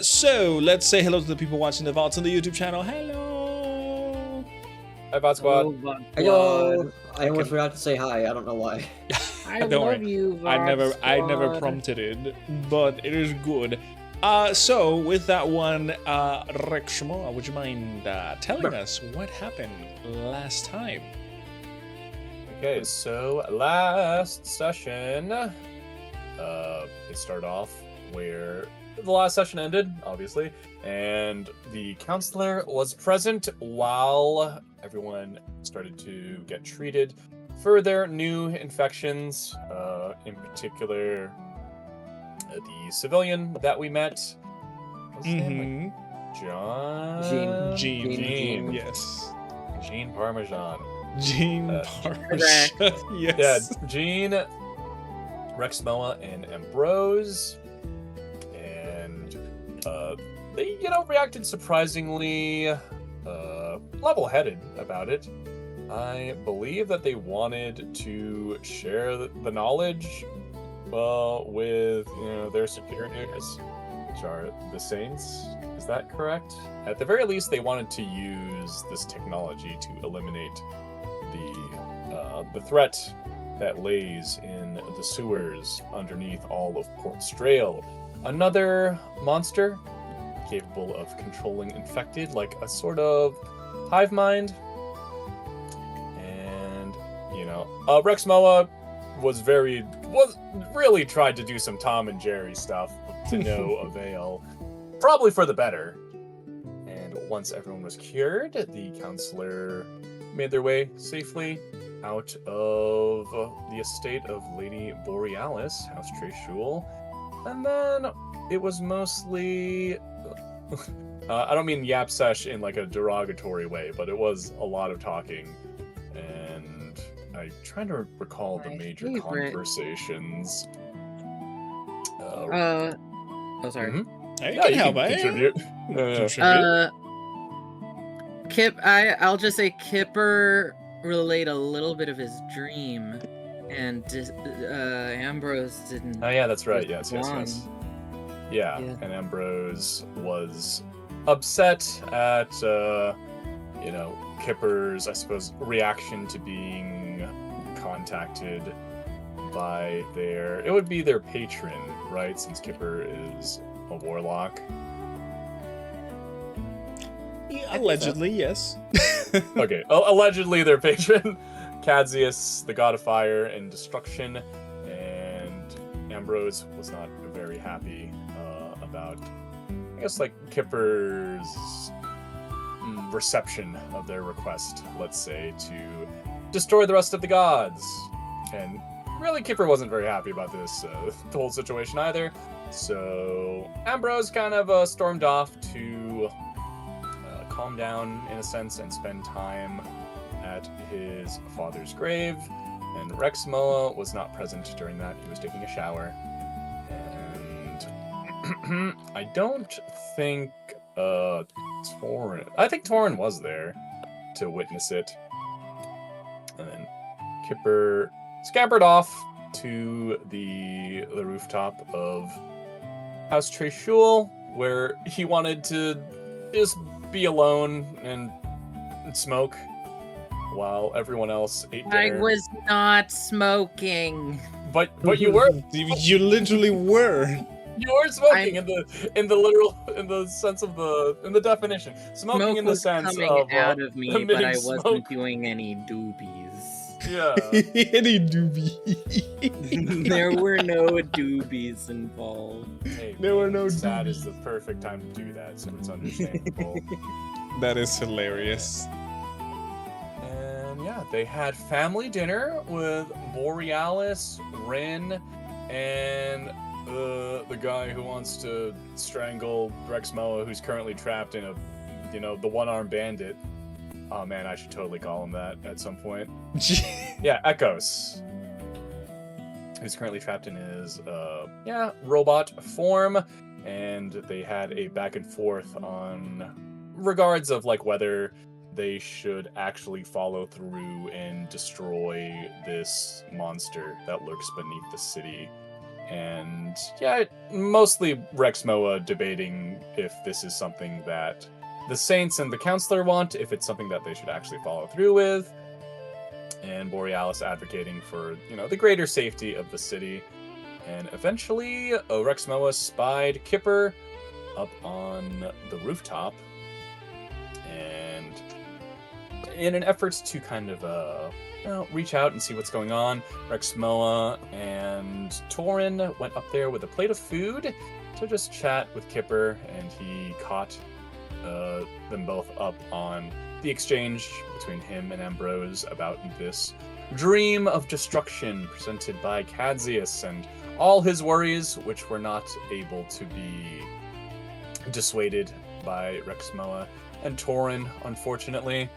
So let's say hello to the people watching the VODs on the YouTube channel. Hello. Hi, Bot Squad. Hello. I almost forgot to say hi. I don't know why. I Don't love worry. you, I never Squad. prompted it, but it is good. So with that one, Rexmoa, would you mind telling us what happened last time? Okay, so last session, it started off where the last session ended, obviously, and the counselor was present while everyone started to get treated for their new infections, in particular, the civilian that we met. What's his name? John? Gene. Yes. Gene Parmesan. Gene correct. Yes. Yeah, Gene, Rexmoa, and Ambrose. And they, reacted surprisingly level-headed about it. I believe that they wanted to share the knowledge with their superiors, which are the Saints. Is that correct? At the very least, they wanted to use this technology to eliminate the threat that lays in the sewers underneath all of Port Strail. Another monster capable of controlling infected, like a sort of hive mind. And Rexmoa was really tried to do some Tom and Jerry stuff to no avail, probably for the better. And once everyone was cured, the counselor made their way safely out of the estate of Lady Borealis, House Treshul, and then it was mostly I don't mean yap sesh in like a derogatory way, but it was a lot of talking, and I'm trying to recall the major conversations. Oh, sorry. Mm-hmm. Hey, you can help, contribute. I'll just say Kipper relayed a little bit of his dream, and Ambrose didn't. Oh yeah, that's right. Yes. Yeah, Yeah. and Ambrose was upset at Kipper's, I suppose, reaction to being contacted by their patron, right? Since Kipper is a warlock. Yeah, allegedly, yes. Okay, allegedly their patron, Cadzius, the god of fire and destruction, and Ambrose was not very happy about, I guess, like Kipper's reception of their request, let's say, to destroy the rest of the gods. And really, Kipper wasn't very happy about this the whole situation either. So Ambrose kind of stormed off to calm down, in a sense, and spend time at his father's grave. And Rexmoa was not present during that. He was taking a shower. And I don't think Taurin... I think Taurin was there to witness it. And then Kipper scampered off to the rooftop of House Treshul, where he wanted to just be alone and smoke while everyone else ate dinner. I was not smoking. But you were. You literally were. You were smoking in the sense of in the definition. Smoking in the was sense coming of out of me, but emitting I wasn't smoke. doing any doobies. Yeah. Any doobie. There were no doobies involved. Hey, There were no sad doobies. is the perfect time to do that, so it's understandable. That is hilarious. And yeah, they had family dinner with Borealis, Rin, and the guy who wants to strangle Rexmoa, who's currently trapped in the one-armed bandit. Oh man, I should totally call him that at some point. Yeah, Echoes. Who's currently trapped in his robot form, and they had a back and forth on regards of like whether they should actually follow through and destroy this monster that lurks beneath the city. And yeah, mostly Rexmoa debating if this is something that the Saints and the Counselor want, if it's something that they should actually follow through with, and Borealis advocating for, the greater safety of the city. And eventually, Rexmoa spied Kipper up on the rooftop, and in an effort to kind of reach out and see what's going on, Rexmoa and Taurin went up there with a plate of food to just chat with Kipper, and he caught them both up on the exchange between him and Ambrose about this dream of destruction presented by Cadzius and all his worries, which were not able to be dissuaded by Rexmoa and Taurin, unfortunately.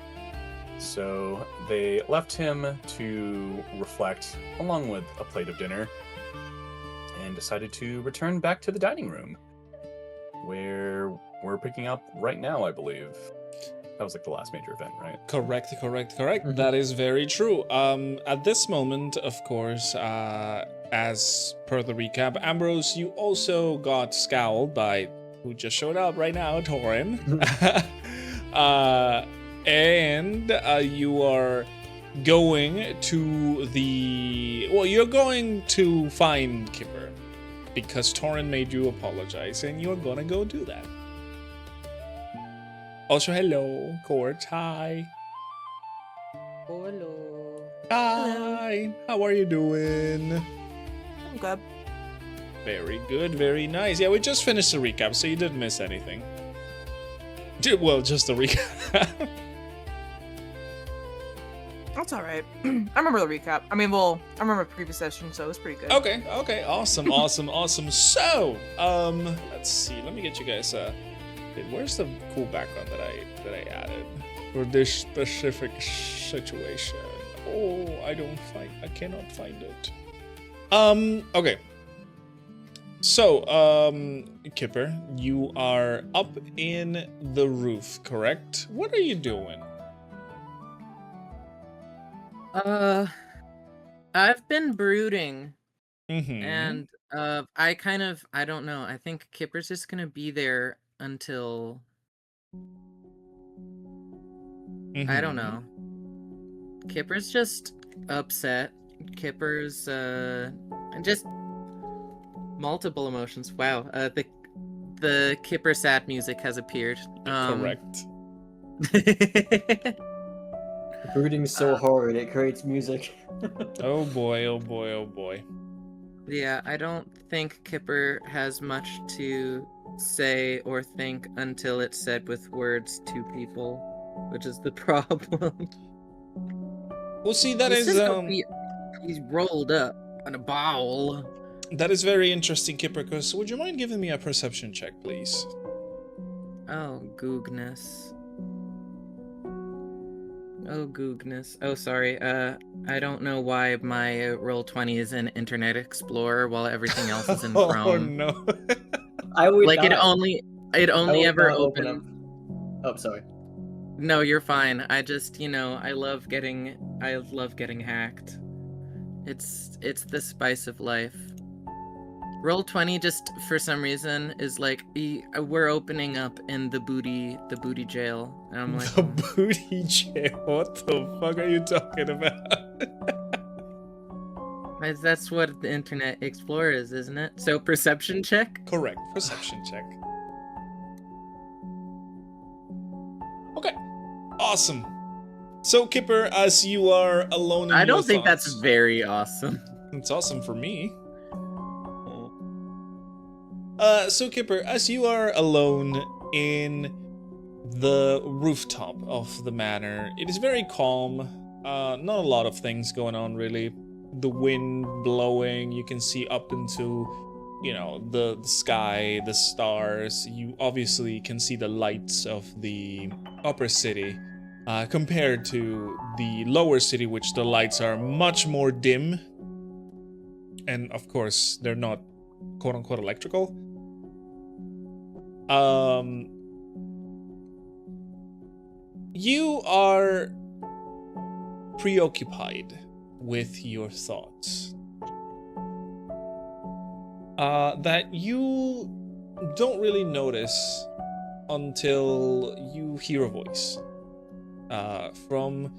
So they left him to reflect along with a plate of dinner and decided to return back to the dining room, where we're picking up right now, I believe. That was like the last major event, right? Correct. That is very true. At this moment, of course, as per the recap, Ambrose, you also got scowled by who just showed up right now, Taurin. And you are going to you're going to find Kipper because Taurin made you apologize, and you're gonna go do that. Also, hello, Court. Hi. Hello. Hi. How are you doing? I'm good. Very good. Very nice. Yeah, we just finished the recap, so you didn't miss anything. Well, just the recap. That's all right. I remember the recap. I remember the previous session, so it was pretty good. Okay. Awesome. So, let's see. Let me get you guys where's the cool background that I added for this specific situation? Oh, I cannot find it. Okay. So, Kipper, you are up in the roof, correct? What are you doing? I've been brooding, Mm-hmm. and I don't know. I think Kipper's just gonna be there until I don't know. Kipper's just upset. Kipper's just multiple emotions. Wow. The Kipper sad music has appeared. Correct. Brooding so hard, it creates music. Oh boy. Yeah, I don't think Kipper has much to say or think until it's said with words to people, which is the problem. Well, see, he's he's rolled up on a ball. That is very interesting, Kipper. Because would you mind giving me a perception check, please? Oh goodness. Oh, sorry. I don't know why my Roll20 is in Internet Explorer while everything else is in Chrome. Oh no. I would like not, it only ever open opens. up. Oh, sorry. No, you're fine. I just, I love getting hacked. It's the spice of life. Roll20 just for some reason is like we're opening up in the booty jail, and I'm like, The booty jail? What the fuck are you talking about? That's what the Internet Explorer is, isn't it? So perception check. Correct. Perception check. Okay. Awesome. So Kipper, as you are alone in I don't your think that's thoughts- very awesome. It's awesome for me. So Kipper, as you are alone in the rooftop of the manor, it is very calm. Not a lot of things going on, really. The wind blowing, you can see up into, the sky, the stars. You obviously can see the lights of the upper city, compared to the lower city, which the lights are much more dim. And of course, they're not quote-unquote electrical. You are preoccupied with your thoughts. that you don't really notice until you hear a voice from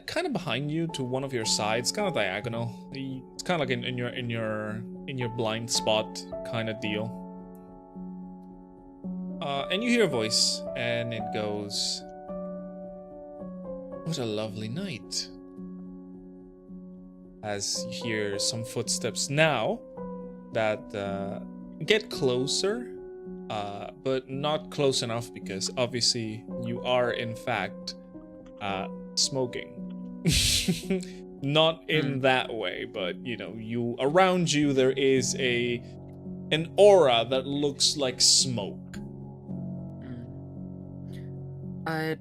kind of behind you to one of your sides, kind of diagonal. It's kind of like in your blind spot kind of deal. And you hear a voice, and it goes, "What a lovely night." As you hear some footsteps now that get closer, but not close enough, because obviously you are in fact smoking. Not in that way, but you around you there is an aura that looks like smoke. I'd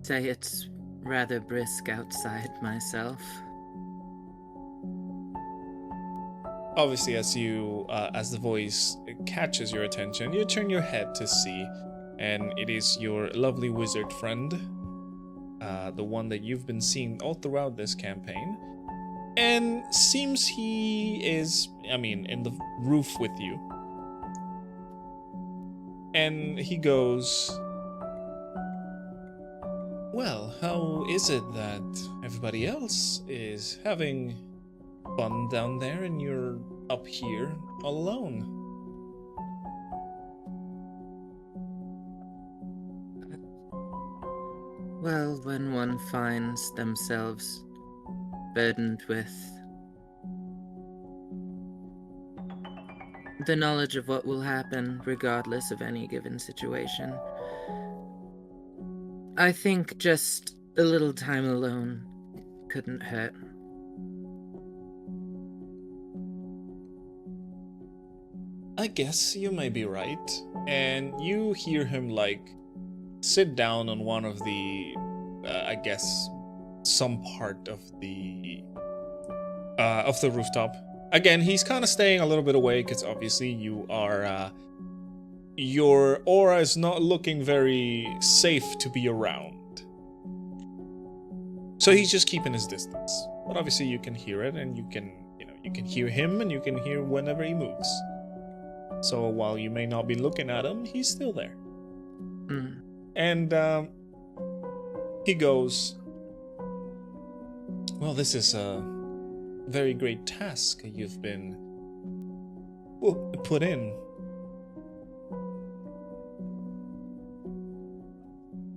say it's rather brisk outside myself. Obviously, as the voice catches your attention, you turn your head to see, and it is your lovely wizard friend, the one that you've been seeing all throughout this campaign, and seems he is, in the roof with you. And he goes, "Well, how is it that everybody else is having fun down there and you're up here all alone?" Well, when one finds themselves burdened with the knowledge of what will happen regardless of any given situation, I think just a little time alone couldn't hurt. I guess you may be right. And you hear him sit down on one of the, I guess, some part of the rooftop. Again, he's kind of staying a little bit away because obviously you are, your aura is not looking very safe to be around. So he's just keeping his distance. But obviously you can hear it, and you can hear him, and you can hear whenever he moves. So while you may not be looking at him, he's still there. And he goes, "Well, this is a very great task you've been put in."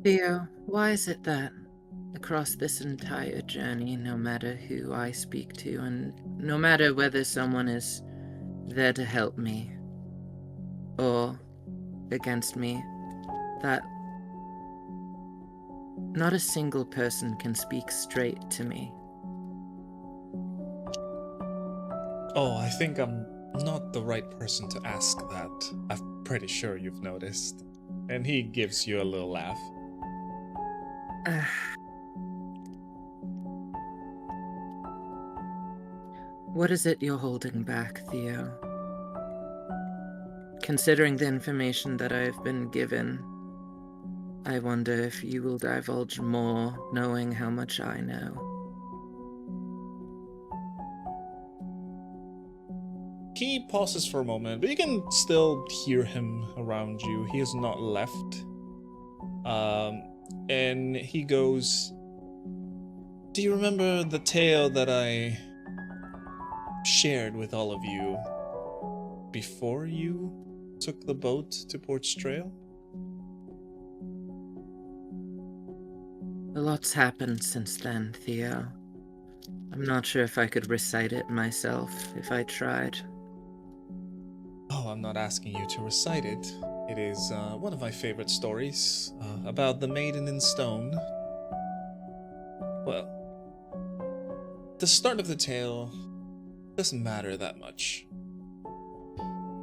Theo, why is it that across this entire journey, no matter who I speak to, and no matter whether someone is there to help me or against me, that not a single person can speak straight to me? Oh, I think I'm not the right person to ask that. I'm pretty sure you've noticed. And he gives you a little laugh. What is it you're holding back, Theo? Considering the information that I've been given, I wonder if you will divulge more, knowing how much I know. He pauses for a moment, but you can still hear him around you. He has not left. And he goes, "Do you remember the tale that I shared with all of you before you took the boat to Port's Trail?" A lot's happened since then, Theo. I'm not sure if I could recite it myself if I tried. Oh, I'm not asking you to recite it. It is one of my favorite stories about the Maiden in Stone. Well, the start of the tale doesn't matter that much.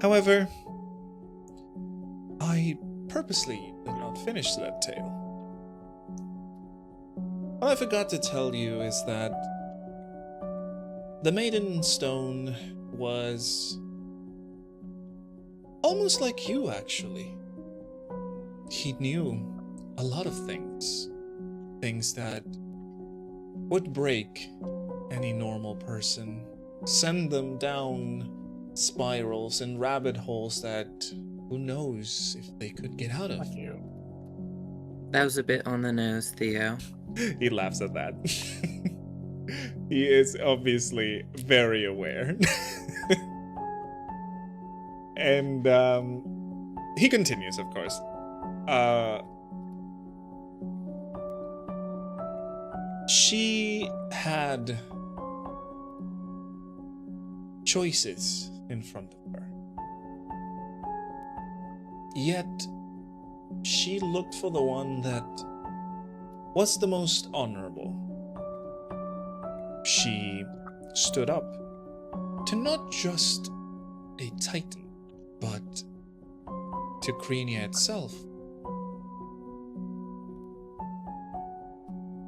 However, I purposely did not finish that tale. What I forgot to tell you is that the Maiden in Stone was almost like you, actually. He knew a lot of things. Things that would break any normal person. send them down spirals and rabbit holes that who knows if they could get out of. Fuck you. That was a bit on the nose, Theo. He laughs at that. He is obviously very aware. And he continues, of course. She had choices in front of her. Yet, she looked for the one that was the most honorable. She stood up to not just a titan, but to Crenia itself.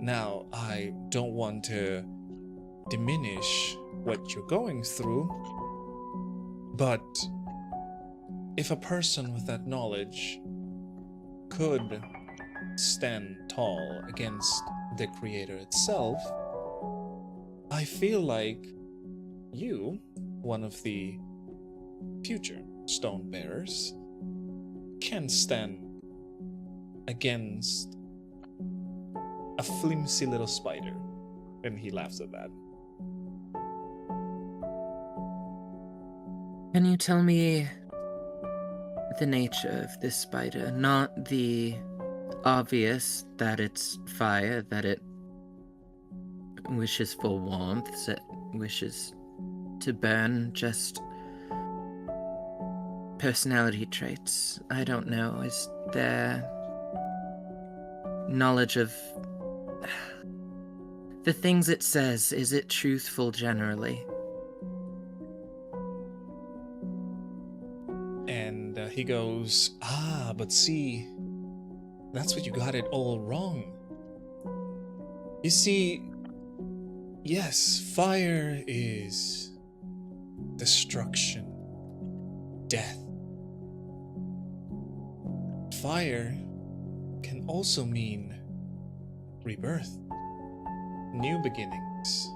Now, I don't want to diminish what you're going through, but if a person with that knowledge could stand tall against the creator itself, I feel like you, one of the future stone bearers, can stand against a flimsy little spider. And he laughs at that. Can you tell me the nature of this spider? Not the obvious that it's fire, that it wishes for warmth, that wishes to burn, just personality traits. I don't know. Is there knowledge of the things it says? Is it truthful generally? And he goes, but see, that's what you got it all wrong. You see, yes, fire is destruction, death. Fire can also mean rebirth, new beginnings.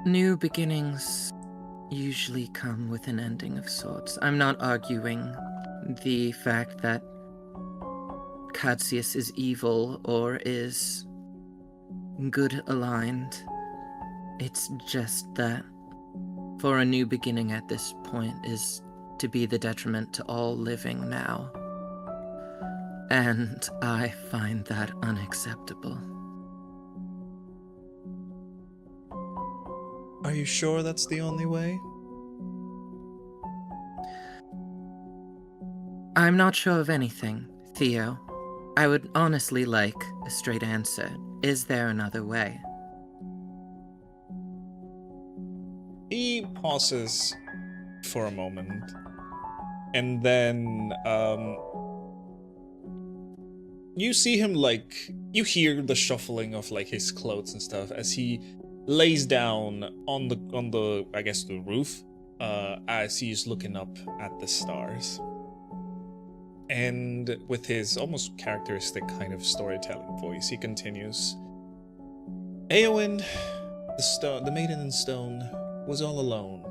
New beginnings usually come with an ending of sorts. I'm not arguing the fact that Cassius is evil or is good aligned. It's just that for a new beginning at this point is to be the detriment to all living now. And I find that unacceptable. Are you sure that's the only way? I'm not sure of anything, Theo. I would honestly like a straight answer. Is there another way? He pauses for a moment, and then you see him, like, you hear the shuffling of like his clothes and stuff as he lays down on the I guess the roof as he's looking up at the stars. And with his almost characteristic kind of storytelling voice, he continues. Eowyn, the maiden in stone, was all alone.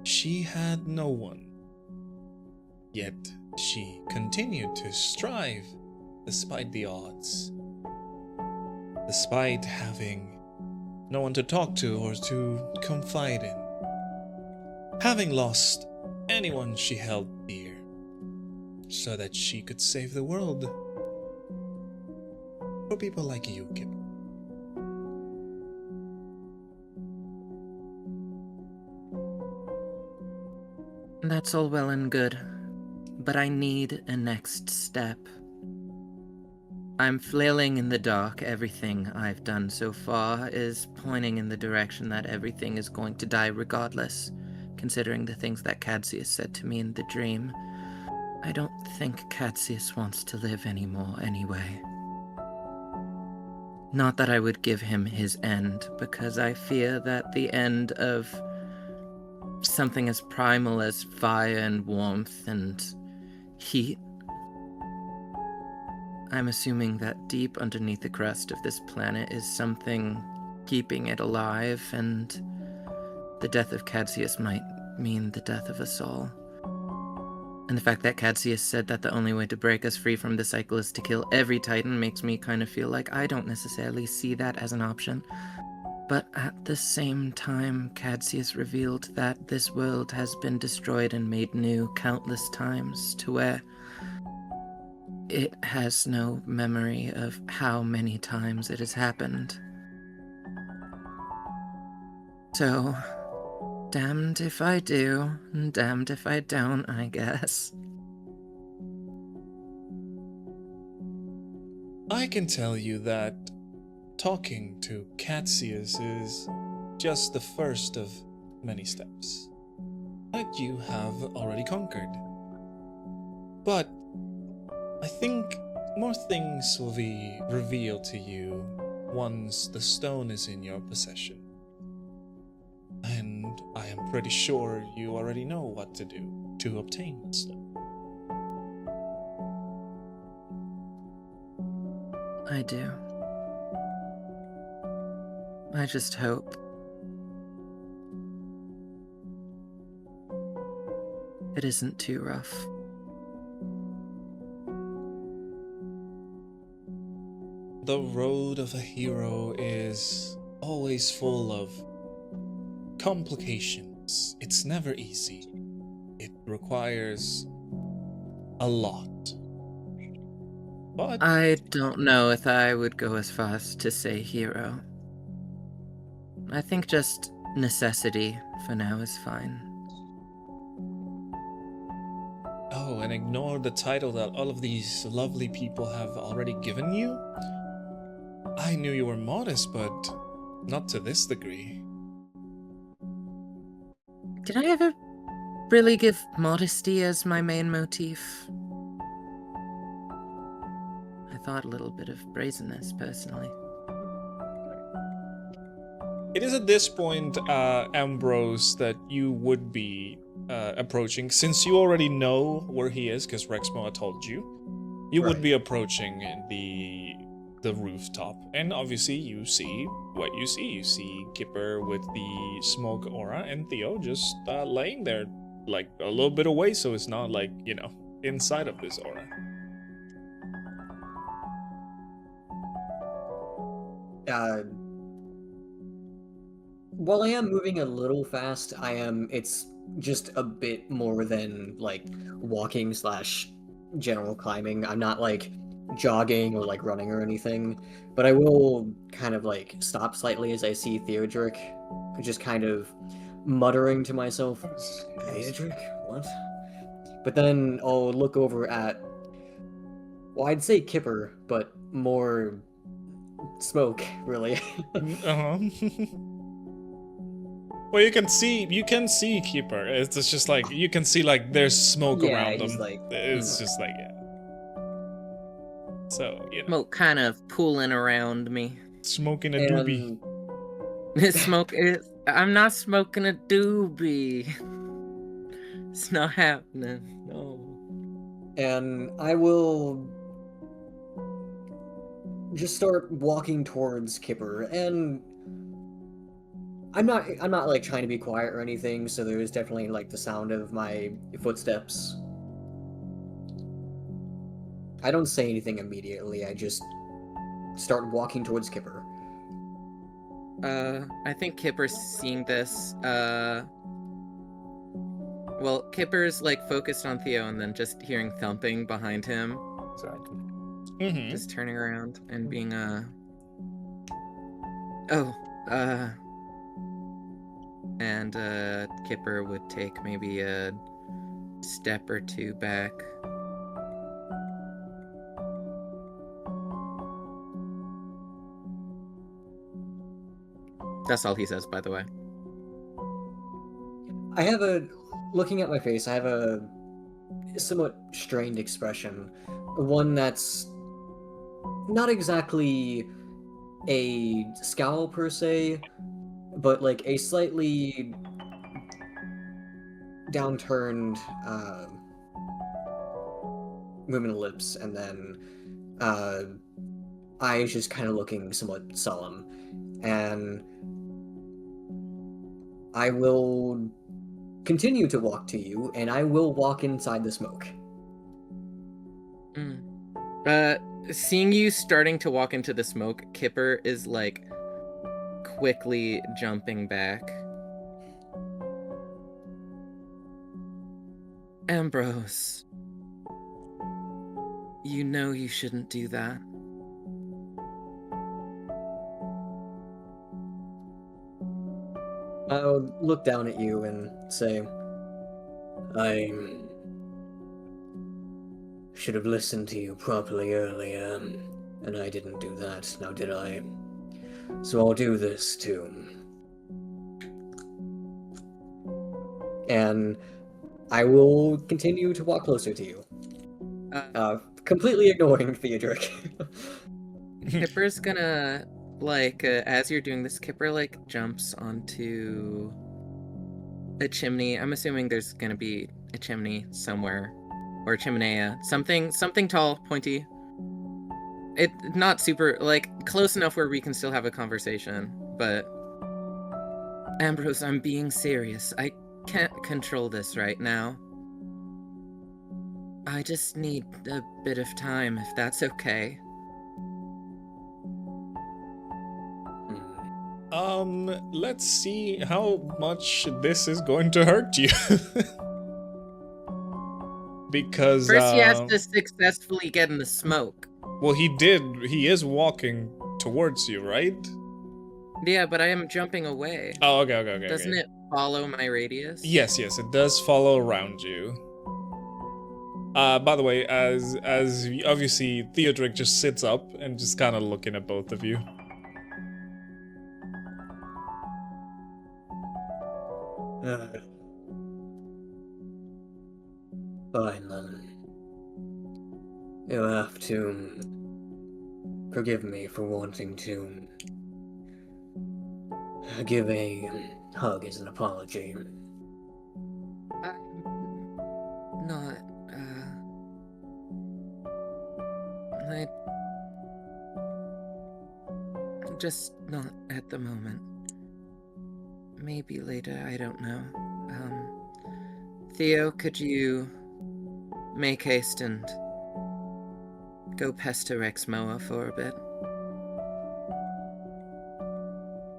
She had no one. Yet she continued to strive despite the odds. Despite having no one to talk to or to confide in. Having lost anyone she held dear. So that she could save the world. For people like you, Kipper. That's all well and good, but I need a next step. I'm flailing in the dark. Everything I've done so far is pointing in the direction that everything is going to die regardless, considering the things that Cassius said to me in the dream. I don't think Cassius wants to live anymore anyway. Not that I would give him his end, because I fear that the end of something as primal as fire and warmth and heat, I'm assuming that deep underneath the crust of this planet is something keeping it alive, and the death of Cadsius might mean the death of us all. And the fact that Cadsius said that the only way to break us free from the cycle is to kill every Titan makes me kind of feel like I don't necessarily see that as an option. But at the same time, Cadsius revealed that this world has been destroyed and made new countless times, to where it has no memory of how many times it has happened. So, damned if I do, and damned if I don't, I guess. I can tell you that talking to Cadsius is just the first of many steps that you have already conquered. But I think more things will be revealed to you once the stone is in your possession. And I am pretty sure you already know what to do to obtain the stone. I do. I just hope it isn't too rough. The road of a hero is always full of complications. It's never easy. It requires a lot. But I don't know if I would go as far as to say hero. I think just necessity for now is fine. oh, and ignore the title that all of these lovely people have already given you? I knew you were modest, but not to this degree. Did I ever really give modesty as my main motif? I thought a little bit of brazenness, personally. It is at this point, Ambrose, that you would be approaching, since you already know where he is, because Rexmoa told you. You would Right. be approaching the rooftop, and obviously you see what you see. You see Kipper with the smoke aura, and Theo just laying there, like a little bit away, so it's not like, you know, inside of this aura. While I am moving a little fast, it's just a bit more than, like, walking / general climbing. I'm not, like, jogging or, like, running or anything, but I will kind of, like, stop slightly as I see Theodric, just kind of muttering to myself, Theodric? What? But then I'll look over at, well, I'd say Kipper, but more smoke, really. Uh-huh. Well, you can see Kipper. It's just like, you can see, like, there's smoke Yeah, around he's him. like, It's just like, yeah. So, you know, Smoke kind of pooling around me. smoking a doobie. I'm not smoking a doobie. It's not happening. No. And I will just start walking towards Kipper, and I'm not like trying to be quiet or anything, so there's definitely like the sound of my footsteps. I don't say anything immediately, I just start walking towards Kipper. I think Kipper's seeing this. Well, Kipper's like focused on Theo and then just hearing thumping behind him, Sorry. Mm-hmm. just turning around and being and Kipper would take maybe a step or two back. That's all he says, by the way. Looking at my face, I have a somewhat strained expression. One that's not exactly a scowl per se, but like a slightly downturned movement of lips, and then eyes just kind of looking somewhat solemn. and I will continue to walk to you, and I will walk inside the smoke. Seeing you starting to walk into the smoke, Kipper is like quickly jumping back. Ambrose, you know you shouldn't do that. I'll look down at you and say, I should have listened to you properly earlier, and I didn't do that, now did I? So I'll do this too. And I will continue to walk closer to you. Completely ignoring Theodoric. Kipper's gonna, like, as you're doing this, Kipper, like, jumps onto a chimney. I'm assuming there's gonna be a chimney somewhere. Or a chimenea. Something tall, pointy. It not super, like, close enough where we can still have a conversation, but... Ambrose, I'm being serious. I can't control this right now. I just need a bit of time, if that's okay. Let's see how much this is going to hurt you. Because First he has to successfully get in the smoke. well, he is walking towards you, right? Yeah, but I am jumping away. Oh, okay. Doesn't it follow my radius? Yes, it does follow around you. By the way, as obviously Theodoric just sits up and just kind of looking at both of you. Fine then. You'll have to forgive me for wanting to give a hug as an apology. I'm not, just not at the moment. Maybe later, I don't know. Theo, could you make haste and go pester Rexmoa for a bit?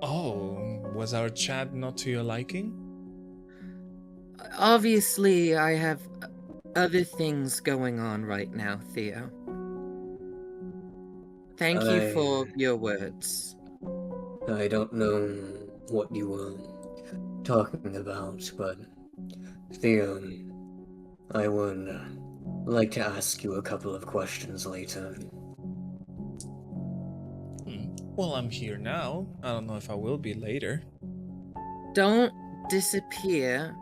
Oh, was our chat not to your liking? Obviously, I have other things going on right now, Theo. Thank you for your words. I don't know what you were talking about, but Theo, I would like to ask you a couple of questions later. Well, I'm here now. I don't know if I will be later. Don't disappear.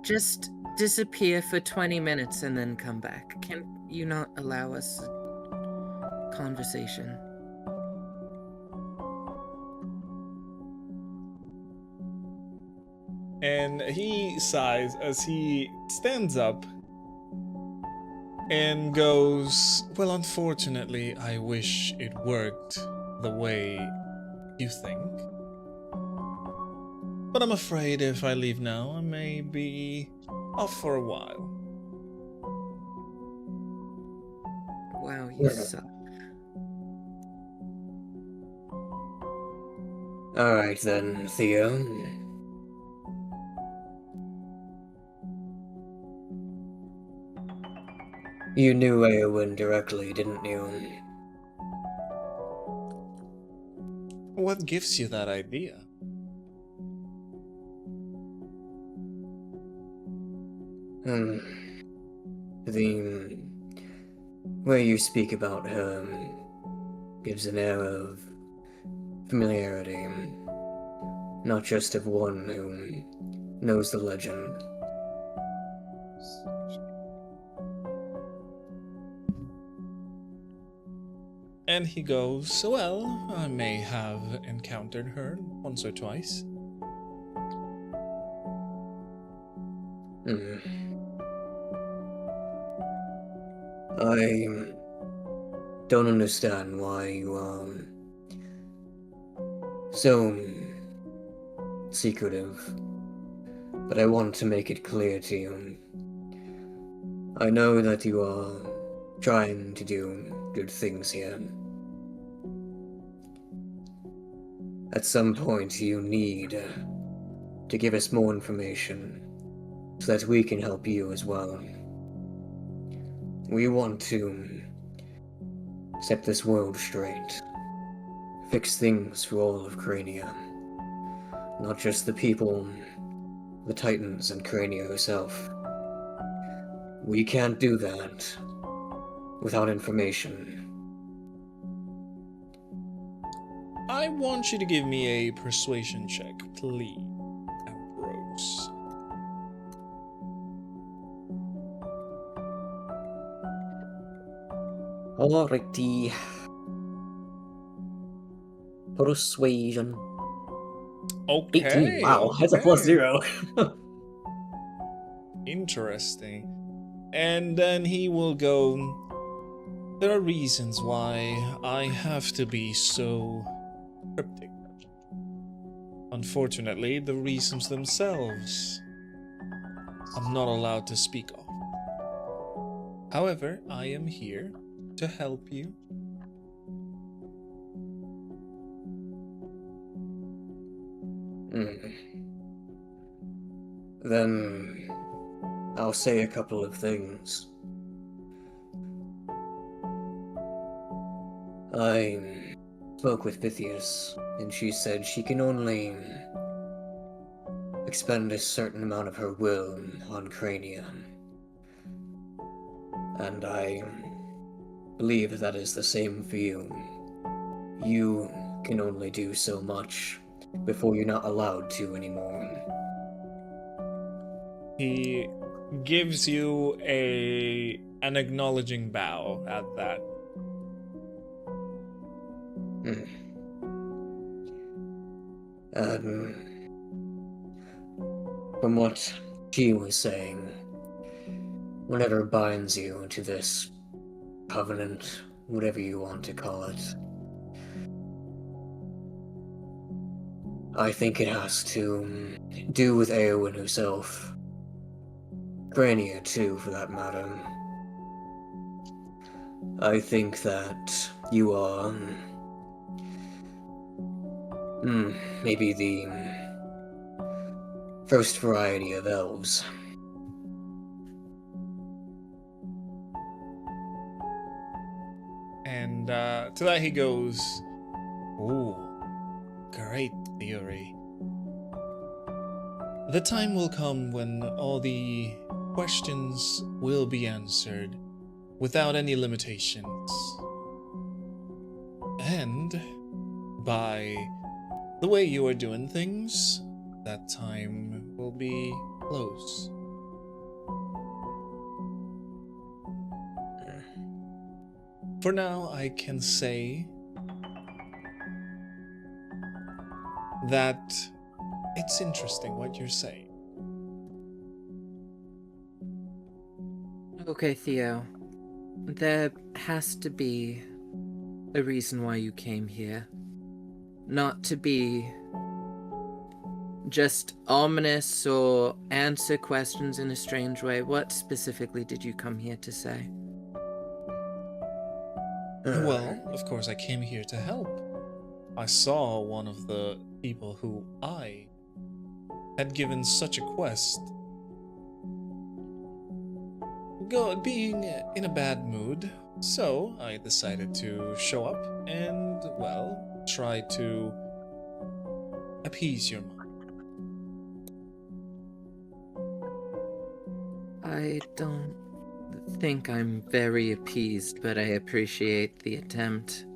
Just disappear for 20 minutes and then come back. Can you not allow us a conversation? And he sighs as he stands up and goes, well, unfortunately, I wish it worked the way you think. But I'm afraid if I leave now, I may be off for a while. Wow, you suck. Alright then, Theo. You knew Eowyn directly, didn't you? What gives you that idea? The way you speak about her gives an air of familiarity, not just of one who knows the legend. And he goes, well, I may have encountered her once or twice. I don't understand why you so secretive, but I want to make it clear to you. I know that you are trying to do good things here. At some point, you need to give us more information so that we can help you as well. We want to set this world straight, fix things for all of Crenia, not just the people, the Titans, and Crenia herself. We can't do that without information. I want you to give me a persuasion check, please, Ambrose. Alrighty. Persuasion. Okay. 18. Wow, that's a +0. Interesting. And then he will go, there are reasons why I have to be so cryptic. Unfortunately, the reasons themselves I'm not allowed to speak of. However, I am here to help you. Then I'll say a couple of things. I spoke with Pythias, and she said she can only expend a certain amount of her will on Crenia. And I believe that is the same for you. You can only do so much before you're not allowed to anymore. He gives you an acknowledging bow at that. From what she was saying, whatever binds you to this covenant, whatever you want to call it, I think it has to do with Eowyn herself. Crenia too, for that matter. I think that you are maybe the first variety of elves. And to that he goes, ooh, great theory. The time will come when all the questions will be answered without any limitations. And by the way you are doing things, that time will be close. For now, I can say that it's interesting what you're saying. Okay, Theo. There has to be a reason why you came here. Not to be just ominous or answer questions in a strange way. What specifically did you come here to say? Well, of course, I came here to help. I saw one of the people who I had given such a quest being in a bad mood, so I decided to show up and, well, try to appease your mind. I don't think I'm very appeased, but I appreciate the attempt.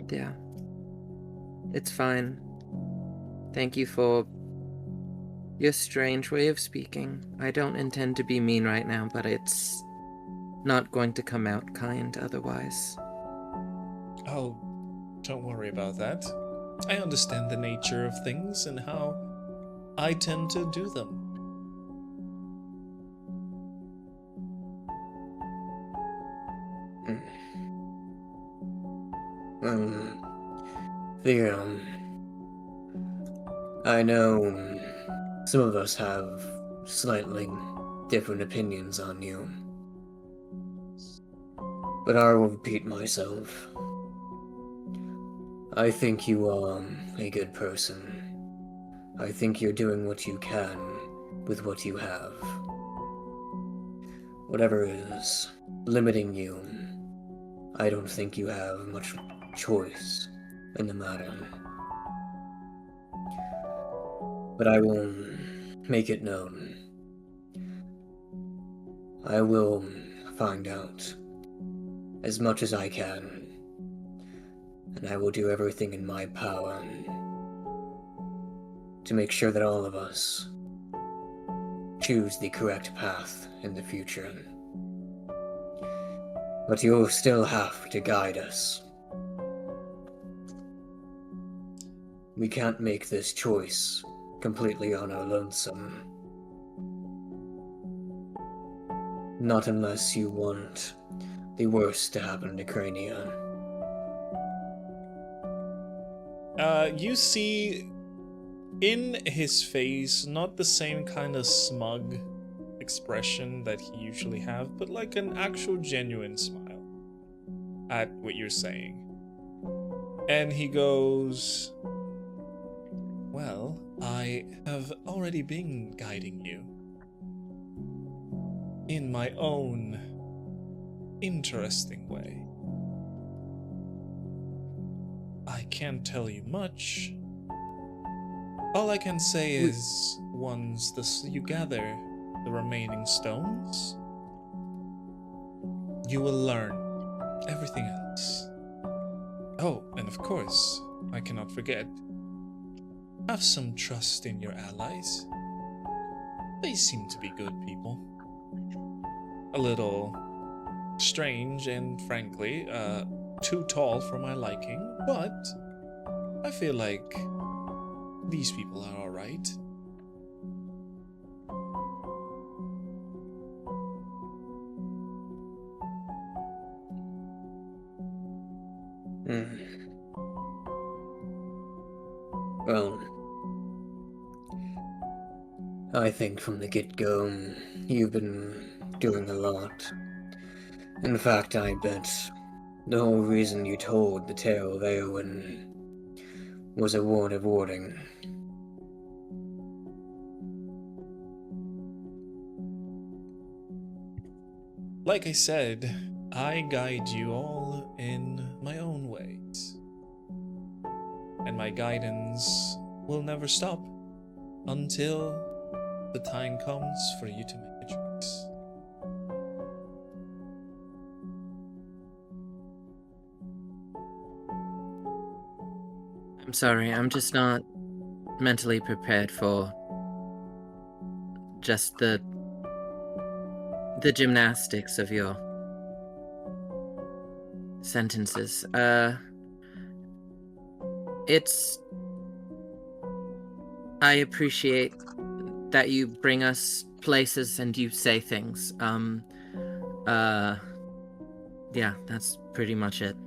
Yeah. It's fine. Thank you for your strange way of speaking. I don't intend to be mean right now, but it's not going to come out kind otherwise. Oh, don't worry about that. I understand the nature of things and how I tend to do them. The, I know some of us have slightly different opinions on you, but I will repeat myself. I think you are a good person. I think you're doing what you can with what you have. Whatever is limiting you, I don't think you have much choice in the matter. But I will make it known. I will find out as much as I can, and I will do everything in my power to make sure that all of us choose the correct path in the future. But you'll still have to guide us. We can't make this choice completely on our lonesome. Not unless you want the worst to happen to Crenia. You see in his face not the same kind of smug expression that he usually have, but like an actual genuine smile at what you're saying. And he goes, well, I have already been guiding you in my own interesting way. I can't tell you much. All I can say is, once you gather the remaining stones, you will learn everything else. Oh, and of course, I cannot forget, have some trust in your allies. They seem to be good people. A little strange and, frankly, too tall for my liking, but I feel like these people are alright. Well, I think from the get-go, you've been doing a lot. In fact, I bet the whole reason you told the tale of Eowyn was a word of warning. Like I said, I guide you all in my own ways. And my guidance will never stop until the time comes for you to make a choice. I'm sorry, I'm just not mentally prepared for just the gymnastics of your sentences. I appreciate that you bring us places and you say things. Yeah, that's pretty much it.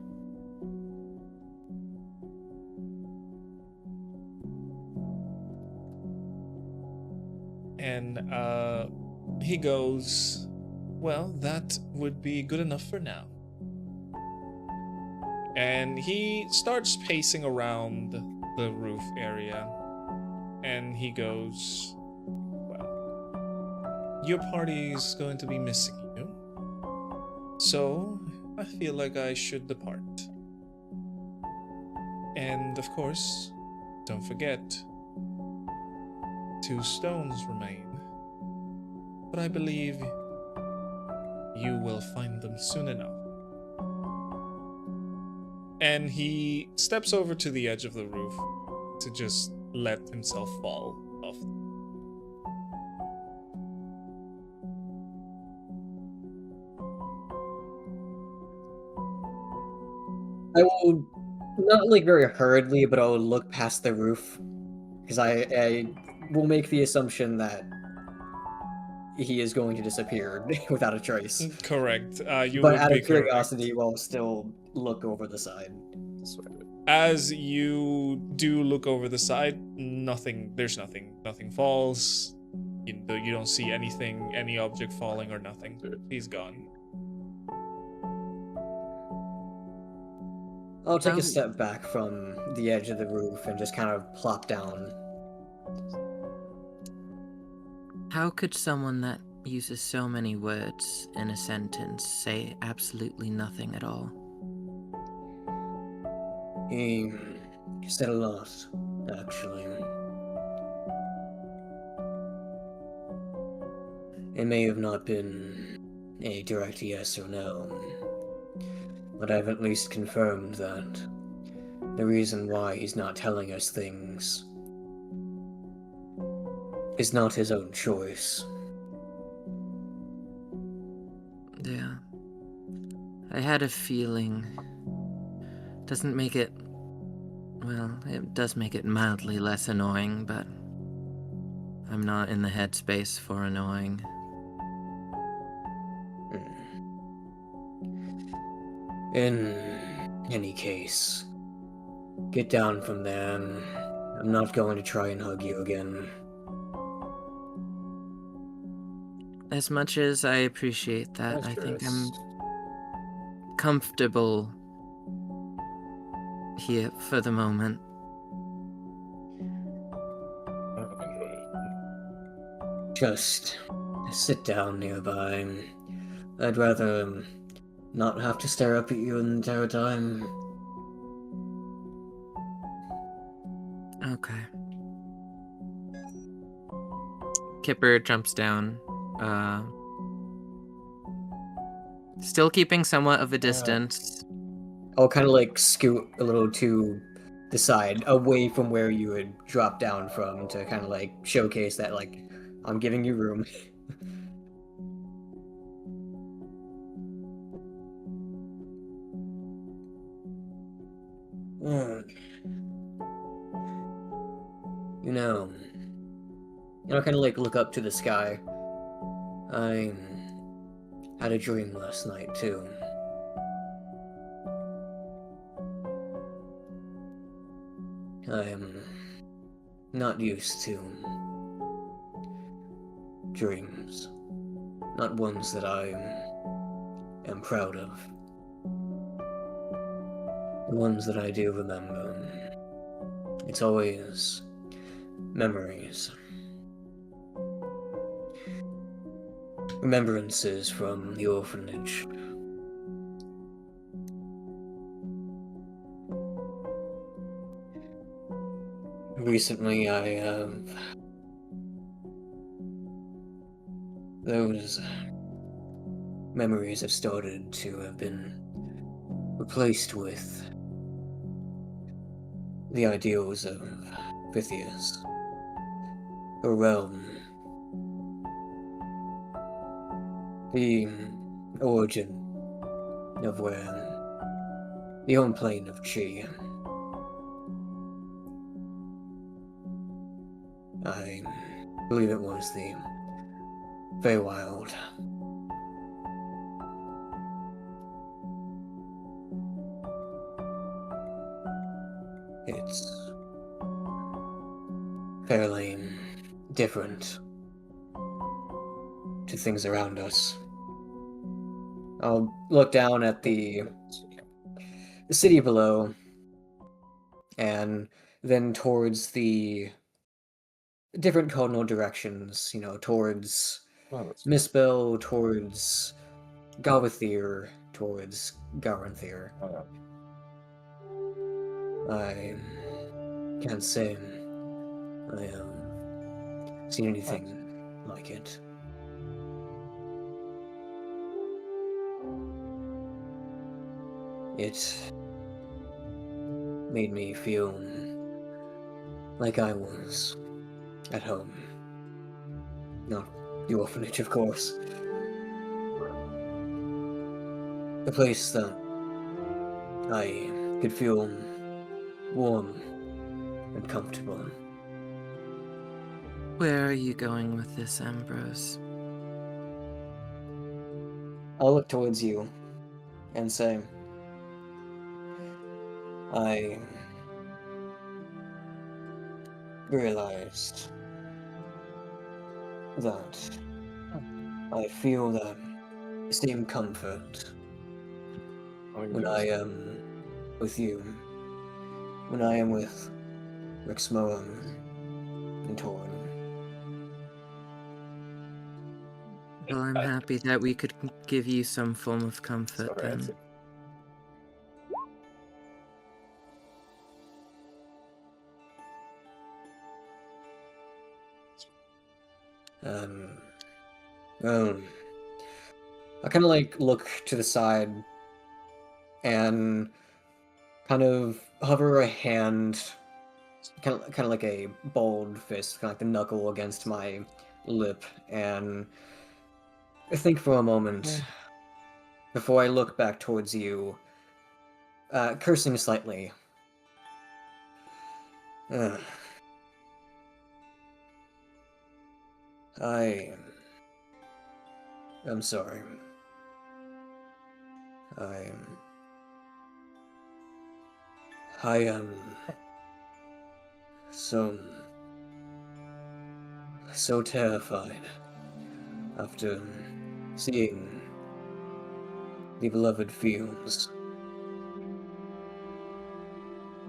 And he goes, well, that would be good enough for now. And he starts pacing around the roof area. And he goes, well, your party's going to be missing you. So I feel like I should depart. And of course, don't forget, 2 stones remain. But I believe you will find them soon enough. And he steps over to the edge of the roof to just let himself fall off. I will, not like very hurriedly, but I will look past the roof, because I will make the assumption that he is going to disappear without a trace. Correct. You But would out be of curiosity, correct. we'll still look over the side. As you do look over the side, there's nothing falls. You don't see anything, any object falling or nothing. He's gone. I'll take a step back from the edge of the roof and just kind of plop down. How could someone that uses so many words in a sentence say absolutely nothing at all? He said a lot, actually. It may have not been a direct yes or no, but I've at least confirmed that the reason why he's not telling us things is not his own choice. Yeah. I had a feeling. Doesn't make it... Well, it does make it mildly less annoying, but I'm not in the headspace for annoying. In any case, get down from there. I'm not going to try and hug you again. As much as I appreciate that, I think I'm comfortable here for the moment. Just sit down nearby. I'd rather not have to stare up at you the entire time. Okay. Kipper jumps down. Still keeping somewhat of a distance. I'll kind of like scoot a little to the side, away from where you would drop down from, to kind of like showcase that like I'm giving you room. Kind of like look up to the sky. I had a dream last night too. I am not used to dreams, not ones that I am proud of. The ones that I do remember, it's always memories. Remembrances from the orphanage. Recently, those memories have started to have been replaced with the ideals of Vithius, a realm, the origin of where the home plane of Chi. I believe it was the Feywild. It's fairly different to things around us. I'll look down at the city below, and then towards the different cardinal directions, towards Mispel, towards Galvathir, towards Garanthir. I can't say I have seen anything like it. It made me feel like I was at home. Not the orphanage, of course. A place that I could feel warm and comfortable. Where are you going with this, Ambrose? I'll look towards you and say, I realized that I feel the same comfort when I am with you, when I am with Rexmoa and Taurin. Well, I'm happy that we could give you some form of comfort Sorry, then. Well, I kind of like look to the side and kind of hover a hand, kind of like a balled fist, kind of like the knuckle against my lip, and think for a moment before I look back towards you, cursing slightly. I am sorry. I am so terrified after seeing the beloved fields,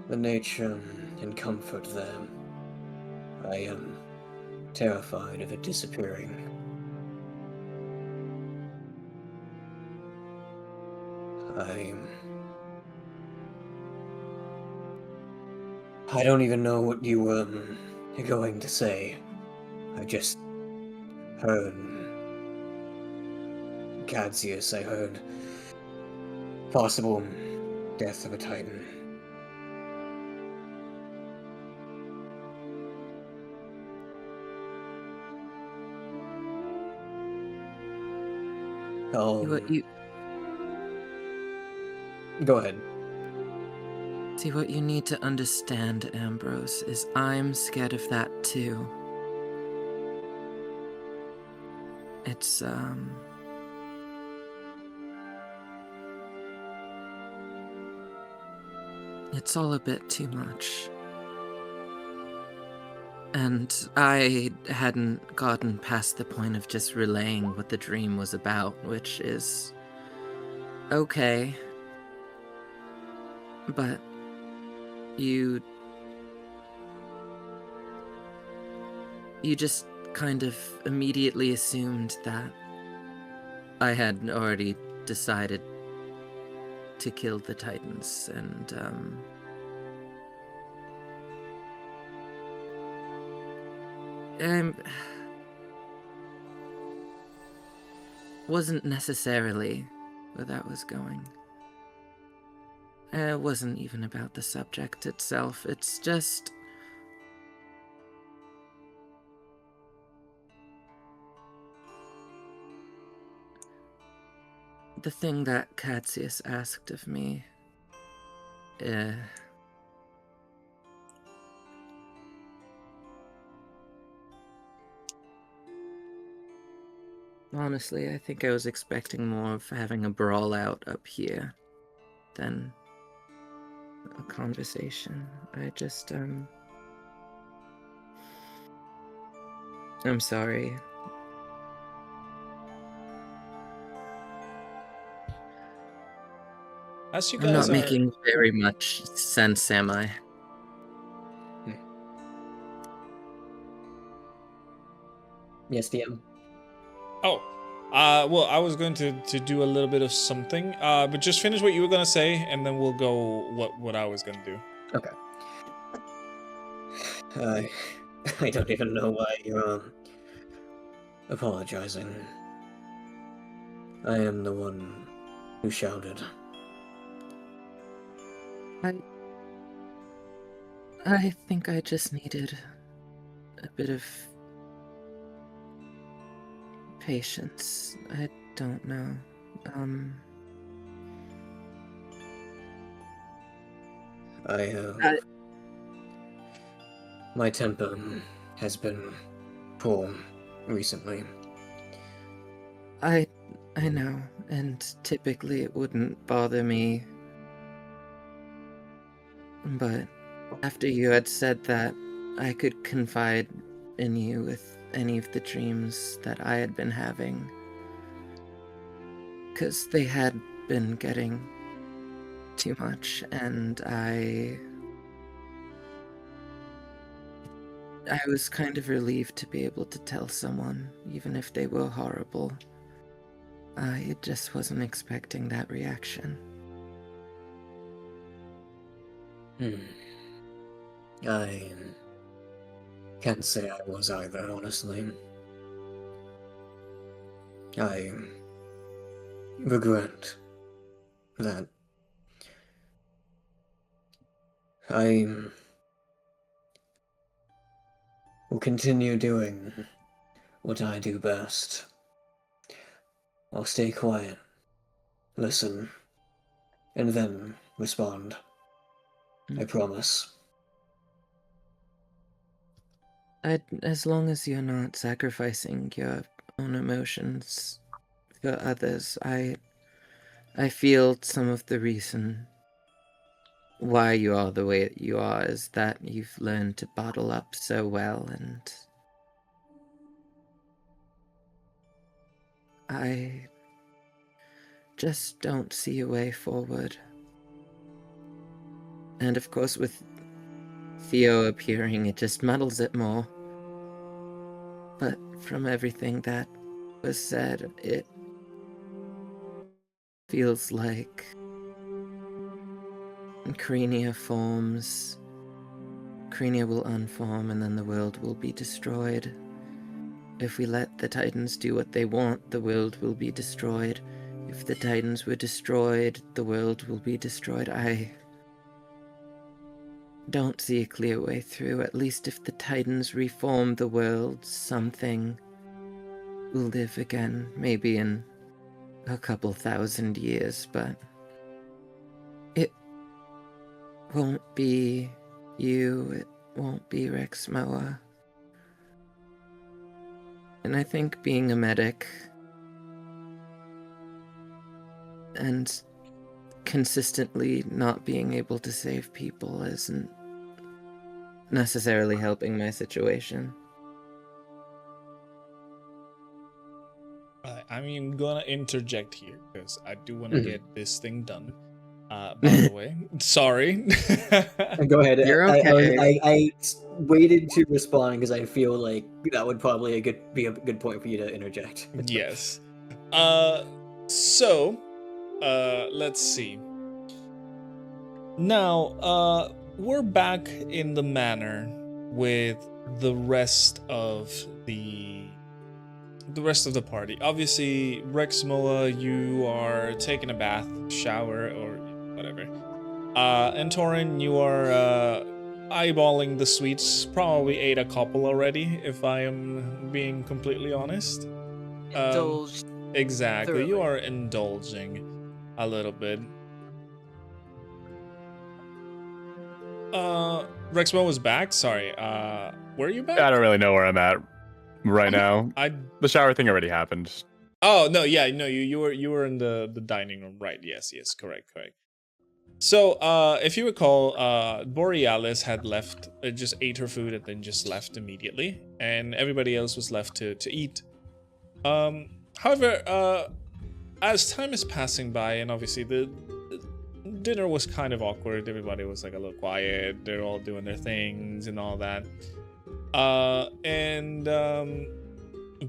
the nature and comfort there. I am terrified of it disappearing. I don't even know what you were going to say. I just heard Cadzius, I heard possible death of a Titan. Go ahead. See, what you need to understand, Ambrose, is I'm scared of that too. It's all a bit too much. And I hadn't gotten past the point of just relaying what the dream was about, which is okay. But you just kind of immediately assumed that I had already decided to kill the Titans, and wasn't necessarily where that was going. It wasn't even about the subject itself, it's just... the thing that Cadzius asked of me... honestly, I think I was expecting more of having a brawl out up here than a conversation. I just, I'm sorry. As you I'm guys not are... making very much sense, am I? Yes, DM. Oh, well, I was going to do a little bit of something, but just finish what you were going to say, and then we'll go what I was going to do. Okay. I don't even know why you're apologizing. I am the one who shouted. I think I just needed a bit of patience. I don't know. My temper has been poor recently. I know. and typically it wouldn't bother me. But after you had said that I could confide in you with any of the dreams that I had been having, because they had been getting too much, and I was kind of relieved to be able to tell someone, even if they were horrible. I just wasn't expecting that reaction. I can't say I was either, honestly. I regret that I will continue doing what I do best. I'll stay quiet, listen, and then respond. I promise. As long as you're not sacrificing your own emotions for others, I feel some of the reason why you are the way you are is that you've learned to bottle up so well, and I just don't see a way forward. And of course, with Theo appearing, it just muddles it more. But from everything that was said, it feels like Crenia forms. Crenia will unform, and then the world will be destroyed. If we let the Titans do what they want, the world will be destroyed. If the Titans were destroyed, the world will be destroyed. I don't see a clear way through. At least if the Titans reform the world, something will live again. Maybe in a couple thousand years, but it won't be you. It won't be Rexmoa. And I think being a medic and consistently not being able to save people isn't necessarily helping my situation. I mean, gonna interject here because I do want to get this thing done. By the way, sorry. Go ahead. You're okay. I waited to respond because I feel like that would probably be a good point for you to interject. Yes. So, let's see. Now, we're back in the manor with the rest of the party. Obviously, Rexmoa, you are taking a bath, shower, or whatever. And Taurin, you are eyeballing the sweets. Probably ate a couple already, if I am being completely honest. Indulge. Exactly, you thoroughly. are indulging a little bit. Rexmoa was back. Sorry. Were you back? I don't really know where I'm at right now. I. The shower thing already happened. Oh no, yeah, no, you were in the dining room, right? Yes, correct. So, if you recall, Borealis had left, just ate her food and then just left immediately, and everybody else was left to eat. However, as time is passing by, and obviously the dinner was kind of awkward. Everybody was like a little quiet. They're all doing their things and all that.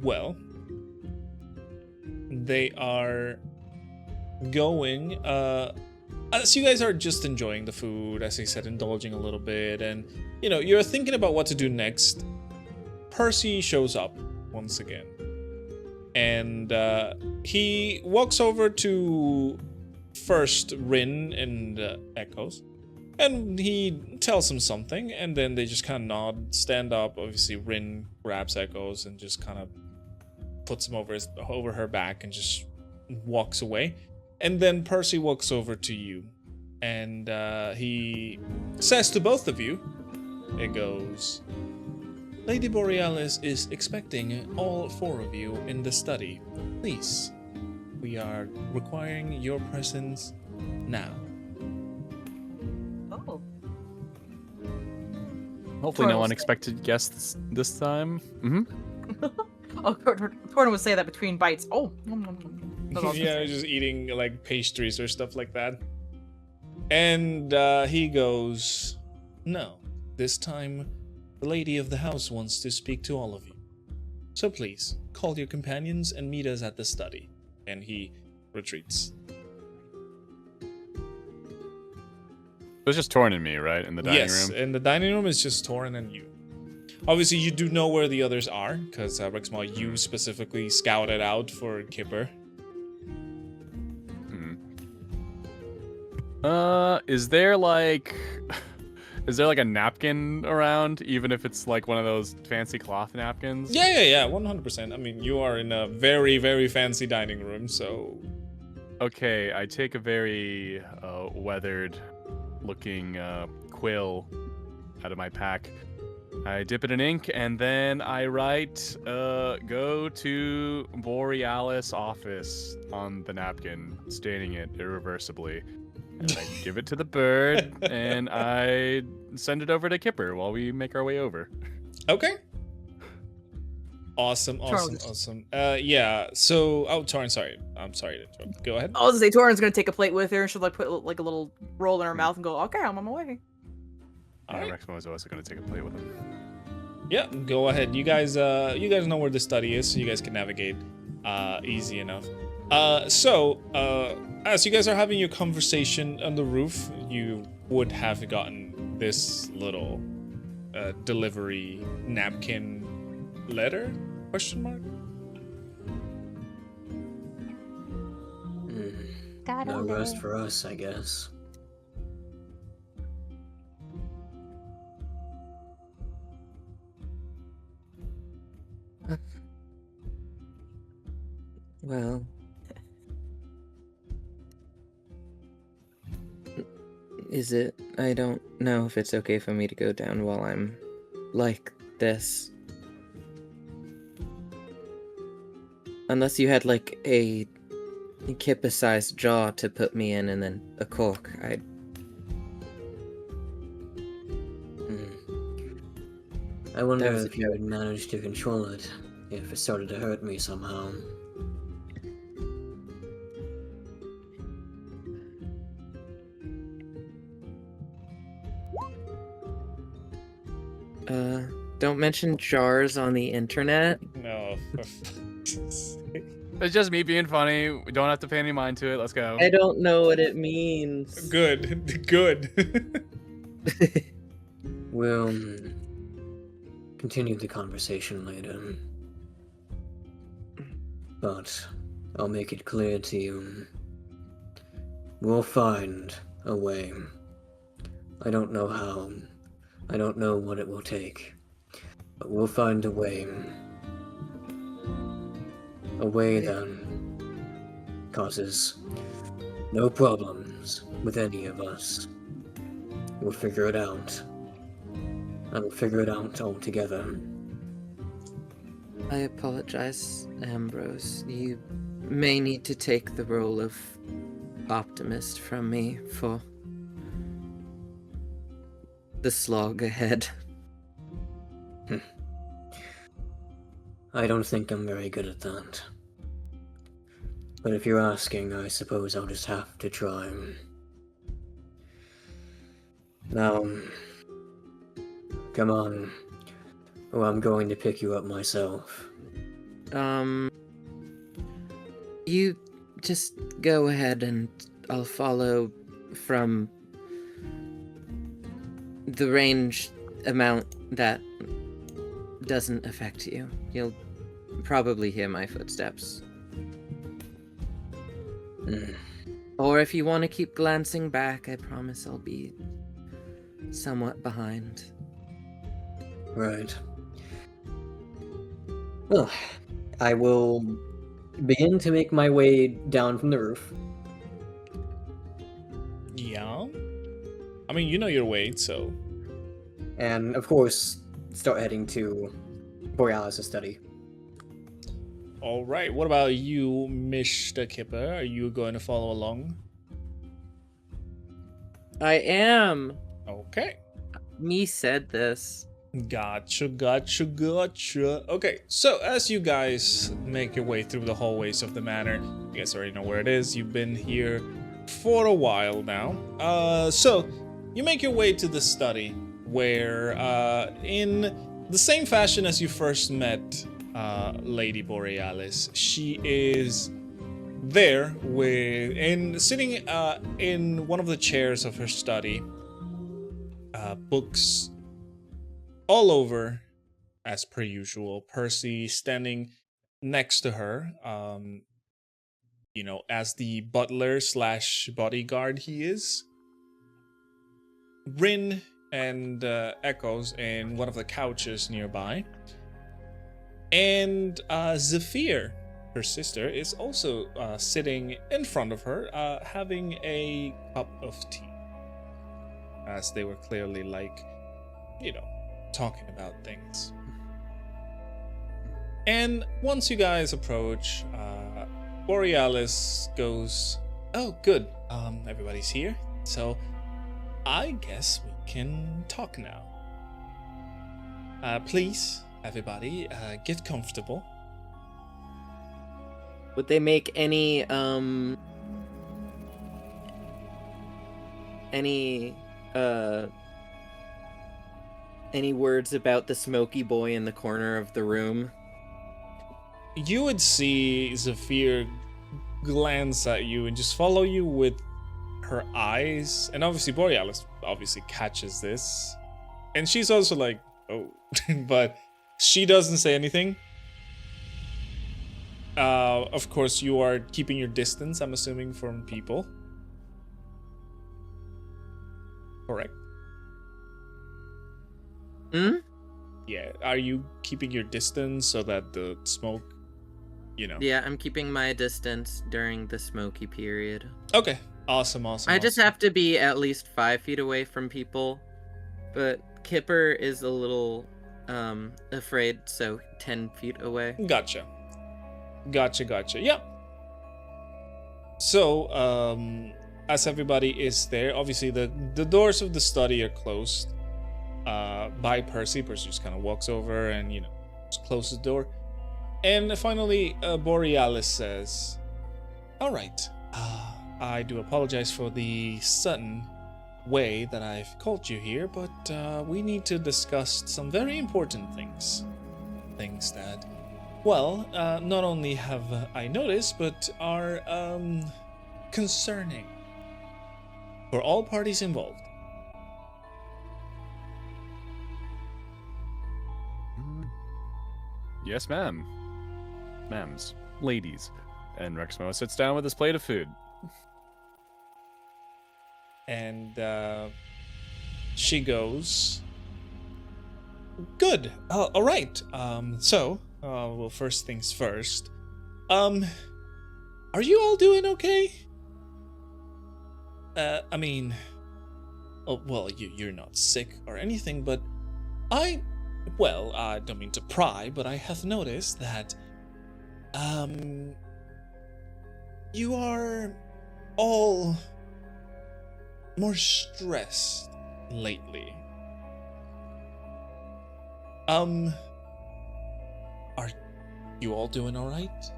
Well, they are going, as you guys are just enjoying the food, as I said, indulging a little bit, and, you know, you're thinking about what to do next, Percy shows up once again. And, he walks over to first Rin and Echoes, and he tells him something, and then they just kind of nod, stand up. Obviously, Rin grabs Echoes and just kind of puts him over her back and just walks away. And then Percy walks over to you, and he says to both of you, it goes, Lady Borealis is expecting all four of you in the study. Please, We are requiring your presence now. Oh. Hopefully, no Charles. unexpected guests this time. Mm-hmm. Oh, Torn would say that between bites. Oh. Nom, nom, nom. That's all I was gonna Yeah, say. just eating like pastries or stuff like that. And he goes, "No, this time the lady of the house wants to speak to all of you. So please, call your companions and meet us at the study." And he retreats. It was just Taurin and me, right, in the dining Yes, room. in the dining room is just Taurin and you. Obviously, you do know where the others are, because Rexmoa, you specifically scouted out for Kipper. Is there like a napkin around, even if it's like one of those fancy cloth napkins? Yeah, 100%. I mean, you are in a very, very fancy dining room, so... Okay, I take a very weathered-looking quill out of my pack. I dip it in ink, and then I write, "Go to Borealis office" on the napkin, staining it irreversibly. And I give it to the bird, and I send it over to Kipper while we make our way over. Okay. Awesome. Yeah, so... Oh, Taurin, sorry. I'm sorry to interrupt. Go ahead. I was gonna say Torrin's gonna take a plate with her, and she'll like put like a little roll in her mouth and go, "Okay, I'm on my way." Alright. Rexmoa is also going to take a plate with him. Yeah, go ahead. You guys know where the study is, so you guys can navigate easy enough. As you guys are having your conversation on the roof, you would have gotten this little delivery napkin letter? Question mark? No rest for us, I guess. Well, is it? I don't know if it's okay for me to go down while I'm like this. Unless you had like a Kipper-sized jar to put me in and then a cork, I'd... I wonder That was if you would manage to control it, if it started to hurt me somehow. Don't mention jars on the internet. No. It's just me being funny. We don't have to pay any mind to it. Let's go. I don't know what it means. Good. Good. We'll continue the conversation later. But I'll make it clear to you. We'll find a way. I don't know how. I don't know what it will take. But we'll find a way. A way that causes no problems with any of us. We'll figure it out. And we'll figure it out all together. I apologize, Ambrose. You may need to take the role of optimist from me for the slog ahead. I don't think I'm very good at that. But if you're asking, I suppose I'll just have to try. Now, come on, or I'm going to pick you up myself. You just go ahead and I'll follow from the range amount that doesn't affect you. You'll probably hear my footsteps. Or if you want to keep glancing back, I promise I'll be somewhat behind. Right. Well, I will begin to make my way down from the roof. Yeah. I mean, you know your weight, so... And, of course, start heading to Borealis' study. All right. What about you, Mr. Kipper? Are you going to follow along? I am. Okay. Me said this. Gotcha. Okay, so as you guys make your way through the hallways of the manor, you guys already know where it is. You've been here for a while now. So you make your way to the study, where, in the same fashion as you first met Lady Borealis, she is there sitting in one of the chairs of her study. Books all over, as per usual. Percy standing next to her, as the butler slash bodyguard he is. Rin and Echoes in one of the couches nearby. And Zephyr, her sister, is also sitting in front of her, having a cup of tea. As they were clearly, talking about things. And once you guys approach, Borealis goes, "Oh, good. Everybody's here. So I guess we can talk now. Please, everybody, get comfortable." Would they make any words about the smoky boy in the corner of the room? You would see Zephyr glance at you and just follow you with her eyes. And obviously Borealis catches this. And she's also like, oh. But she doesn't say anything. Of course, you are keeping your distance, I'm assuming, from people. Correct? Hmm? Yeah, are you keeping your distance so that the smoke, Yeah, I'm keeping my distance during the smoky period. Okay, awesome. I just have to be at least 5 feet away from people, but Kipper is a little afraid, so 10 feet away. Gotcha. Yeah. So, as everybody is there, obviously the doors of the study are closed by Percy. Percy just kind of walks over and, just closes the door. And finally, Borealis says, "All right, I do apologize for the sudden way that I've called you here, but we need to discuss some very important things. Things that, well, not only have I noticed, but are concerning for all parties involved." Yes, ma'am. Ma'ams. Ladies. And Rexmoa sits down with his plate of food. And she goes, "Good. All right. Well, first things first. Are you all doing okay? I mean, you're not sick or anything, but I don't mean to pry, but I have noticed that, you are all more stressed lately. Are you all doing all right?"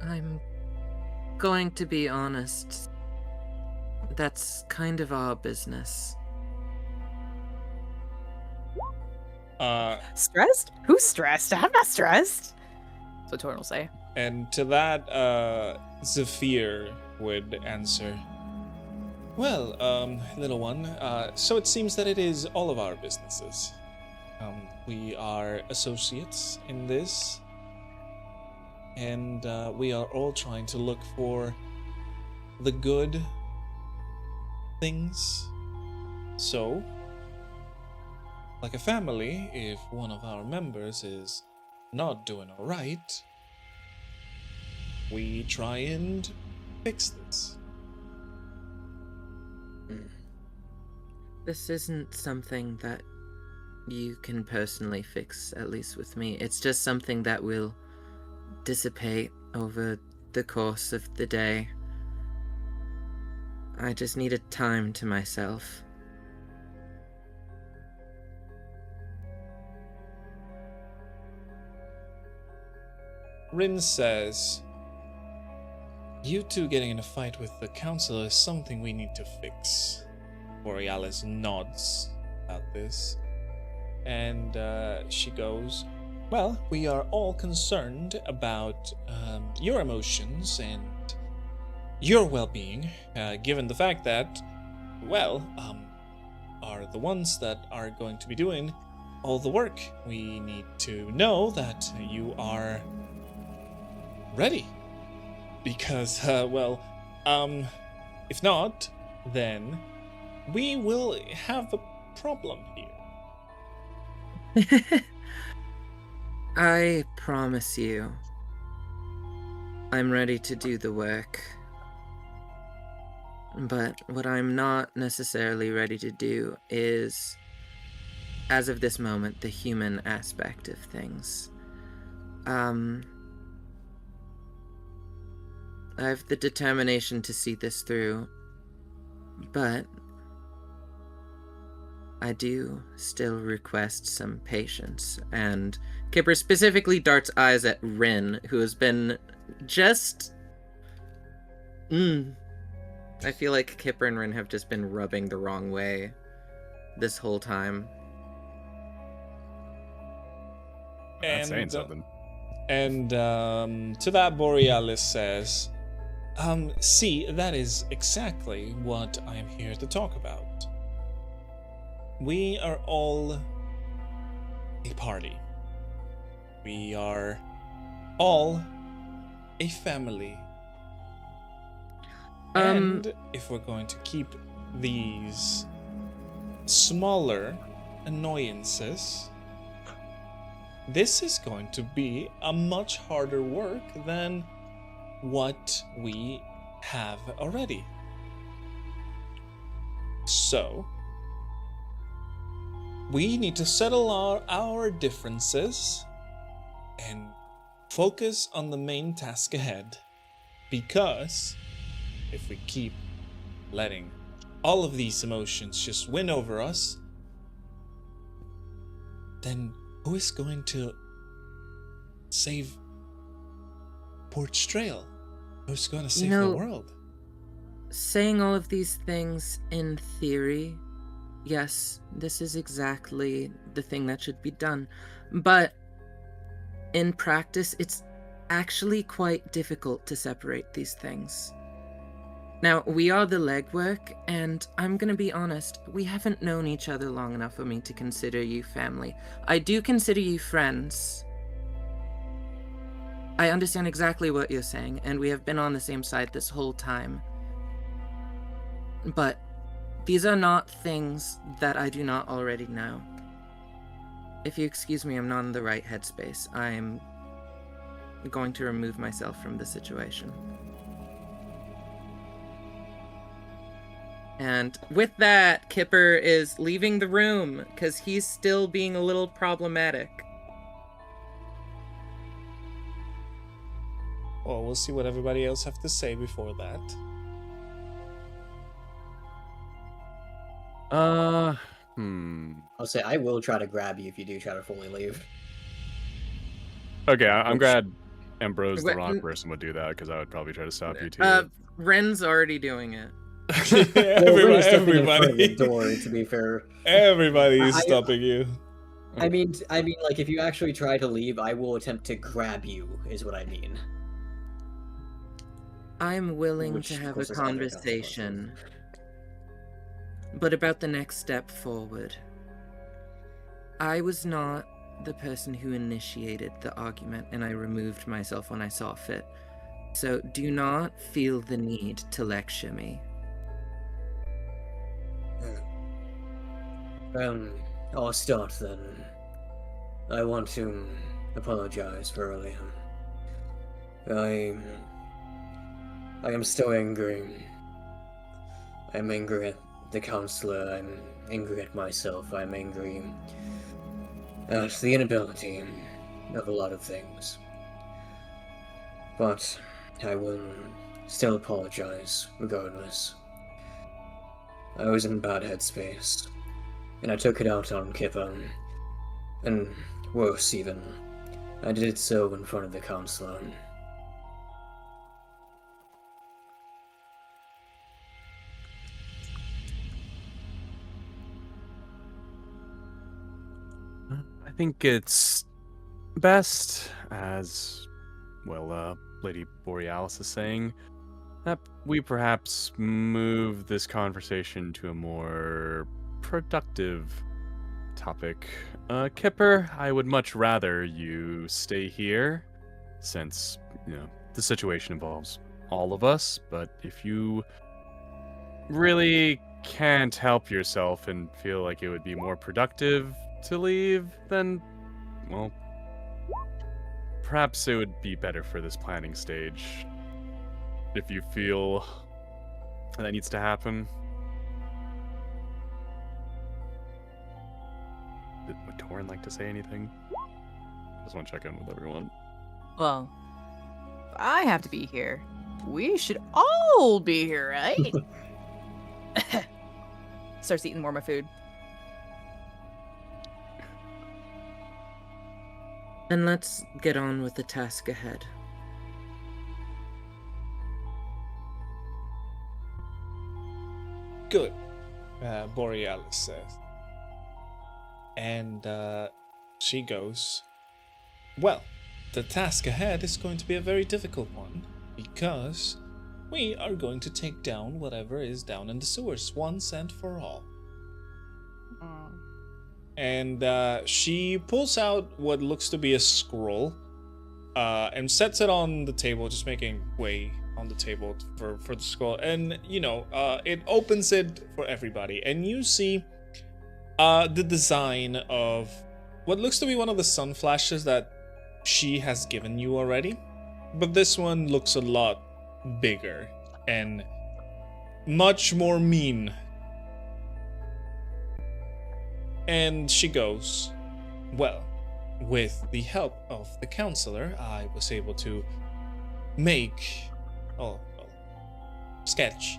I'm going to be honest. That's kind of our business. Stressed? Who's stressed? I'm not stressed. That's what Taurin will say. And to that, Zephyr would answer, "Well, little one, so it seems that it is all of our businesses. We are associates in this, and we are all trying to look for the good things. So, like a family, if one of our members is not doing all right, we try and fix this." This isn't something that you can personally fix, at least with me. It's just something that will dissipate over the course of the day. I just needed time to myself. Rin says, "You two getting in a fight with the council is something we need to fix." Borealis nods at this, and she goes, "Well, we are all concerned about your emotions and your well-being, given the fact that, well, are the ones that are going to be doing all the work. We need to know that you are ready, because, if not, then we will have a problem here." I promise you, I'm ready to do the work. But what I'm not necessarily ready to do is, as of this moment, the human aspect of things. I have the determination to see this through, but I do still request some patience. And Kipper specifically darts eyes at Rin, who has been just... I feel like Kipper and Rin have just been rubbing the wrong way this whole time. That's saying something. And to that, Borealis says, "See, that is exactly what I am here to talk about. We are all a party. We are all a family. And if we're going to keep these smaller annoyances, this is going to be a much harder work than what we have already. So, we need to settle our differences and focus on the main task ahead, because if we keep letting all of these emotions just win over us, then who is going to save Porch Trail? Who's going to save the world?" Saying all of these things in theory, yes, this is exactly the thing that should be done. But in practice, it's actually quite difficult to separate these things. Now, we are the legwork, and I'm gonna be honest, we haven't known each other long enough for me to consider you family. I do consider you friends. I understand exactly what you're saying, and we have been on the same side this whole time. But these are not things that I do not already know. If you excuse me, I'm not in the right headspace. I'm going to remove myself from the situation. And with that, Kipper is leaving the room because he's still being a little problematic. Well, we'll see what everybody else have to say before that. I'll say I will try to grab you if you do try to fully leave. Okay, I'm glad Ambrose, the wrong person, would do that, because I would probably try to stop you too. Ren's already doing it. Everybody. Door, to be fair. Everybody is stopping you. I mean, like, if you actually try to leave, I will attempt to grab you, is what I mean. I'm willing to have a conversation, but about the next step forward. I was not the person who initiated the argument, and I removed myself when I saw fit. So do not feel the need to lecture me. I'll start then. I want to apologize for earlier. I am still angry. I'm angry at the counselor, I'm angry at myself, I'm angry at the inability of a lot of things. But I will still apologize regardless. I was in bad headspace, and I took it out on Kipper. And worse even, I did it so in front of the counselor. I think it's best, as well, Lady Borealis is saying, that we perhaps move this conversation to a more productive topic. Kipper, I would much rather you stay here, since, the situation involves all of us, but if you really can't help yourself and feel like it would be more productive to leave, then, well, perhaps it would be better for this planning stage if you feel that needs to happen. Would Taurin like to say anything? Just want to check in with everyone. Well, if I have to be here, we should all be here, right? Starts eating more of my food. And let's get on with the task ahead. Good, Borealis says. And she goes, well, the task ahead is going to be a very difficult one, because we are going to take down whatever is down in the sewers once and for all. And she pulls out what looks to be a scroll and sets it on the table, just making way on the table for the scroll. And, it opens it for everybody. And you see the design of what looks to be one of the sun flashes that she has given you already. But this one looks a lot bigger and much more mean. And she goes, well, with the help of the counselor, I was able to sketch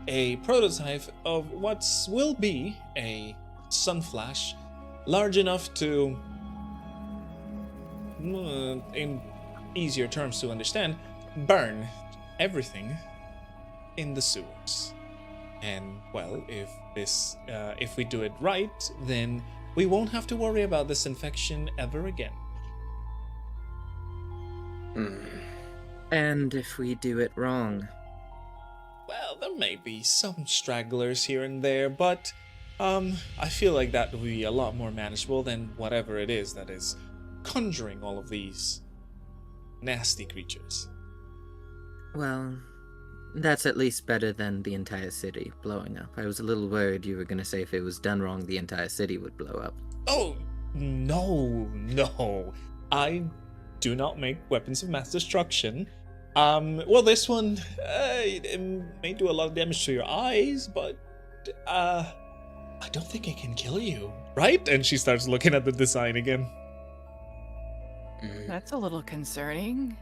a prototype of what will be a sun flash large enough to, in easier terms to understand, burn everything in the sewers. And, well, if we do it right, then we won't have to worry about this infection ever again. And if we do it wrong? Well, there may be some stragglers here and there, but I feel like that will be a lot more manageable than whatever it is that is conjuring all of these nasty creatures. Well, that's at least better than the entire city blowing up. I was a little worried you were going to say if it was done wrong, the entire city would blow up. Oh, no. I do not make weapons of mass destruction. Well, this one, it may do a lot of damage to your eyes, but, I don't think it can kill you, right? And she starts looking at the design again. That's a little concerning.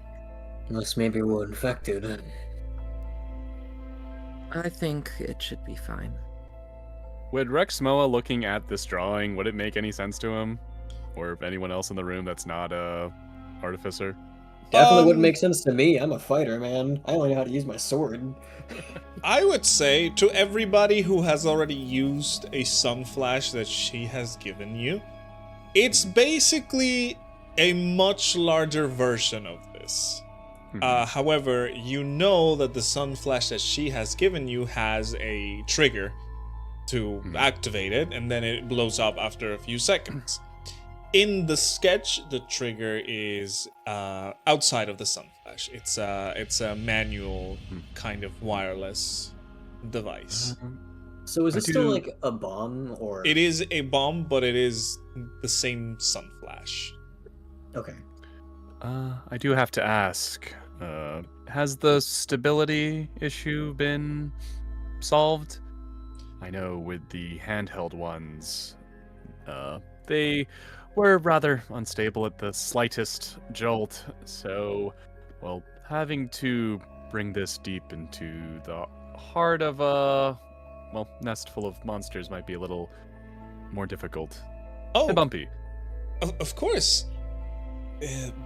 Unless maybe we're infected. I think it should be fine. Would Rexmoa, looking at this drawing, would it make any sense to him? Or anyone else in the room that's not a artificer? Definitely wouldn't make sense to me. I'm a fighter, man. I only know how to use my sword. I would say to everybody who has already used a sun flash that she has given you, it's basically a much larger version of this. However, you know that the sun flash that she has given you has a trigger to activate it, and then it blows up after a few seconds. In the sketch, the trigger is outside of the sun flash. It's a manual kind of wireless device. So is it still like a bomb, or? It is a bomb, but it is the same sun flash. Okay. I do have to ask, has the stability issue been solved? I know with the handheld ones, they were rather unstable at the slightest jolt, so, well, having to bring this deep into the heart of a, well, nest full of monsters might be a little more difficult. Oh, And bumpy. of course.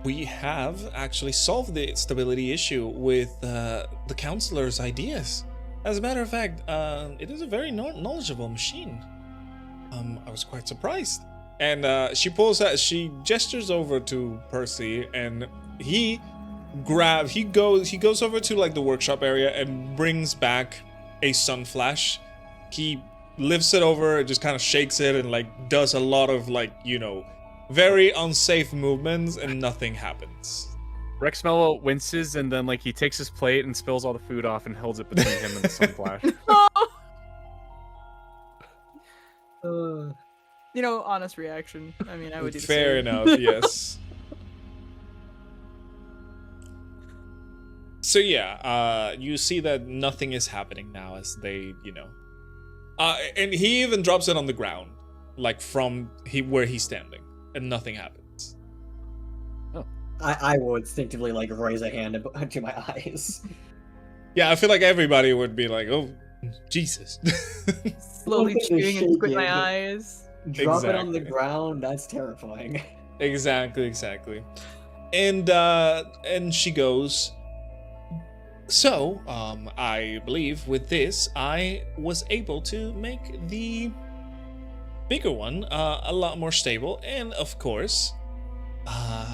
We have actually solved the stability issue with the counselor's ideas. As a matter of fact, it is a very knowledgeable machine. I was quite surprised. And she gestures over to Percy, and he goes over to like the workshop area and brings back a sun flash. He lifts it over, just kind of shakes it, and like does a lot of like, very unsafe movements, and nothing happens. Rexmoa winces, and then like he takes his plate and spills all the food off and holds it between him and the sun flash. Honest reaction. I mean, I would do the Fair same. enough, yes. So yeah, you see that nothing is happening now as they, and he even drops it on the ground, like from where he's standing, and nothing happens. I will instinctively like raise a hand to my eyes. Yeah, I feel like everybody would be like, "Oh, Jesus." Slowly Something is chewing and squint my shaking. eyes. Drop it on the Exactly. ground. That's terrifying. Exactly. And she goes, so, I believe with this, I was able to make the bigger one a lot more stable, and of course,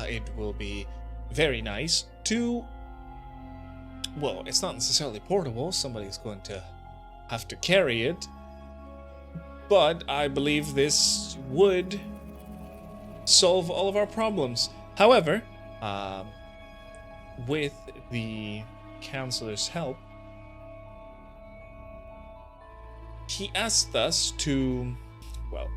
it will be very nice to, well, it's not necessarily portable, somebody's going to have to carry it, but I believe this would solve all of our problems. However, with the counselor's help, he asked us to, well,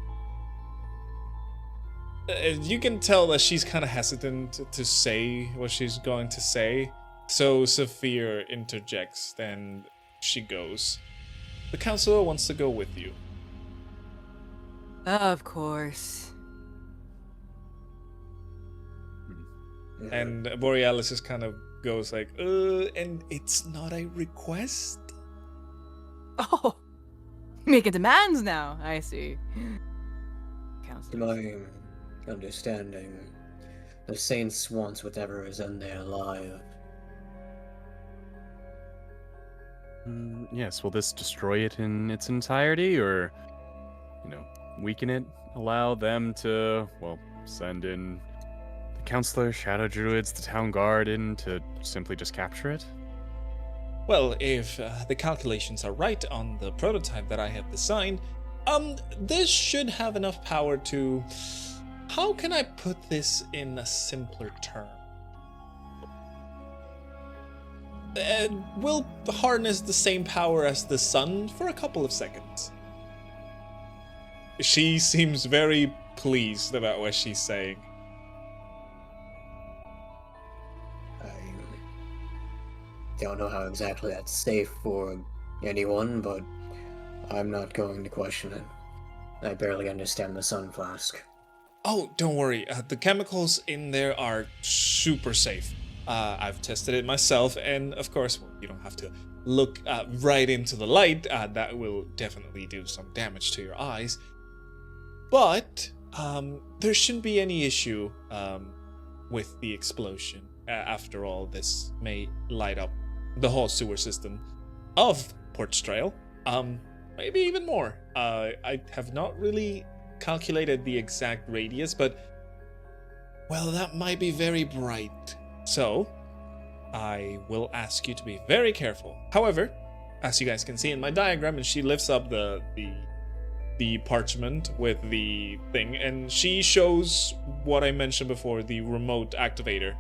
you can tell that she's kind of hesitant to say what she's going to say, so Saphir interjects, and she goes, the counselor wants to go with you. Of course. And Borealis just kind of goes like, and it's not a request? Oh, making demands now. I see. To Counselor. my understanding, the saints want whatever is in their alive. Yes, will this destroy it in its entirety, or, weaken it? Allow them to, well, send in the counselor, shadow druids, the town guard in to simply just capture it? Well, if the calculations are right on the prototype that I have designed, this should have enough power to... How can I put this in a simpler term? We'll harness the same power as the sun for a couple of seconds. She seems very pleased about what she's saying. I don't know how exactly that's safe for anyone, but I'm not going to question it. I barely understand the sun flask. Oh, don't worry. The chemicals in there are super safe. I've tested it myself, and of course, you don't have to look right into the light. That will definitely do some damage to your eyes. But there shouldn't be any issue with the explosion. After all, this may light up the whole sewer system of Portstrail. Maybe even more. I have not really calculated the exact radius, but, well, that might be very bright. So, I will ask you to be very careful. However, as you guys can see in my diagram, and she lifts up the parchment with the thing, and she shows what I mentioned before, the remote activator.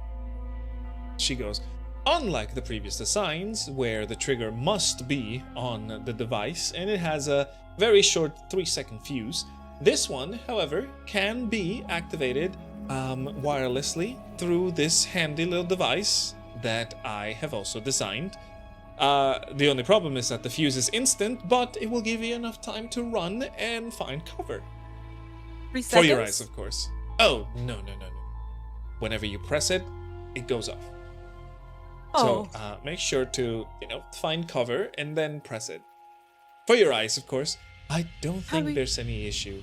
She goes, unlike the previous designs, where the trigger must be on the device, and it has a very short 3-second fuse, this one, however, can be activated wirelessly through this handy little device that I have also designed. The only problem is that the fuse is instant, but it will give you enough time to run and find cover. 3 For seconds? your eyes, of course. Oh, no. Whenever you press it, it goes off. Oh, So make sure to, find cover and then press it. For your eyes, of course. I don't How think we- there's any issue.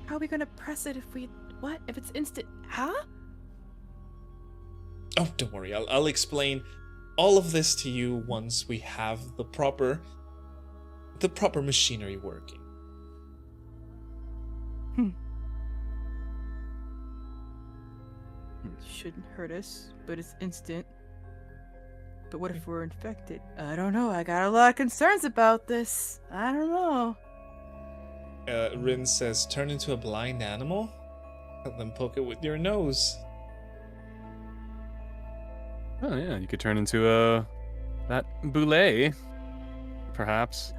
how are we gonna press it if we... What? If it's instant... Huh? Oh, don't worry. I'll explain all of this to you once we have the proper machinery working. Shouldn't hurt us, but it's instant. But what if we're infected? I don't know. I got a lot of concerns about this. I don't know. Rin says, turn into a blind animal? And then poke it with your nose. Oh yeah, you could turn into that boulet, perhaps.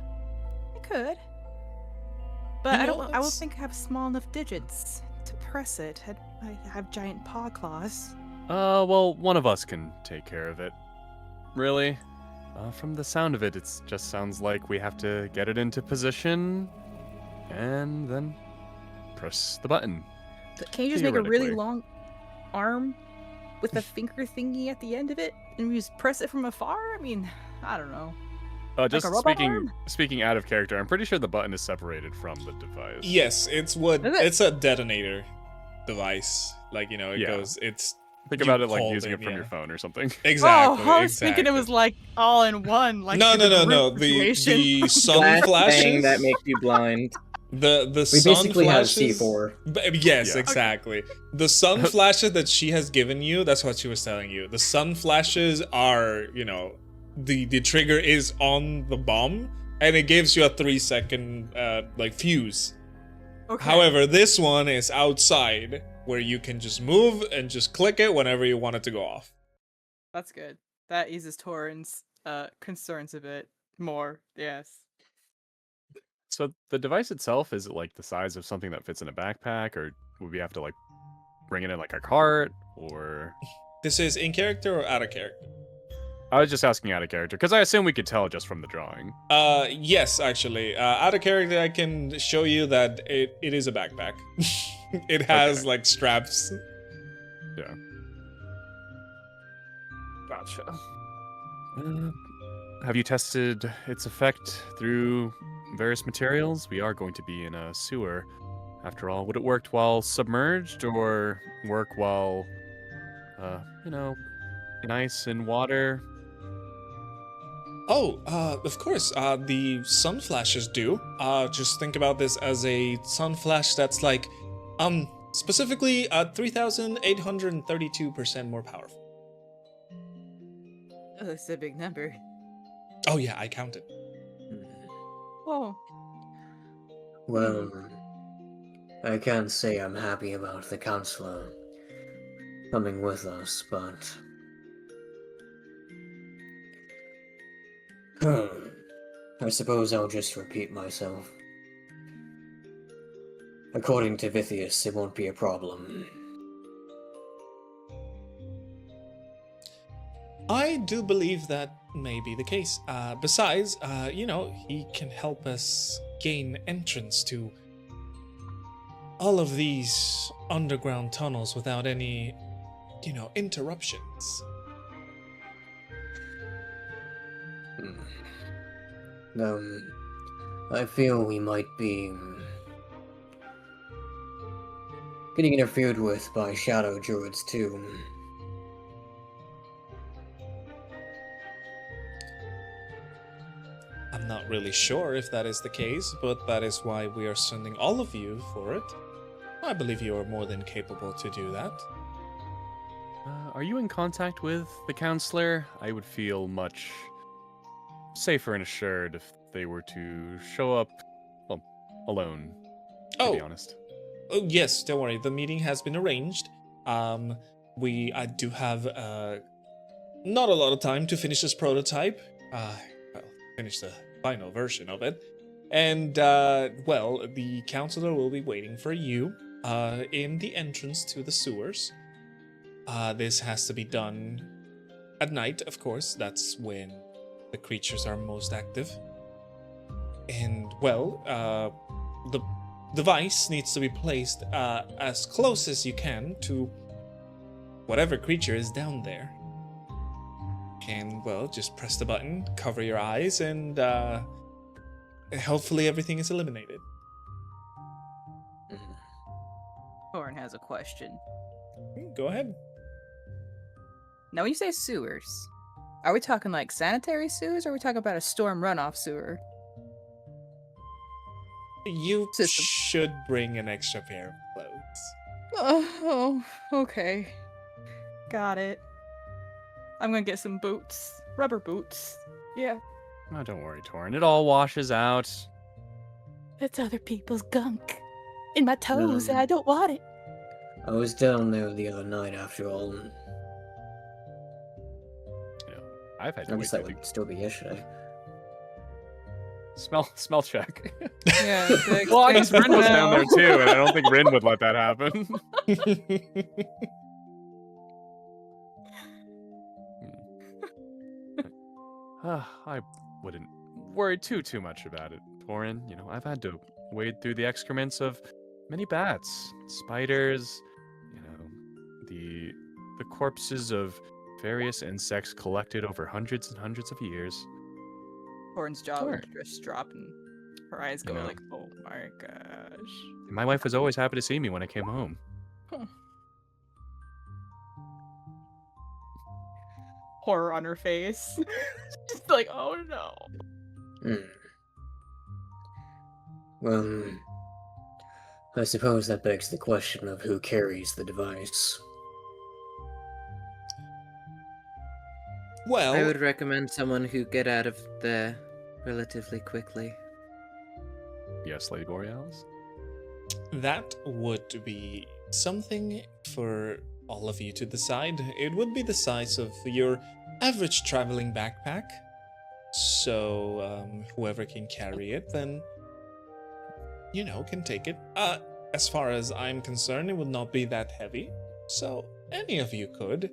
I could. But I don't that's- think I have small enough digits to press it. I have giant paw claws. Well, one of us can take care of it. Really? From the sound of it, it just sounds like we have to get it into position and then press the button. But can you just make a really Theoretically. long arm with a finger thingy at the end of it and we just press it from afar? I mean, I don't know. Just a robot speaking arm? speaking out of character, I'm pretty sure the button is separated from the device. Yes, Is it? it's a detonator device. Like, it Yeah. goes, it's... Think you about it like called using it, it from yeah. your phone or something. Exactly. Oh, I was thinking it was like all in one. Like No, in no, the no. root The situation. sun Flash flashes. bang that makes you blind. The We sun basically have flashes. C4. Yes, Yeah. exactly. The sun flashes that she has given you, that's what she was telling you. The sun flashes are, the trigger is on the bomb, and it gives you a 3-second fuse. Okay. However, this one is outside, where you can just move and just click it whenever you want it to go off. That's good. That eases Taurin's concerns a bit more. Yes. So the device itself, is it like the size of something that fits in a backpack, or would we have to like bring it in like a cart, or? This is in character or out of character? I was just asking out of character because I assume we could tell just from the drawing. Yes, actually. Out of character, I can show you that it is a backpack. It has Okay. like straps. Yeah. Gotcha. Have you tested its effect through various materials? We are going to be in a sewer. After all, would it work while submerged or work while, in ice and water? Oh, of course. The sun flashes do. Just think about this as a sun flash that's like, specifically 3,832% more powerful. Oh, that's a big number. Oh yeah, I counted. Oh. Well, I can't say I'm happy about the counselor coming with us, but... I suppose I'll just repeat myself. According to Vithius, it won't be a problem. I do believe that may be the case. Besides, he can help us gain entrance to all of these underground tunnels without any, interruptions. I feel we might be getting interfered with by shadow druids too. I'm not really sure if that is the case, but that is why we are sending all of you for it. I believe you are more than capable to do that. Are you in contact with the counselor? I would feel much safer and assured if they were to show up, alone, to be honest. Oh, yes, don't worry. The meeting has been arranged. I do have not a lot of time to finish this prototype. Finish the final version of it. And, the counselor will be waiting for you in the entrance to the sewers. This has to be done at night, of course. That's when the creatures are most active. And, the device needs to be placed as close as you can to whatever creature is down there. can, well, just press the button, cover your eyes, and hopefully everything is eliminated. Taurin has a question. Go ahead. Now, when you say sewers, are we talking like sanitary sewers, or are we talking about a storm runoff sewer? You System. should bring an extra pair of clothes. Oh, okay. Got it. I'm gonna get some boots. Rubber boots. Yeah. Oh, don't worry, Taurin. It all washes out. It's other people's gunk. In my toes, and Mm. I don't want it. I was down there the other night after all. You know, I've had I to wait guess that through would still be yesterday. the smell check. Yeah. Well, I guess Rin was down there too, and I don't think Rin would let that happen. I wouldn't worry too much about it, Taurin. You know, I've had to wade through the excrements of many bats, spiders, you know, the corpses of various insects collected over hundreds and hundreds of years. Taurin's jaw Sure. would just drop and her eyes You go know. like, oh my gosh. My wife was always happy to see me when I came home. Horror on her face. Just like, oh no. Hmm. Well, I suppose that begs the question of who carries the device. Well, I would recommend someone who get out of there relatively quickly. Yes, Lady Borealis? that would be something for all of you to decide. It would be the size of your average traveling backpack. So, whoever can carry it, then, you know, can take it. As far as I'm concerned, it would not be that heavy. So, any of you could.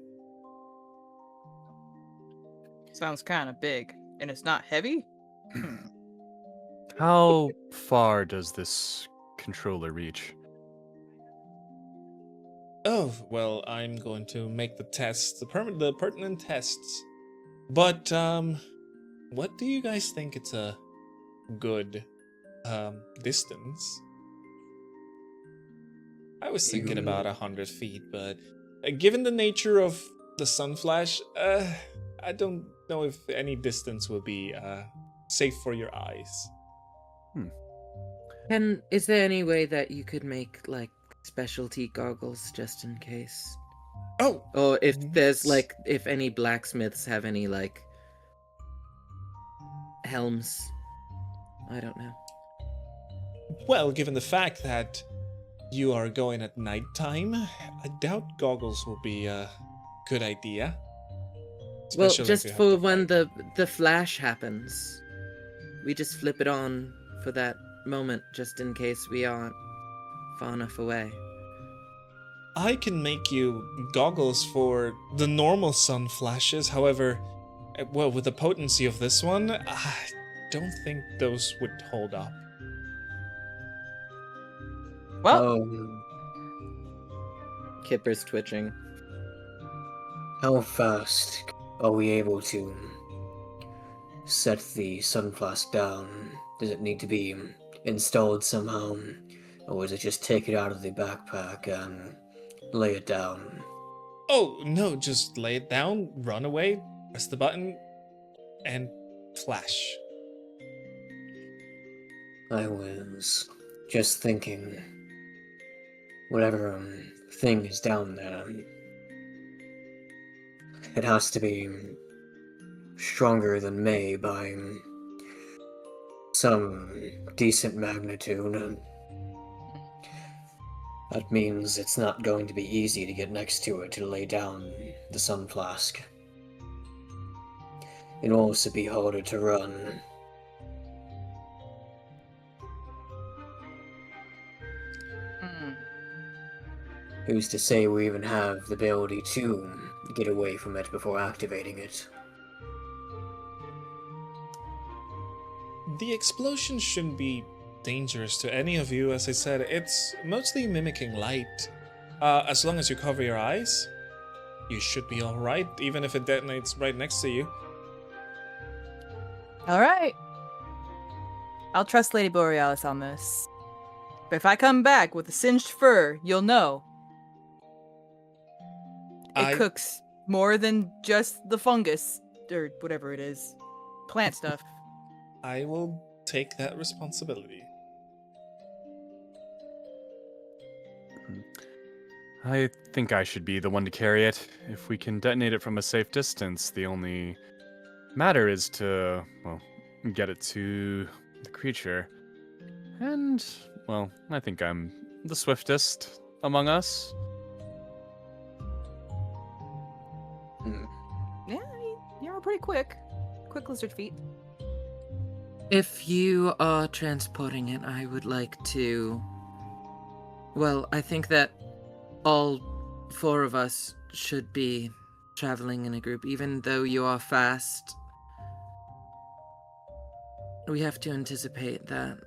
Sounds kind of big. And it's not heavy? How far does this controller reach? Oh, well, I'm going to make the tests, the pertinent tests. But, what do you guys think it's a good, distance? I was thinking about 100 feet, but given the nature of the sun flash, I don't know if any distance will be, safe for your eyes. Is there any way that you could make like specialty goggles just in case? Oh! Or if there's Yes. like, if any blacksmiths have any like helms? I don't know. Well, given the fact that you are going at nighttime, I doubt goggles will be a good idea. Well, Especially if just you have for to when fight. the flash happens, we just flip it on for that moment, just in case we aren't far enough away. I can make you goggles for the normal sun flashes, however, well, with the potency of this one, I don't think those would hold up. Well, Kipper's twitching. How fast are we able to set the sun flask down? Does it need to be installed somehow? Or is it just take it out of the backpack and lay it down? Oh, no, just lay it down, run away, press the button, and flash. I was just thinking, whatever thing is down there, it has to be stronger than May by some decent magnitude. That means it's not going to be easy to get next to it to lay down the sun flask. It'll also be harder to run. Who's to say we even have the ability to get away from it before activating it? The explosion shouldn't be dangerous to any of you. As I said, it's mostly mimicking light. As long as you cover your eyes, you should be alright, even if it detonates right next to you. All right. I'll trust Lady Borealis on this. But if I come back with a singed fur, you'll know. It cooks more than just the fungus, or whatever it is. Plant stuff. I will take that responsibility. I think I should be the one to carry it. If we can detonate it from a safe distance, the only matter is to, well, get it to the creature. And, well, I think I'm the swiftest among us. Yeah, you're pretty quick. Quick lizard feet. If you are transporting it, I would like to... Well, I think that all 4 of us should be traveling in a group, even though you are fast. We have to anticipate that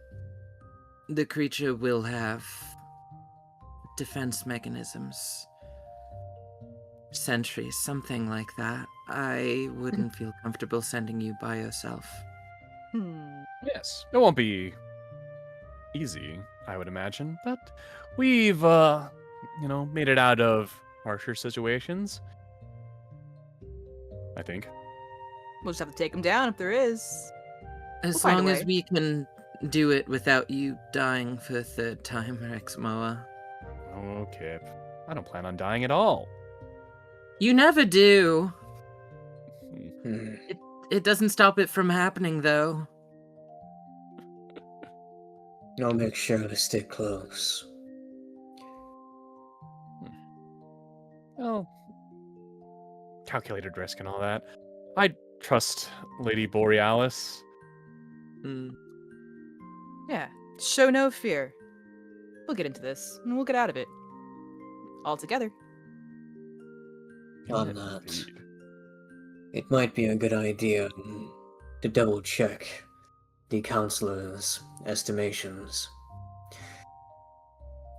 the creature will have defense mechanisms. Sentries, something like that. I wouldn't feel comfortable sending you by yourself. Yes, it won't be easy, I would imagine, but we've, made it out of harsher situations. I think. We'll just have to take him down if there is. As We'll find a long as way. we can do it without you dying for a 3rd time, Rexmoa. Oh, Kip. I don't plan on dying at all. You never do. Hmm. It doesn't stop it from happening, though. I'll make sure to stay close. Well, calculated risk and all that. I trust Lady Borealis. Yeah. Show no fear. We'll get into this, and we'll get out of it. All together. On that, it might be a good idea to double check the counselor's estimations.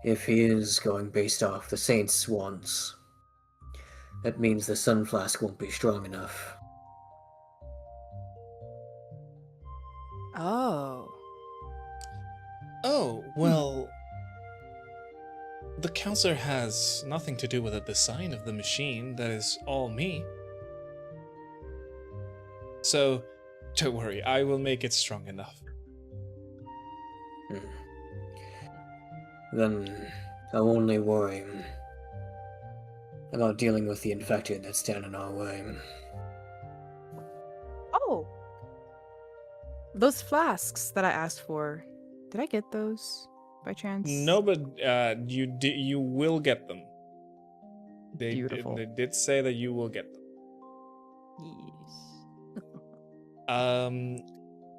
If he is going based off the Saint's wants, that means the Sun Flask won't be strong enough. Oh. Oh, well... The counselor has nothing to do with the design of the machine. That is all me. So, don't worry, I will make it strong enough. Then I'll only worry about dealing with the infected that stand in our way. Oh. Those flasks that I asked for, did I get those by chance? No, but you will get them. Beautiful. They did say that you will get them. Yes.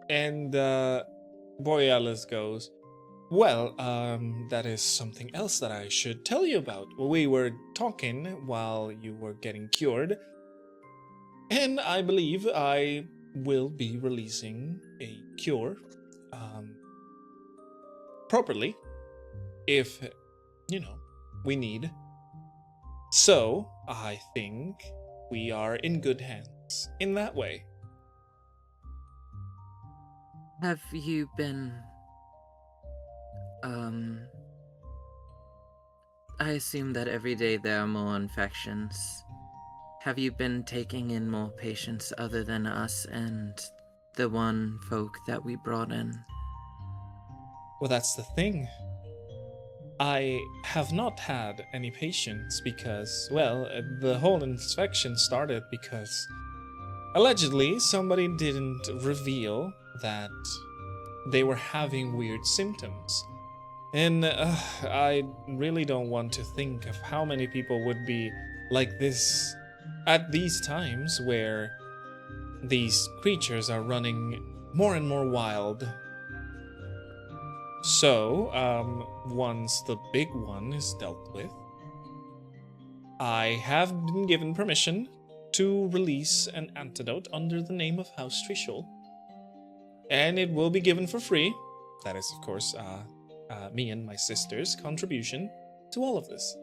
And Borealis goes, well, that is something else that I should tell you about. We were talking while you were getting cured, and I believe I will be releasing a cure properly if, we need. So, I think we are in good hands in that way. Have you been... I assume that every day there are more infections. Have you been taking in more patients other than us and the one folk that we brought in? Well, that's the thing. I have not had any patients because, well, the whole infection started because allegedly somebody didn't reveal that they were having weird symptoms. And I really don't want to think of how many people would be like this at these times where these creatures are running more and more wild. So, once the big one is dealt with, I have been given permission to release an antidote under the name of House Trishul. And it will be given for free. That is, of course, me and my sister's contribution to all of this.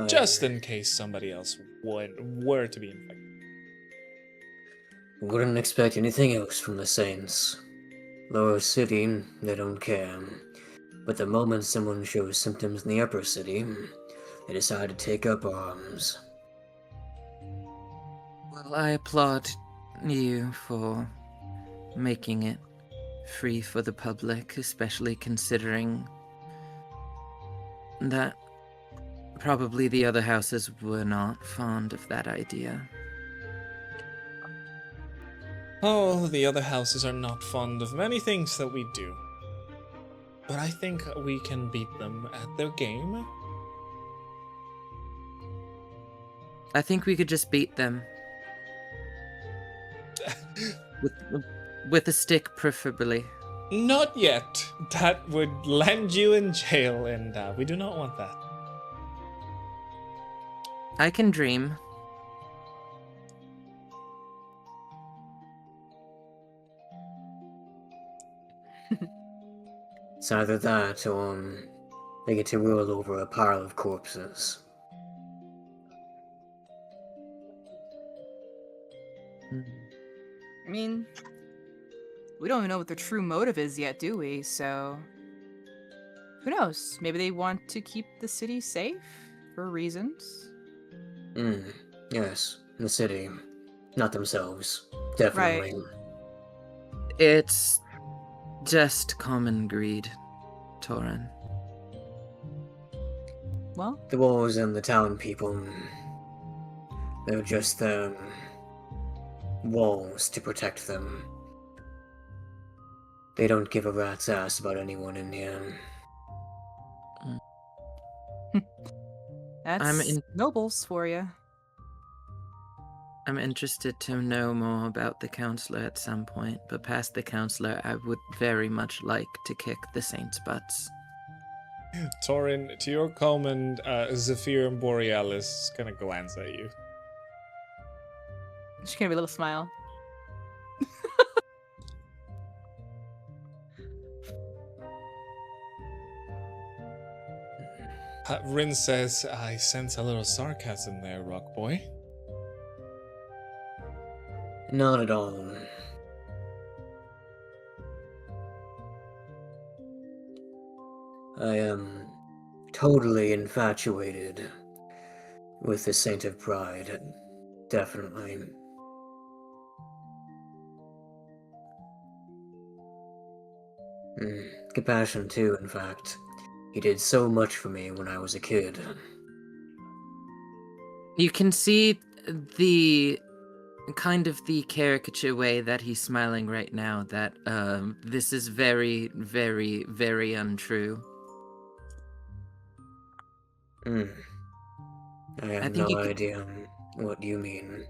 just in case somebody else were to be infected. Wouldn't expect anything else from the Saints. Lower City, they don't care. But the moment someone shows symptoms in the Upper City, they decide to take up arms. Well, I applaud you for making it free for the public, especially considering that probably the other houses were not fond of that idea. Oh, the other houses are not fond of many things that we do. But I think we can beat them at their game. I think we could just beat them. With a stick, preferably. Not yet. That would land you in jail, and we do not want that. I can dream. It's either that or they get to rule over a pile of corpses. I mean, we don't even know what their true motive is yet, do we? So, who knows? Maybe they want to keep the city safe for reasons. Yes, the city. Not themselves. Definitely. Right. It's just common greed, Taurin. Well, The walls and the town people, they're just walls to protect them. They don't give a rat's ass about anyone in here. that's nobles for you. I'm interested to know more about the counselor at some point, but past the counselor, I would very much like to kick the Saints' butts. Taurin, to your comment, Zephyr and Borealis is gonna glance at you. She's gonna be a little smile. Rin says, I sense a little sarcasm there, Rock Boy. Not at all. I am totally infatuated with the Saint of Pride. Definitely. Compassion too, in fact. He did so much for me when I was a kid. You can see the kind of the caricature way that he's smiling right now, that this is very, very, very untrue. I have think no you could- idea what you mean.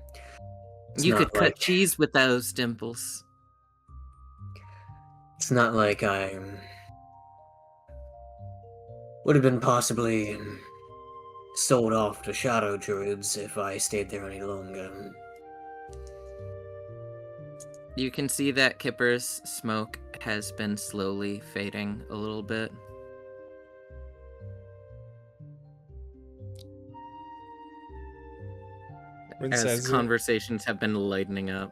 It's You not could cut like- cheese with those dimples. It's not like I would have been possibly sold off to shadow druids if I stayed there any longer. You can see that Kipper's smoke has been slowly fading a little bit. Rin As says, conversations have been lightening up.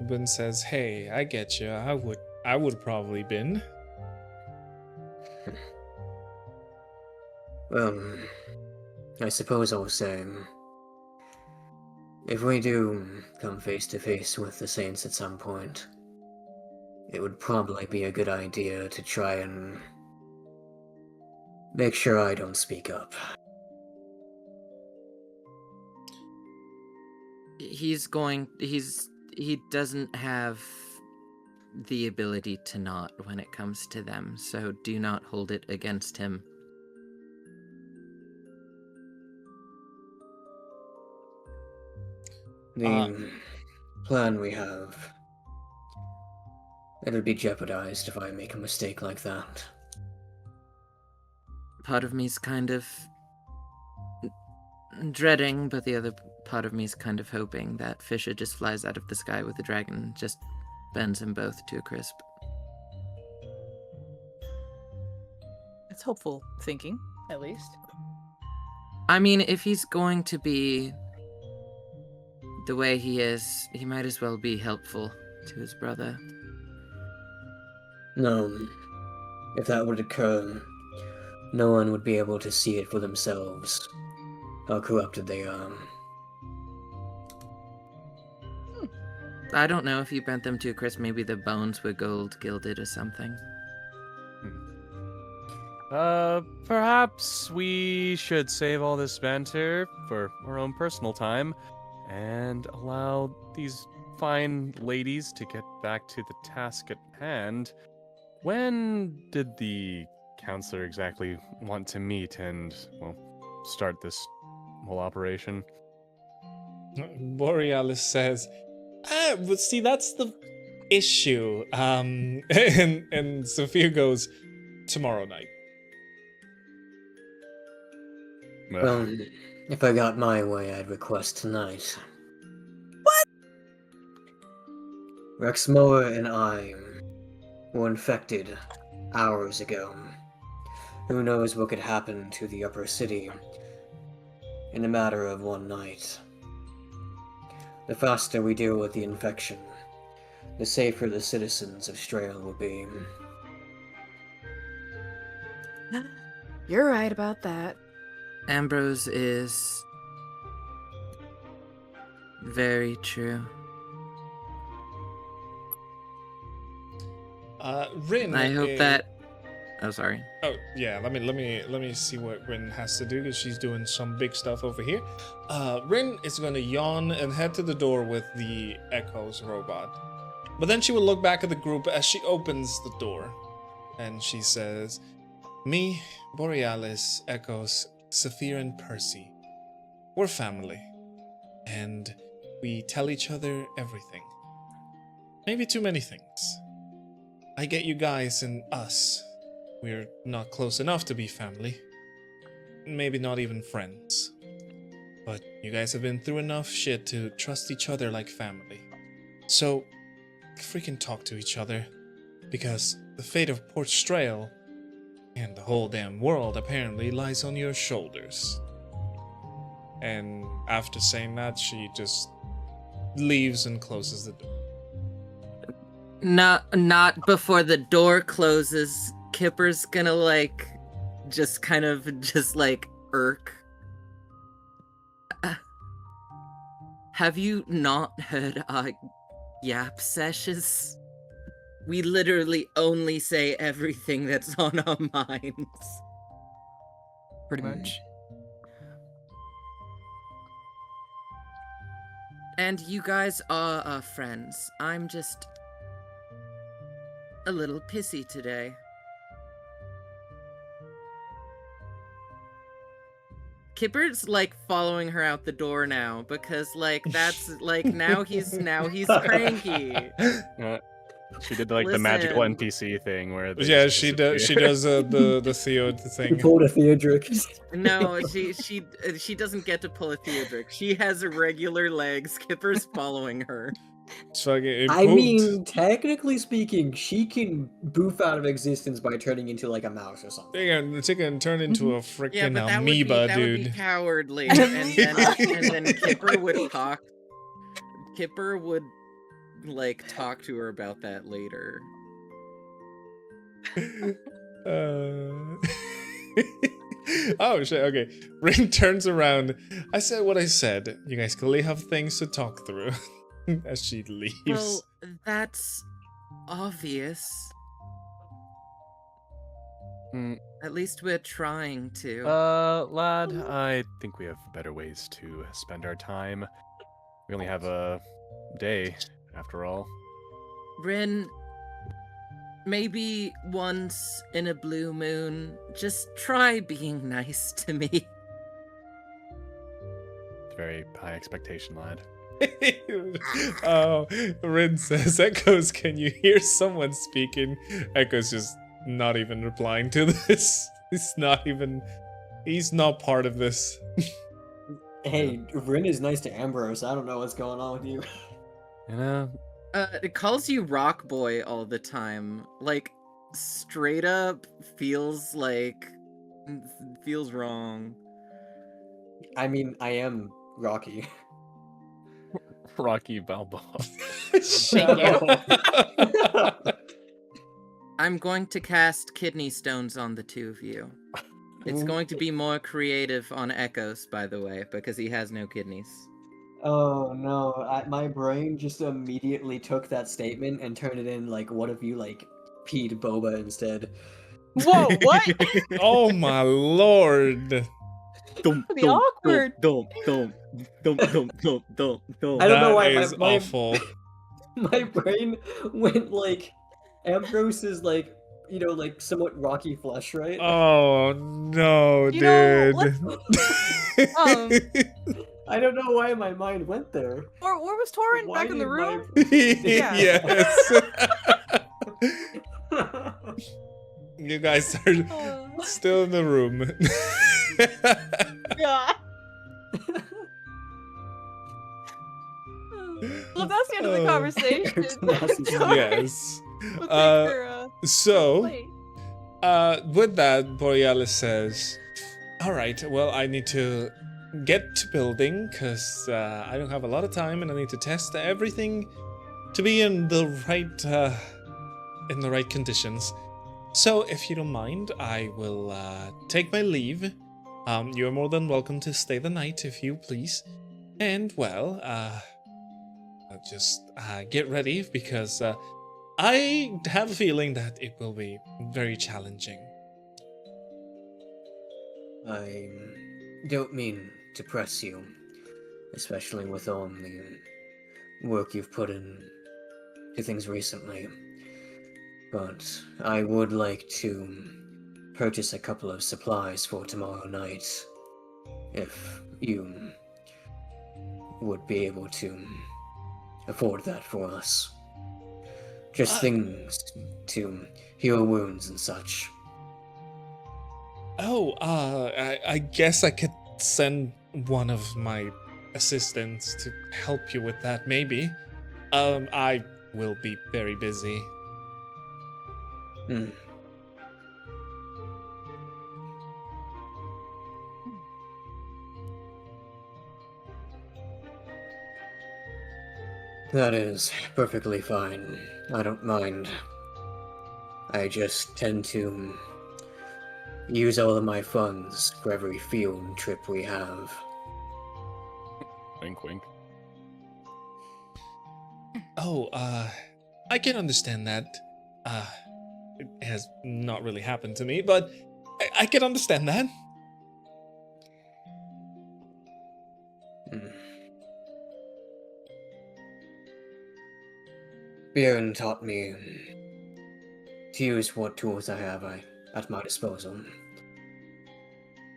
Rin says, hey, I get you. I would probably been. Well, I suppose I'll say, if we do come face to face with the Saints at some point, it would probably be a good idea to try and make sure I don't speak up. He doesn't have the ability to not when it comes to them, so do not hold it against him. The plan we have, it'll be jeopardized if I make a mistake like that. Part of me's kind of dreading, but the other part of me's kind of hoping that Fisher just flies out of the sky with the dragon, just bends them both to a crisp. It's hopeful thinking, at least. I mean, if he's going to be the way he is, he might as well be helpful to his brother. No, if that would occur, no one would be able to see it for themselves, how corrupted they are. I don't know, if you bent them too crisp, maybe the bones were gold gilded or something. Perhaps we should save all this banter for our own personal time and allow these fine ladies to get back to the task at hand. When did the counselor exactly want to meet and, well, start this whole operation? Borealis says, but see, that's the issue. And Sophia goes, tomorrow night. If I got my way, I'd request tonight. What? Rexmoa and I were infected hours ago. Who knows what could happen to the upper city in a matter of one night. The faster we deal with the infection, the safer the citizens of Strail will be. You're right about that. Ambrose is very true. Rin. I hope that. Oh, sorry. Oh yeah, let me see what Rin has to do because she's doing some big stuff over here. Rin is gonna yawn and head to the door with the Echoes robot, but then she will look back at the group as she opens the door, and she says, "Me, Borealis, Echoes, Saphir, and Percy, we're family, and we tell each other everything. Maybe too many things. I get you guys and us. We're not close enough to be family. Maybe not even friends. But you guys have been through enough shit to trust each other like family. So, freaking talk to each other. Because the fate of Port Strail, and the whole damn world apparently, lies on your shoulders." And after saying that, she just leaves and closes the door. Not before the door closes. Kipper's gonna just kind of irk. Have you not heard our yap sessions? We literally only say everything that's on our minds. Pretty much. And you guys are our friends. I'm just a little pissy today. Kipper's following her out the door now because that's now he's cranky. She did the magical NPC thing where they Yeah, just she disappear. does the Theo thing. Pulled a Theodric. No, she doesn't get to pull a Theodric. She has regular legs. Kipper's following her. It's fucking, I mean, technically speaking, she can boof out of existence by turning into a mouse or something. They can turn into a Yeah, freaking but that amoeba, would be dude. cowardly. and then Kipper would talk. Kipper would talk to her about that later. Oh shit, okay. Ring turns around. I said what I said. You guys clearly have things to talk through. As she leaves. Well, that's obvious. At least we're trying to. Lad, I think we have better ways to spend our time. We only have a day, after all. Rin, maybe once in a blue moon, just try being nice to me. It's a very high expectation, lad. Oh, Rin says, "Echoes, can you hear someone speaking?" Echoes just not even replying to this. He's not part of this. Hey, Rin is nice to Ambrose. I don't know what's going on with you. You know, It calls you Rock Boy all the time. Straight up feels wrong. I mean, I am Rocky. Rocky Balboa. Thank you. I'm going to cast kidney stones on the two of you. It's going to be more creative on Echoes, by the way, because he has no kidneys. Oh no, my brain just immediately took that statement and turned it in like, what if you like peed boba instead? Whoa, what? Oh my lord. That'd be awkward. I don't know That why is awful. my brain went like Ambrose's like, you know, like somewhat rocky flesh, right? Oh no, You know, dude. I don't know why my mind went there. Or where was Taurin? Why Back in the did room? Yes. You guys are still in the room. Yeah. Well, that's the end of the Oh. conversation. Yes. We'll take her, So, plate. with that, Borealis says, all right, well, I need to get to building because I don't have a lot of time and I need to test everything to be in the right conditions. So, if you don't mind, I will take my leave. You're more than welcome to stay the night if you please. And, well, just get ready because I have a feeling that it will be very challenging. I don't mean to press you, especially with all the work you've put in to things recently, but I would like to purchase a couple of supplies for tomorrow night, if you would be able to afford that for us. Just things to heal wounds and such. Oh, I guess I could send one of my assistants to help you with that, maybe. I will be very busy. Hmm. That is perfectly fine. I don't mind. I just tend to use all of my funds for every field trip we have. Wink, wink. Oh, I can understand that. It has not really happened to me, but I can understand that. Hmm. Bjorn taught me to use what tools I have at my disposal.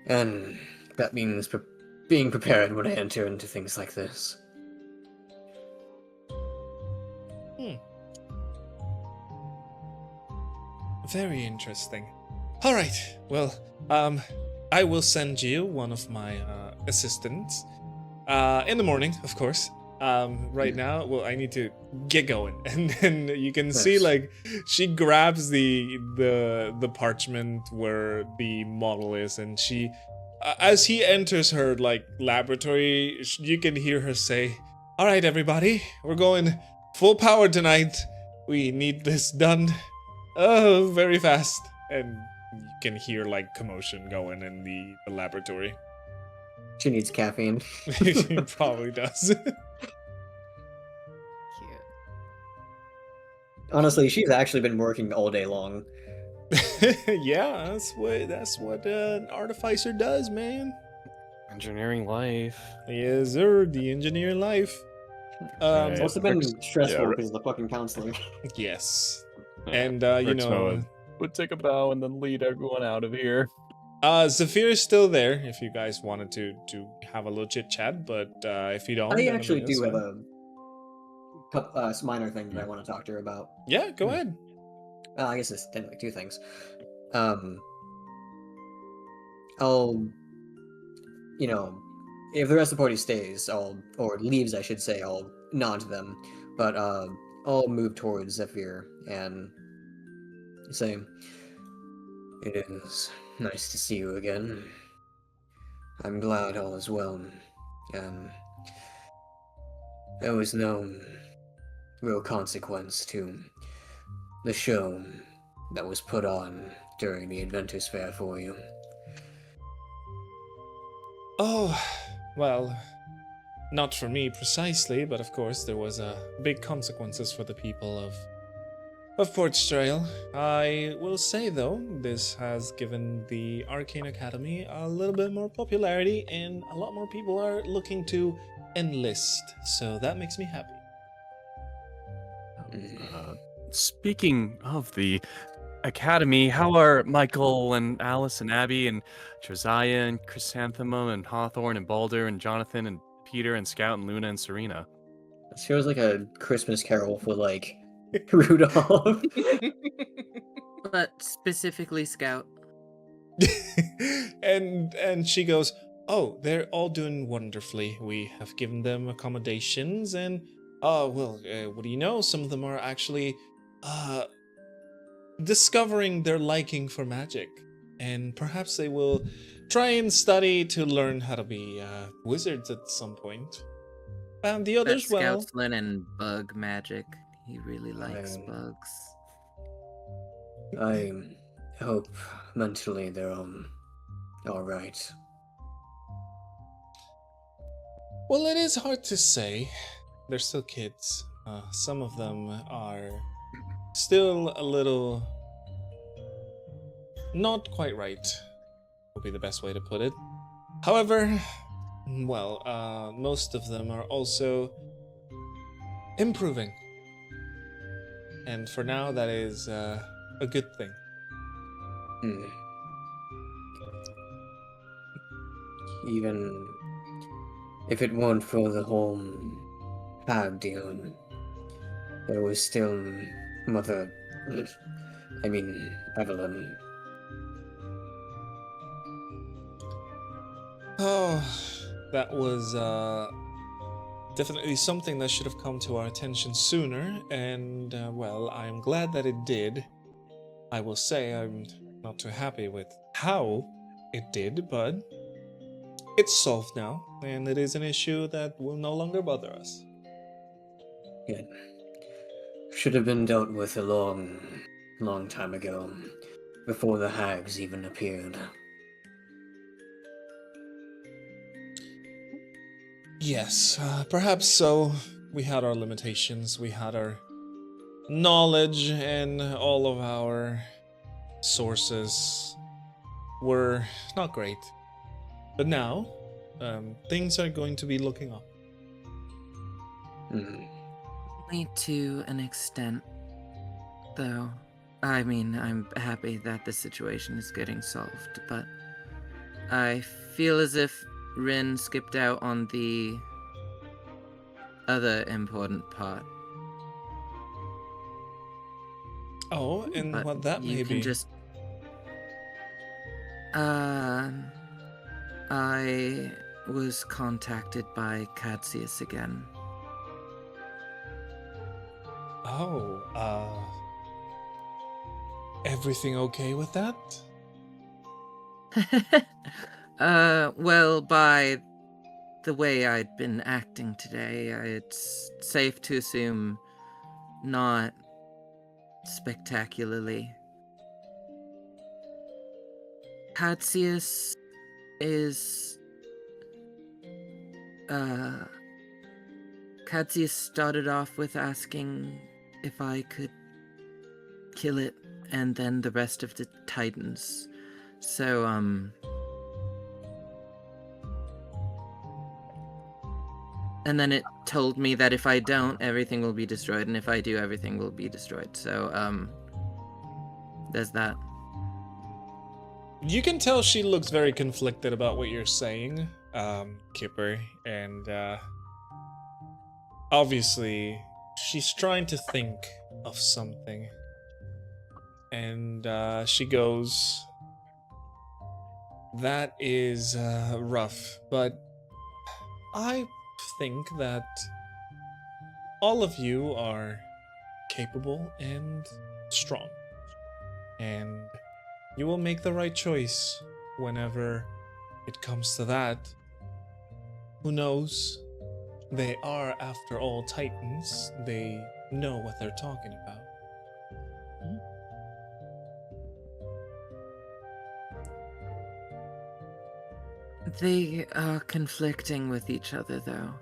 And that means being prepared when I enter into things like this. Very interesting. All right. Well, I will send you one of my assistants in the morning, of course. Right now, well, I need to get going, and then you can see Yes. like she grabs the parchment where the model is, and she, as he enters her like laboratory, you can hear her say, "All right, everybody, we're going full power tonight. We need this done." Oh, very fast. And you can hear like commotion going in the laboratory. She needs caffeine. She probably does. Cute. Honestly, she's actually been working all day long. Yeah, that's what an artificer does, man. Engineering life. Yes, sir, the engineer life. Right. It's also been Rex- stressful yeah, because of the fucking counseling. Yes. Yeah, And you Rexmoa know, would take a bow and then lead everyone out of here. Zafir is still there if you guys wanted to have a little chit chat, but if you don't, I then actually mean, do it's have fine. a minor thing that I want to talk to her about. Yeah, go ahead. I guess it's technically two things. I'll, you know, if the rest of the party stays, or leaves, I should say, I'll nod to them. But I'll move towards Zephyr and say, "It is nice to see you again. I'm glad all is well. There was no real consequence to the show that was put on during the Inventors Fair for you. Oh, well, not for me precisely, but of course there was big consequences for the people of Portstrail. I will say though, this has given the Arcane Academy a little bit more popularity, and a lot more people are looking to enlist, so that makes me happy. Speaking of the Academy, how are Michael and Alice and Abby and Josiah and Chrysanthemum and Hawthorne and Balder and Jonathan and Peter and Scout and Luna and Serena? This feels like a Christmas Carol for like Rudolph. But specifically Scout. and she goes, "Oh, they're all doing wonderfully. We have given them accommodations, and what do you know? Some of them are actually discovering their liking for magic, and perhaps they will try and study to learn how to be wizards at some point. And the others, That well, Scout's learning bug magic. He really likes Um, bugs. I hope mentally they're all right. well, it is hard to say. They're still kids. Some of them are still a little not quite right, would be the best way to put it. However, well, most of them are also improving. And for now, that is a good thing. Even if it weren't for the whole hag deal, there was still Mother. Evelyn. Oh, that was definitely something that should have come to our attention sooner, and well, I'm glad that it did. I will say I'm not too happy with how it did, but it's solved now, and it is an issue that will no longer bother us. It should have been dealt with a long time ago, before the hags even appeared. Yes, perhaps so. We had our limitations, we had our knowledge, and all of our sources were not great. But now, things are going to be looking up. Only to an extent, though. I mean, I'm happy that the situation is getting solved, but I feel as if Rin skipped out on the other important part. Oh, and But what that you may can be. just. I was contacted by Catsius again. Oh, everything okay with that? Well, by the way I'd been acting today, it's safe to assume not spectacularly. Catsius is... Catsius started off with asking if I could kill it, and then the rest of the Titans. So, and then it told me that if I don't, everything will be destroyed, and if I do, everything will be destroyed. So, there's that. You can tell she looks very conflicted about what you're saying, Kipper, and obviously she's trying to think of something. And she goes, "That is rough, but I think that all of you are capable and strong. And you will make the right choice whenever it comes to that, who knows? They are, after all, Titans. They know what they're talking about. They are conflicting with each other, though.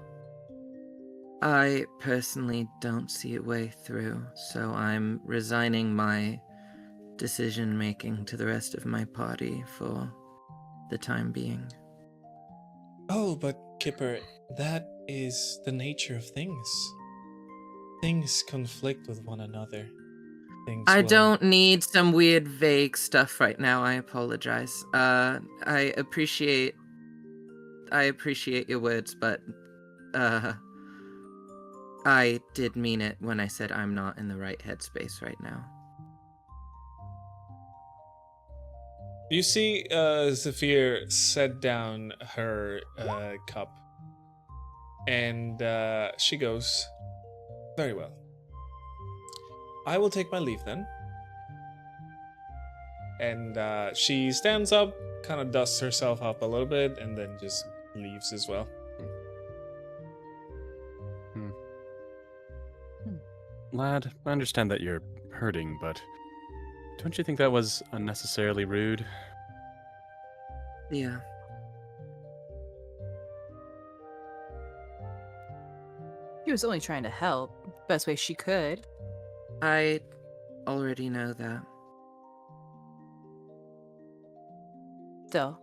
I personally don't see a way through, so I'm resigning my decision-making to the rest of my party for the time being. Oh, but Kipper, that is the nature of things. Things conflict with one another. I don't need some weird, vague stuff right now. I apologize. I appreciate your words, but I did mean it when I said I'm not in the right headspace right now. You see, Zephyr set down her cup, and she goes, "Very well. I will take my leave then." And she stands up, kind of dusts herself up a little bit, and then just leaves as well. Lad, I understand that you're hurting, but don't you think that was unnecessarily rude? Yeah. She was only trying to help, best way she could. I already know that. Still,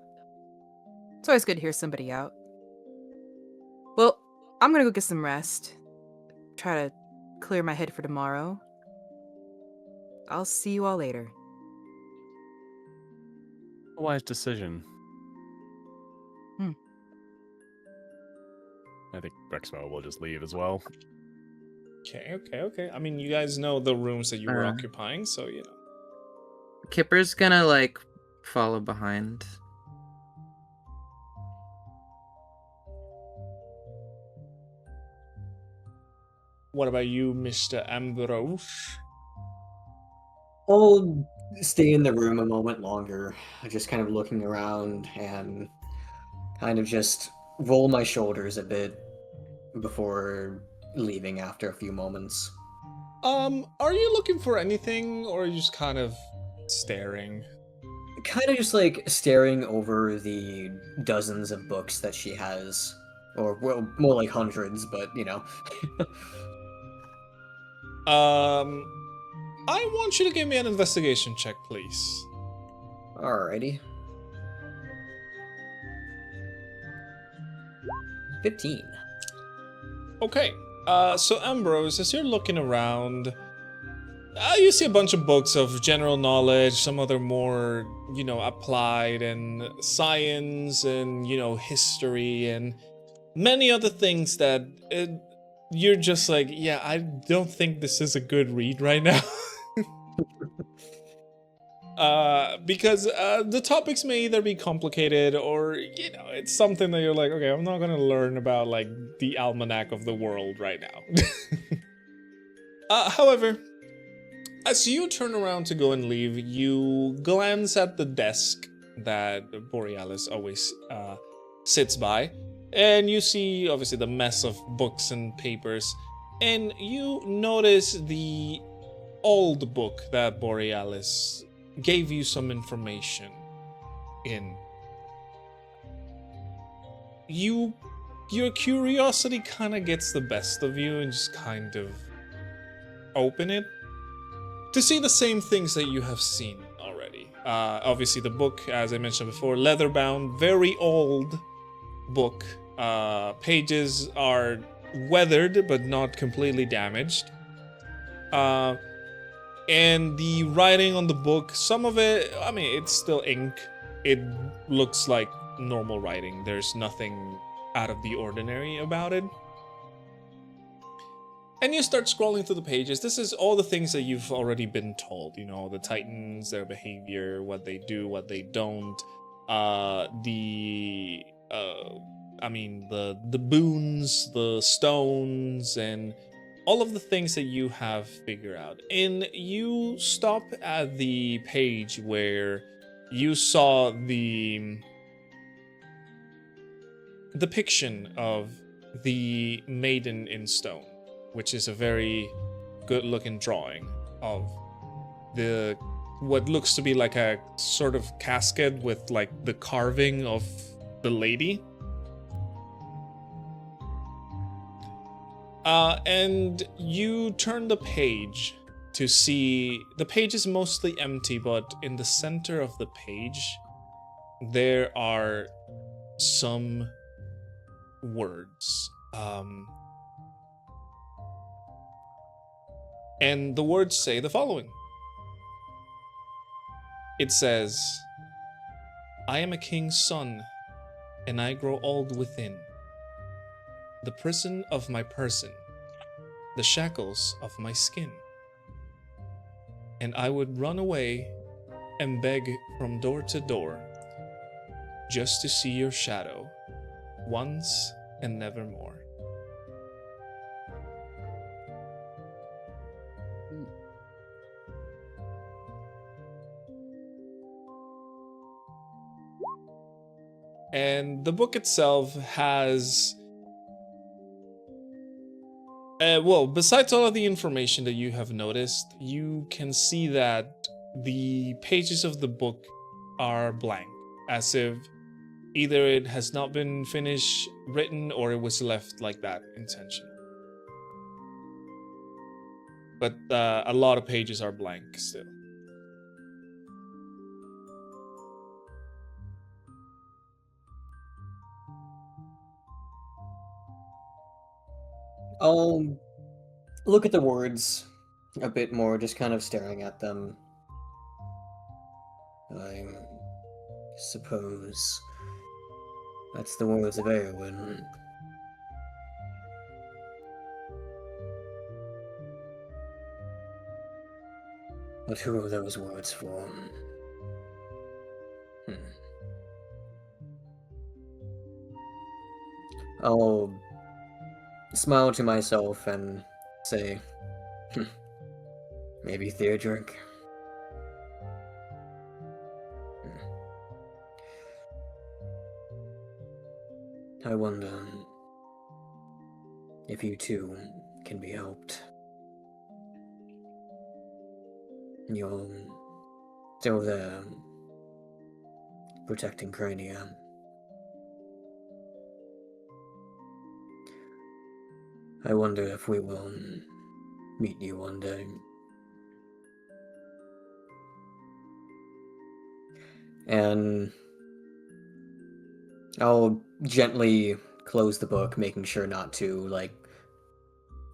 it's always good to hear somebody out. Well, I'm gonna go get some rest. Try to clear my head for tomorrow. I'll see you all later. A wise decision. I think Rexmoa will just leave as well. Okay. I mean, you guys know the rooms that you were occupying, so you know. Kipper's gonna, follow behind. What about you, Mr. Ambrose? I'll stay in the room a moment longer, just kind of looking around and kind of just roll my shoulders a bit before leaving after a few moments. Are you looking for anything, or are you just kind of staring? Kind of just staring over the dozens of books that she has, or well, more like hundreds, but you know. I want you to give me an investigation check, please. Alrighty. 15. Okay. So Ambrose, as you're looking around, you see a bunch of books of general knowledge, some other more, applied, and science, and, history, and many other things that you're just like, yeah, I don't think this is a good read right now. Because the topics may either be complicated or, it's something that you're like, okay, I'm not gonna learn about, the almanac of the world right now. However, as you turn around to go and leave, you glance at the desk that Borealis always sits by, and you see, obviously, the mess of books and papers, and you notice the old book that Borealis gave you some information in. Your curiosity kind of gets the best of you and just kind of open it to see the same things that you have seen already. Obviously the book, as I mentioned before, leather bound, very old book. Pages are weathered but not completely damaged. And the writing on the book, some of it, it's still ink. It looks like normal writing. There's nothing out of the ordinary about it. And you start scrolling through the pages. This is all the things that you've already been told. The Titans, their behavior, what they do, what they don't. The boons, the stones, and all of the things that you have figured out. And you stop at the page where you saw the depiction of the Maiden in Stone, which is a very good-looking drawing of the what looks to be like a sort of casket with like the carving of the lady. And you turn the page to see the page is mostly empty, but in the center of the page there are some words. And the words say the following. It says, I am a king's son, and I grow old within. The prison of my person, the shackles of my skin. And I would run away and beg from door to door, just to see your shadow, once and nevermore. And the book itself has... well, besides all of the information that you have noticed, you can see that the pages of the book are blank, as if either it has not been finished written or it was left like that intentionally. But a lot of pages are blank still. I'll look at the words a bit more, just kind of staring at them. I suppose that's the words of Erwin. But who are those words for? I'll smile to myself and say, maybe Theodric. I wonder if you too can be helped. You're still there, protecting Crenia. I wonder if we will meet you one day. And I'll gently close the book, making sure not to, like,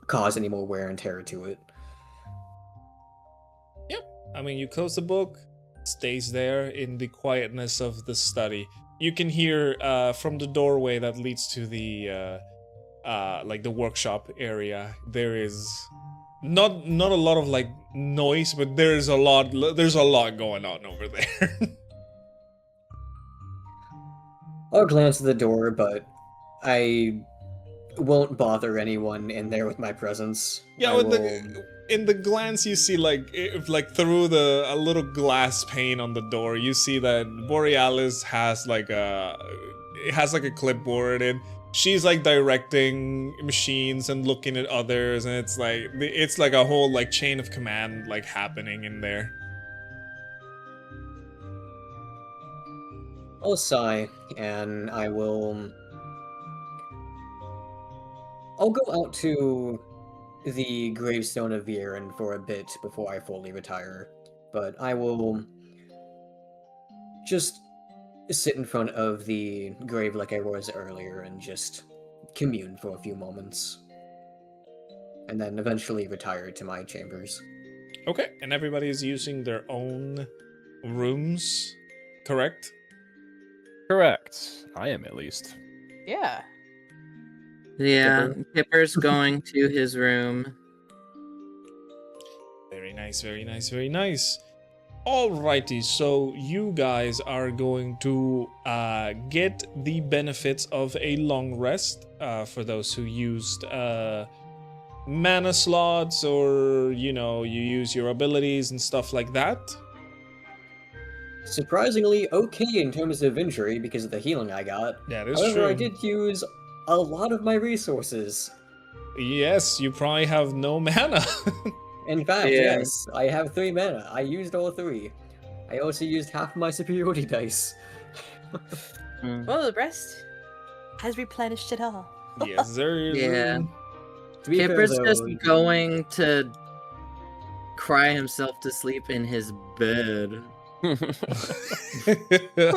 cause any more wear and tear to it. Yep. I mean, you close the book, it stays there in the quietness of the study. You can hear from the doorway that leads to the like the workshop area, there is not a lot of like noise, but there's a lot going on over there. I'll glance at the door, but I won't bother anyone in there with my presence. Yeah, in the glance you see like through a little glass pane on the door, you see that Borealis has like a clipboard, and she's like directing machines and looking at others, and it's like a whole like chain of command like happening in there. I'll sigh, and I'll go out to the gravestone of Viren for a bit before I fully retire, but I will just sit in front of the grave like I was earlier and just commune for a few moments, and then eventually retire to my chambers. Okay, and everybody is using their own rooms, correct? Correct. I am, at least. Yeah. Yeah, Kipper's going to his room. Very nice, very nice, very nice. Alrighty, so you guys are going to get the benefits of a long rest for those who used mana slots, or you use your abilities and stuff like that. surprisingly okay in terms of injury because of the healing I got. That is However, true. I did use a lot of my resources. Yes, you probably have no mana. In fact, Yeah. yes, I have 3 mana. I used all 3. I also used half of my superiority dice. Well, the rest has replenished it all. Yes, there is. Yeah. To be fair, Kipper's just though, going to cry himself to sleep in his bed. Poor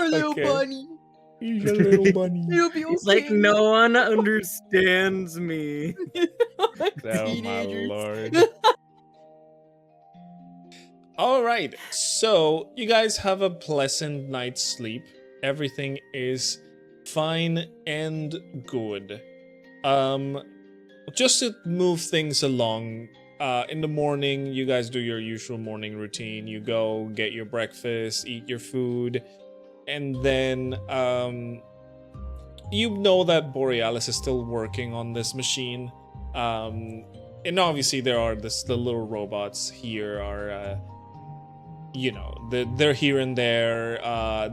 little bunny. He's a little bunny. It'll be okay. He's like, no one understands me. Oh my Teenagers. lord. Alright, so you guys have a pleasant night's sleep. Everything is fine and good. Just to move things along, in the morning, you guys do your usual morning routine. You go get your breakfast, eat your food, and then, you know that Borealis is still working on this machine. And obviously there are the little robots here are, you know, they're here and there,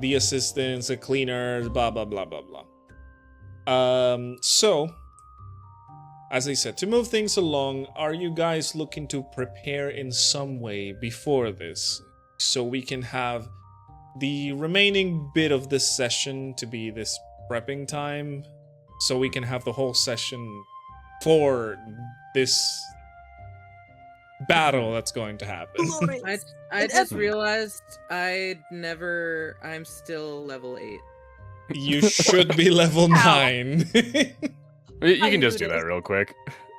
the assistants, the cleaners, blah, blah, blah, blah, blah. So, as I said, to move things along, are you guys looking to prepare in some way before this? So we can have the remaining bit of this session to be this prepping time, so we can have the whole session for this battle that's going to happen. I just realized I'm still level 8. You should be level 9. You can just do that real quick.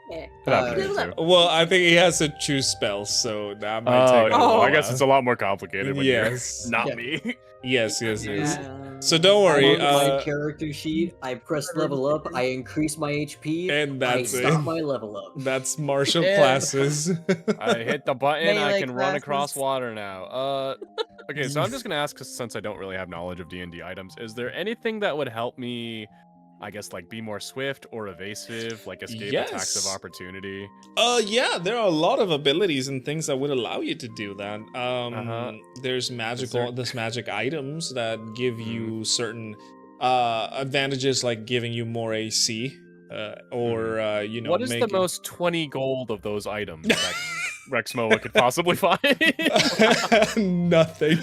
Yeah. It happens to me too. Well, I think he has to choose spells, so that might take a Oh, while. I guess it's a lot more complicated when Yes. you're not Yeah. me. Yes. Yeah. So don't worry. on my character sheet, I pressed level up, I increased my HP, And I that's it. stopped my level up. That's martial Yeah. classes. I hit the button, I Melee can run across classes. water now. Okay, so I'm just gonna ask, 'cause since I don't really have knowledge of D&D items, is there anything that would help me, I guess, like, be more swift or evasive, like escape attacks of Yes. opportunity? Yeah, there are a lot of abilities and things that would allow you to do that. There's there's magic items that give you certain advantages, like giving you more AC, or you know, What is the making... most 20 gold of those items that Rexmoa could possibly find? Nothing.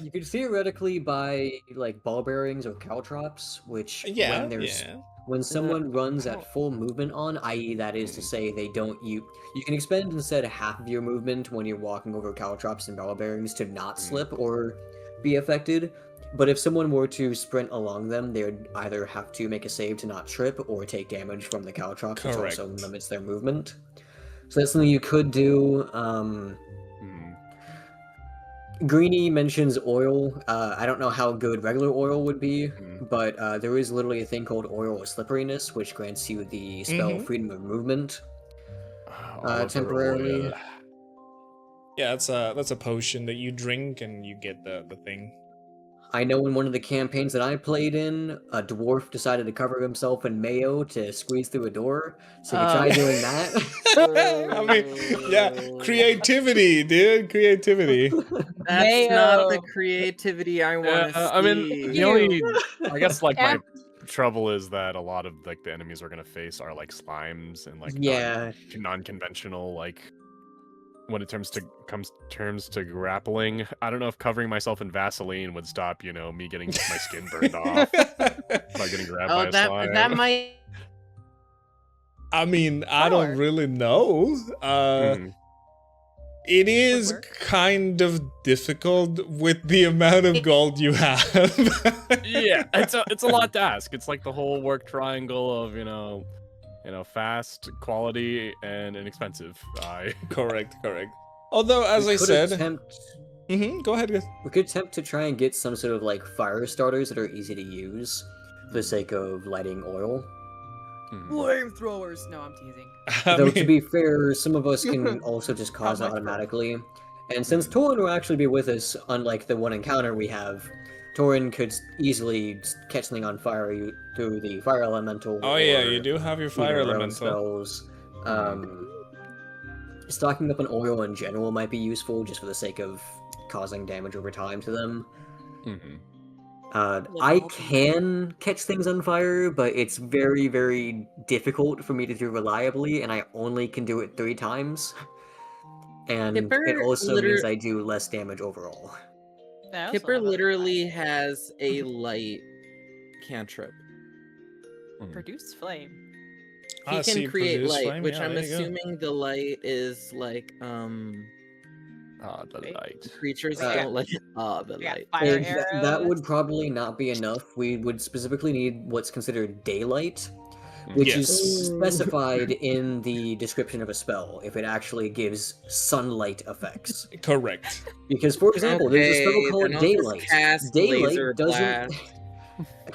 You could theoretically buy like ball bearings or caltrops, which Yeah, when there's yeah. when someone runs at full movement on, i.e. that is to say they don't you can expend instead half of your movement when you're walking over caltrops and ball bearings to not slip or be affected. But if someone were to sprint along them, they would either have to make a save to not trip or take damage from the caltrops, which also Correct. limits their movement. So that's something you could do. Greenie mentions oil. I don't know how good regular oil would be, but there is literally a thing called oil of slipperiness, which grants you the spell freedom of movement temporarily. Yeah, that's a potion that you drink and you get the thing. I know in one of the campaigns that I played in, a dwarf decided to cover himself in mayo to squeeze through a door, so you try doing that. I mean, yeah, creativity, dude, creativity. That's not the creativity I want to see. I mean, the only, I guess, like, my trouble is that a lot of, like, the enemies we're gonna face are, like, slimes and, like, Yeah. non-conventional, like, when it comes to grappling. I don't know if covering myself in Vaseline would stop, you know, me getting my skin burned off by getting grabbed by a slime. that might. I mean, I don't really know. It is kind of difficult with the amount of gold you have. Yeah, it's a lot to ask. It's like the whole work triangle of, you know, fast, quality, and inexpensive. Correct. Although, as I said, go ahead. We could attempt to try and get some sort of like fire starters that are easy to use for the sake of lighting oil. Flamethrowers. No, I'm teasing. Though to be fair, some of us can also just cause it automatically. And since Taurin will actually be with us, unlike the one encounter we have, Taurin could easily catch something on fire through the fire elemental. Oh yeah, you do have your fire elemental spells. Stocking up on oil in general might be useful just for the sake of causing damage over time to them. Mhm. I can catch things on fire, but it's very, very difficult for me to do reliably, and I only can do it 3 times. And Kipper it also means I do less damage overall. I also Kipper have a literally has a light cantrip. produce flame. He see, can create produce light, flame, which yeah, I'm there you go. assuming the light is like The Wait. light. creatures Yeah. don't like the Yeah, light. fire And that arrows. would probably not be enough. We would specifically need what's considered daylight, which is Yes. specified in the description of a spell if it actually gives sunlight effects. Correct. Because, for example, there's a spell Okay, called then I'll just daylight. cast Daylight laser doesn't. blast.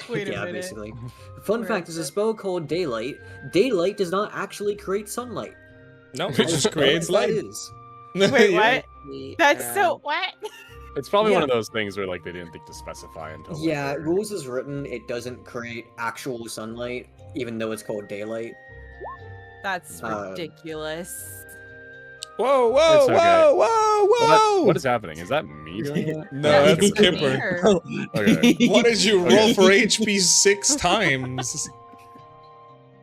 Wait a yeah, minute. basically. Fun Where fact: is there's a it? spell called daylight. Daylight does not actually create sunlight. No, it just creates What light. that is. Wait, Yeah. what? That's so what? It's probably Yeah. one of those things where like they didn't think to specify until. Yeah, later. rules is written. It doesn't create actual sunlight, even though it's called daylight. That's Uh, ridiculous. Whoa, whoa, It's okay. whoa, whoa, whoa! What is happening? Is that me doing that? No, Yeah, that's it's Kipper. here. Okay. What did you roll Okay. for HP 6 times?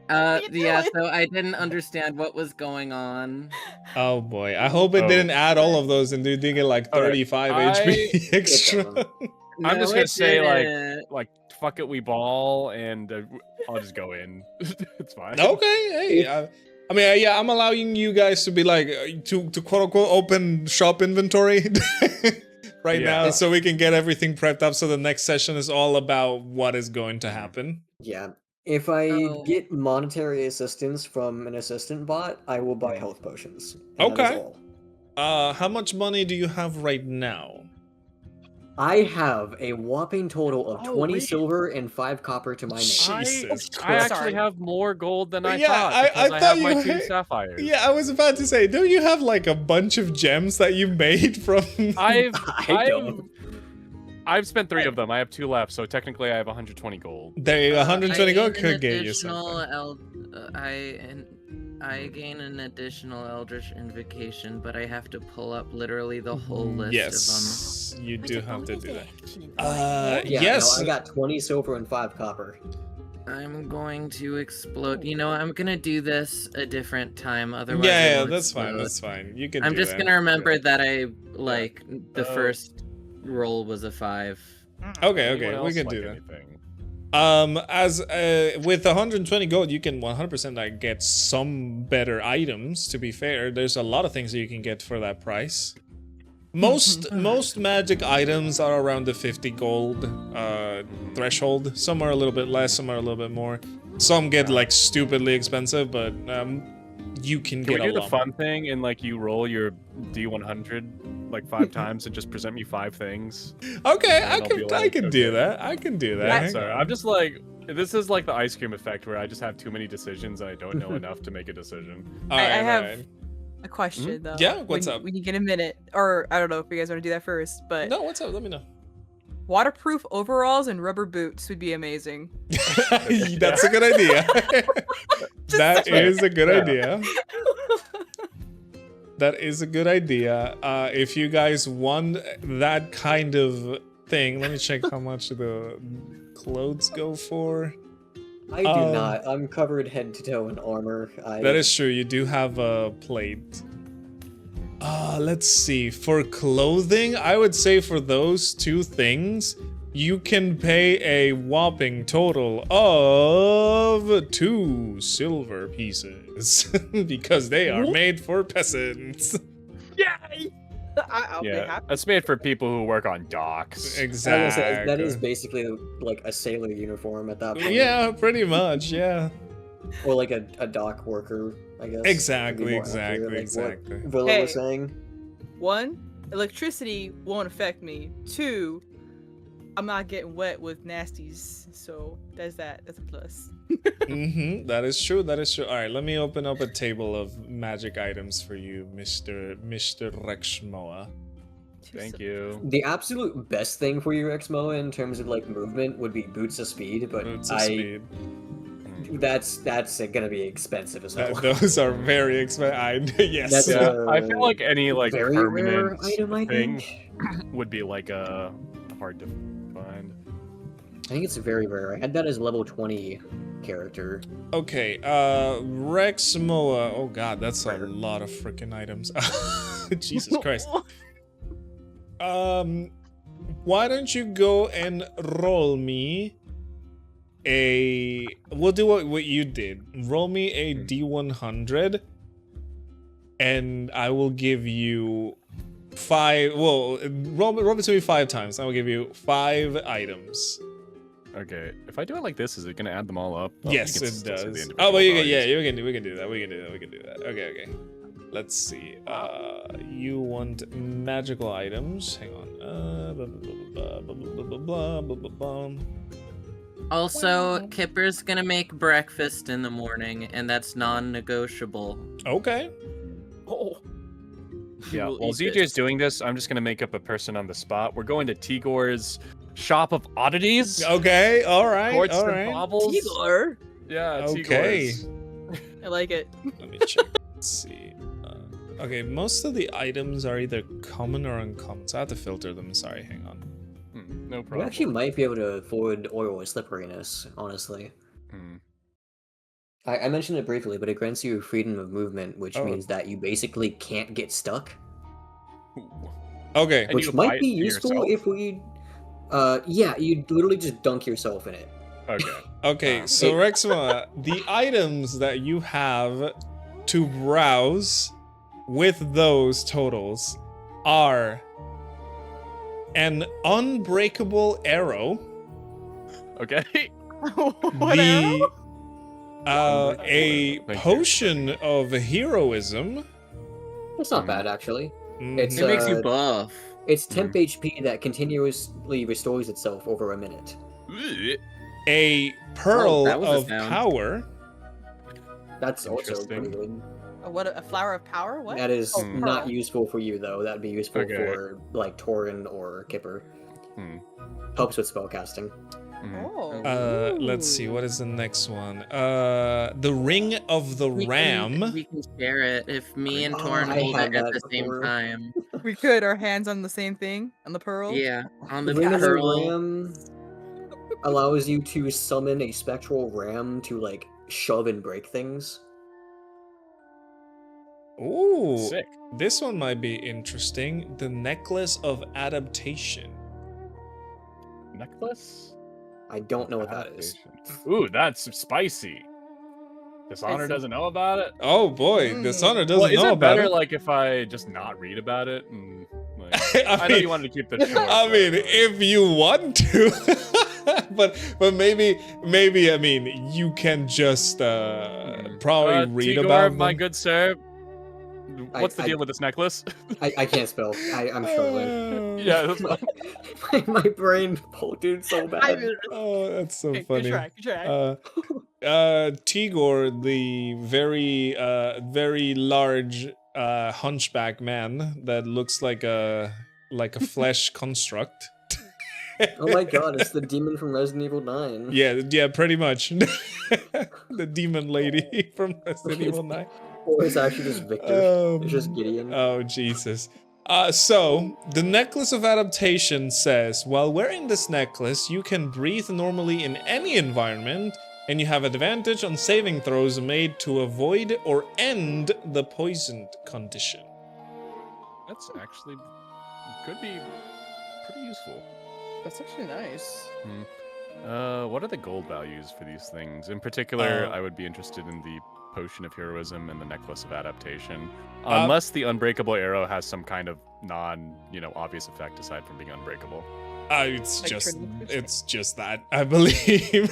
What are you Yeah, doing? so I didn't understand what was going on. Oh boy, I hope it Oh. didn't add all of those and you did get like Okay, 35 HP extra. It doesn't. I'm just No, gonna it say, didn't. like fuck it, we ball, and I'll just go in. It's fine. Okay, hey, I mean, yeah, I'm allowing you guys to be like to quote unquote open shop inventory right Yeah. now, so we can get everything prepped up. So the next session is all about what is going to happen. Yeah. If I Oh. get monetary assistance from an assistant bot, I will buy health potions. And that is Okay. all. How much money do you have right now? I have a whopping total of Oh, 20 wait. silver and 5 copper to my name. Jesus I actually Sorry. have more gold than I Yeah, thought. I Because I, thought have you my 2 had- sapphires. Yeah, I was about to say, don't you have like a bunch of gems that you made from? I've spent 3 of them. I have 2 left, so technically I have 120 gold. They 120 gold could get you additional something. I gain an additional Eldritch Invocation, but I have to pull up literally the whole list Yes, you do have to do that. Yeah, Yes. no, I got 20 silver and 5 copper. of them. I'm going to explode. You know, I'm gonna do this a different time, otherwise. Yeah, I yeah, won't that's fine. explode. That's fine. You can. I'm do just that. gonna remember that I like the Oh. first roll was a 5. Okay, Anyone okay, we else can like do that. anything? As with 120 gold, you can 100% like get some better items. To be fair, there's a lot of things that you can get for that price. Most magic items are around the 50 gold threshold. Some are a little bit less, some are a little bit more. Some get like stupidly expensive, but you can Can get we a do the lot. fun thing and like you roll your D100 like 5 times and just present me 5 things? Okay, And I I'll can be I like, can okay. do that. I can do that. Yeah, Hang sorry. on. I'm just like, this is like the ice cream effect where I just have too many decisions and I don't know enough to make a decision. All I right, have all right. a question though. Yeah, what's up? When you get a minute, or I don't know if you guys want to do that first, but No, what's up? Let me know. waterproof overalls and rubber boots would be amazing. That's a good idea. That is a good Yeah. idea. That is a good idea. If you guys want that kind of thing, let me check how much the clothes go for. I do not. I'm covered head to toe in armor. That is true. You do have a plate. Let's see. For clothing, I would say for those 2 things, you can pay a whopping total of 2 silver pieces because they are made for peasants. I'll be Yeah, happy. that's made for people who work on docks. I was gonna say, Exactly. that is basically like a sailor uniform at that point. Yeah, pretty much. Yeah. Or like a dock worker, I guess. Exactly, would be more exactly, accurate, like exactly. What Villa was Hey. saying. 1, electricity won't affect me. 2, I'm not getting wet with nasties, so there's that. That's a plus. That is true. That is true. All right, let me open up a table of magic items for you, Mr. Rexmoa. Thank you. The absolute best thing for your Rexmoa in terms of like movement would be boots of speed, but Boots of speed. that's gonna be expensive as well. Those are very expensive. Yes. That's Yeah, a I feel like any like very permanent rare item, I thing. think. would be like hard to find. I think it's very rare. I had that as level 20 character. Okay, Rexmoa. Oh god, that's a lot of freaking items. Jesus Christ. Why don't you go and roll me a... We'll do what you did. Roll me a D100, and I will give you 5... Well, roll it to me 5 times. I will give you 5 items. Okay, if I do it like this, is it gonna add them all up? Yes, you can it still see the does. individual Oh, but you can, values. yeah, we can do that. We can do that. Okay. Let's see. You want magical items? Hang on. Also, Kipper's gonna make breakfast in the morning, and that's non-negotiable. Okay. Oh, Yeah, We'll while eat ZJ this. is doing this, I'm just gonna make up a person on the spot. We're going to Tigor's shop of oddities. Okay. All right. Torts All and right. baubles. Igor. Yeah, Okay. Tigor's. I like it. Let me check. Let's see. Okay, most of the items are either common or uncommon, so I have to filter them. Sorry, hang on. No You problem. actually might be able to afford oil or slipperiness, honestly. Hmm. I mentioned it briefly, but it grants you freedom of movement, which Oh. means that you basically can't get stuck. Okay. And you Which can buy might it be for useful yourself? if we... yeah, you literally just dunk yourself in it. Okay. Okay, so Rexmoa, the items that you have to browse with those totals are an unbreakable arrow, Okay. What arrow? a Thank you. potion of heroism. It's not bad, actually. Mhm. It's, It makes you uh, buff. It's temp HP that continuously restores itself over a minute. a pearl that was a of sound. power. That's also Interesting. pretty good. A flower of power? What? That is Oh, not pearl. useful for you, though. That'd be useful Okay. for, like, Taurin or Kipper. Hmm. Helps with spellcasting. Mhm. Oh. Let's see, what is the next one? The ring of the ram. We can share it if me and Oh, Taurin I hold had it at that the same before. time. We could, our hands on the same thing, on the pearl. Yeah, on the Ring of the pearl. Ram allows you to summon a spectral ram to, like, shove and break things. Ooh, Sick. this one might be interesting. The necklace of adaptation. Necklace? I don't know what that is. Adaptation. Ooh, that's spicy. Dishonor It's- doesn't know about it. Oh boy, Mm. Dishonor doesn't Well, is know it about better it. like if I just not read about it? And, like, I I know mean- you wanted to keep this short. I mean, but, if you want to, but maybe I mean you can just probably read Tigor, about my them. good sir. What's the I- deal with this necklace? I can't spell. I'm struggling. Yeah, that's fine. My brain bolted so bad. Oh, that's so Good funny. try, good try. Tigor, the very large hunchback man that looks like a flesh construct. Oh my god, it's the demon from Resident Evil 9. Yeah, pretty much. The demon lady from Resident Evil 9. Or it's actually just Victor. It's just Gideon. Oh, Jesus. So, the necklace of adaptation says, while wearing this necklace, you can breathe normally in any environment, and you have advantage on saving throws made to avoid or end the poisoned condition. That's actually could be pretty useful. That's actually nice. What are the gold values for these things? In particular, Uh, I would be interested in the potion of heroism and the necklace of adaptation. Unless the unbreakable arrow has some kind of obvious effect aside from being unbreakable. It's Like just Trinity? it's just that, I believe.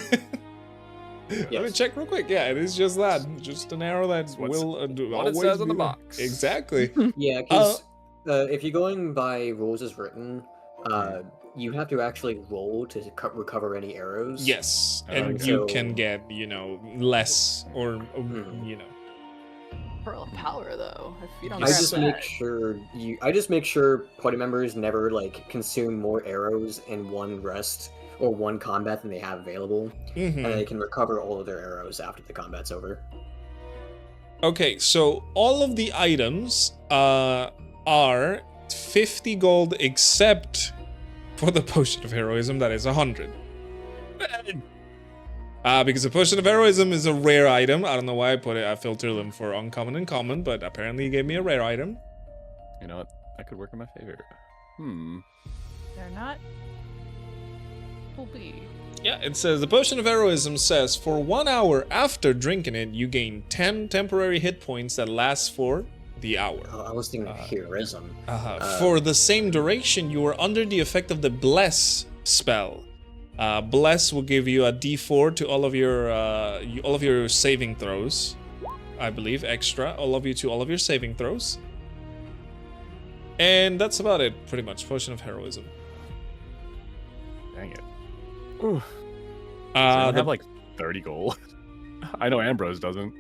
Let me Yes. check real quick. Yeah, it is just that. Just an arrow that It's what's- will what it always says on be the there. box. Exactly. Yeah, because if you're going by rules as written, you have to actually roll to recover any arrows. Yes, Oh, and okay. you So- can get, less or, Hmm. Pearl of power, though. If you don't I grab just that. make sure party members never like consume more arrows in one rest or one combat than they have available, Mhm. and they can recover all of their arrows after the combat's over. Okay, so all of the items are 50 gold except for the potion of heroism, that is 100. Because the potion of heroism is a rare item. I don't know why I put it. I filtered them for uncommon and common, but apparently he gave me a rare item. You know what? That could work in my favor. They're not. Will be. Yeah, it says the potion of heroism says for 1 hour after drinking it, you gain 10 temporary hit points that last for the hour. Oh, I was thinking heroism. For the same duration, you are under the effect of the bless spell. Bless will give you a D4 to all of your saving throws. I believe extra, all of your saving throws. And that's about it, pretty much. Potion of heroism. Dang it. Ooh. I have like 30 gold. I know Ambrose doesn't.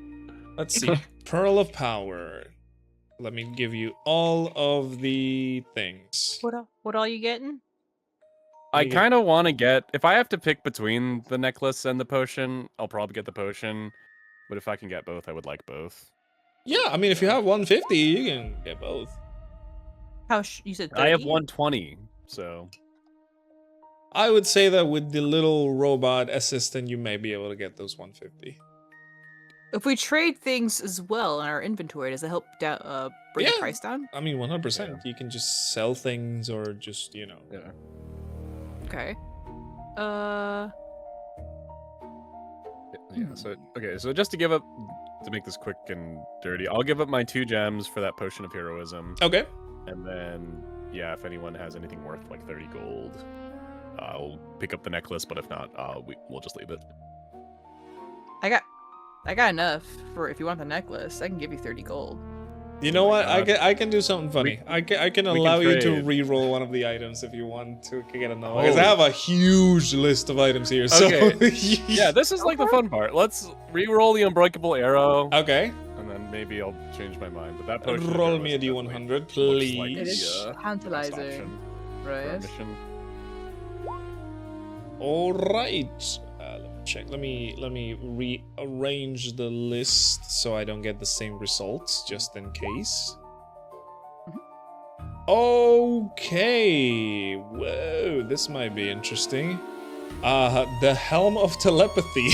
Let's see. Pearl of Power. Let me give you all of the things. What all you getting? I kind of want to get... If I have to pick between the necklace and the potion, I'll probably get the potion. But if I can get both, I would like both. Yeah, I mean, if you have 150, you can get both. You said 30? I have 120, so... I would say that with the little robot assistant, you may be able to get those 150. If we trade things as well in our inventory, does it help bring the price down? I mean, 100%. You can just sell things or just, Yeah. Okay. Yeah, so just to make this quick and dirty, I'll give up my 2 gems for that potion of heroism. Okay. And then, yeah, if anyone has anything worth like 30 gold, I'll pick up the necklace, but if not, we'll just leave it. I got enough for if you want the necklace. I can give you 30 gold. You know what? I can do something funny. I can allow you to trade. re-roll one of the items if you want to get another one. Because I have a huge list of items here. So Okay. Yeah, this is like the fun part. Let's re-roll the unbreakable arrow. Okay. And then maybe I'll change my mind. But that potion Roll me a D100, please. Like It is the, best tantalizing, option for our right? mission. All right. Let me check. Let me rearrange the list so I don't get the same results, just in case. Okay. Whoa, this might be interesting. The Helm of Telepathy.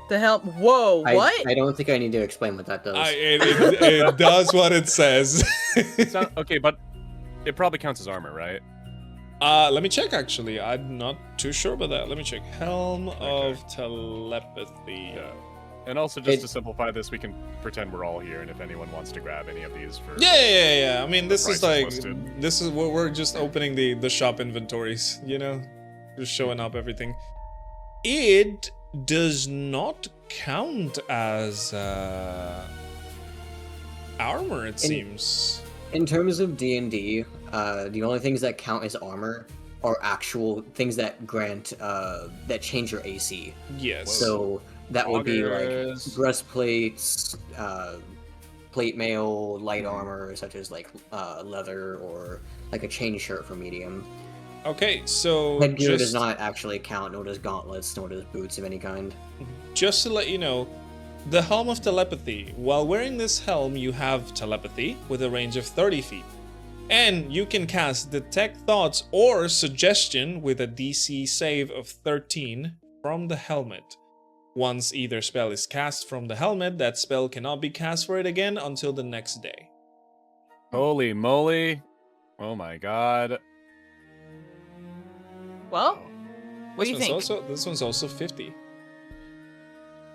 The help. Whoa, what? I don't think I need to explain what that does. It does what it says. It's not, okay, but it probably counts as armor, right? Let me check, actually. I'm not too sure about that. Let me check. Helm of Telepathy. Yeah. And also, just to simplify this, we can pretend we're all here, and if anyone wants to grab any of these for... Yeah. I mean, this is price like... listed. This is what we're just opening the shop inventories, you know? Just showing up everything. It does not count as armor, it seems. In terms of D&D, the only things that count as armor are actual things that grant that change your AC. Yes. So that would be like Augers. breastplates, plate mail, light armor, such as like leather or like a chain shirt for medium. Okay, so Headgear does not actually count, nor does gauntlets, nor does boots of any kind. just to let you know, the Helm of Telepathy. While wearing this helm, you have telepathy with a range of 30 feet. And you can cast Detect Thoughts or Suggestion with a DC save of 13 from the helmet. Once either spell is cast from the helmet, that spell cannot be cast for it again until the next day. Holy moly. Oh my god. Well, what do you think? This one's also 50.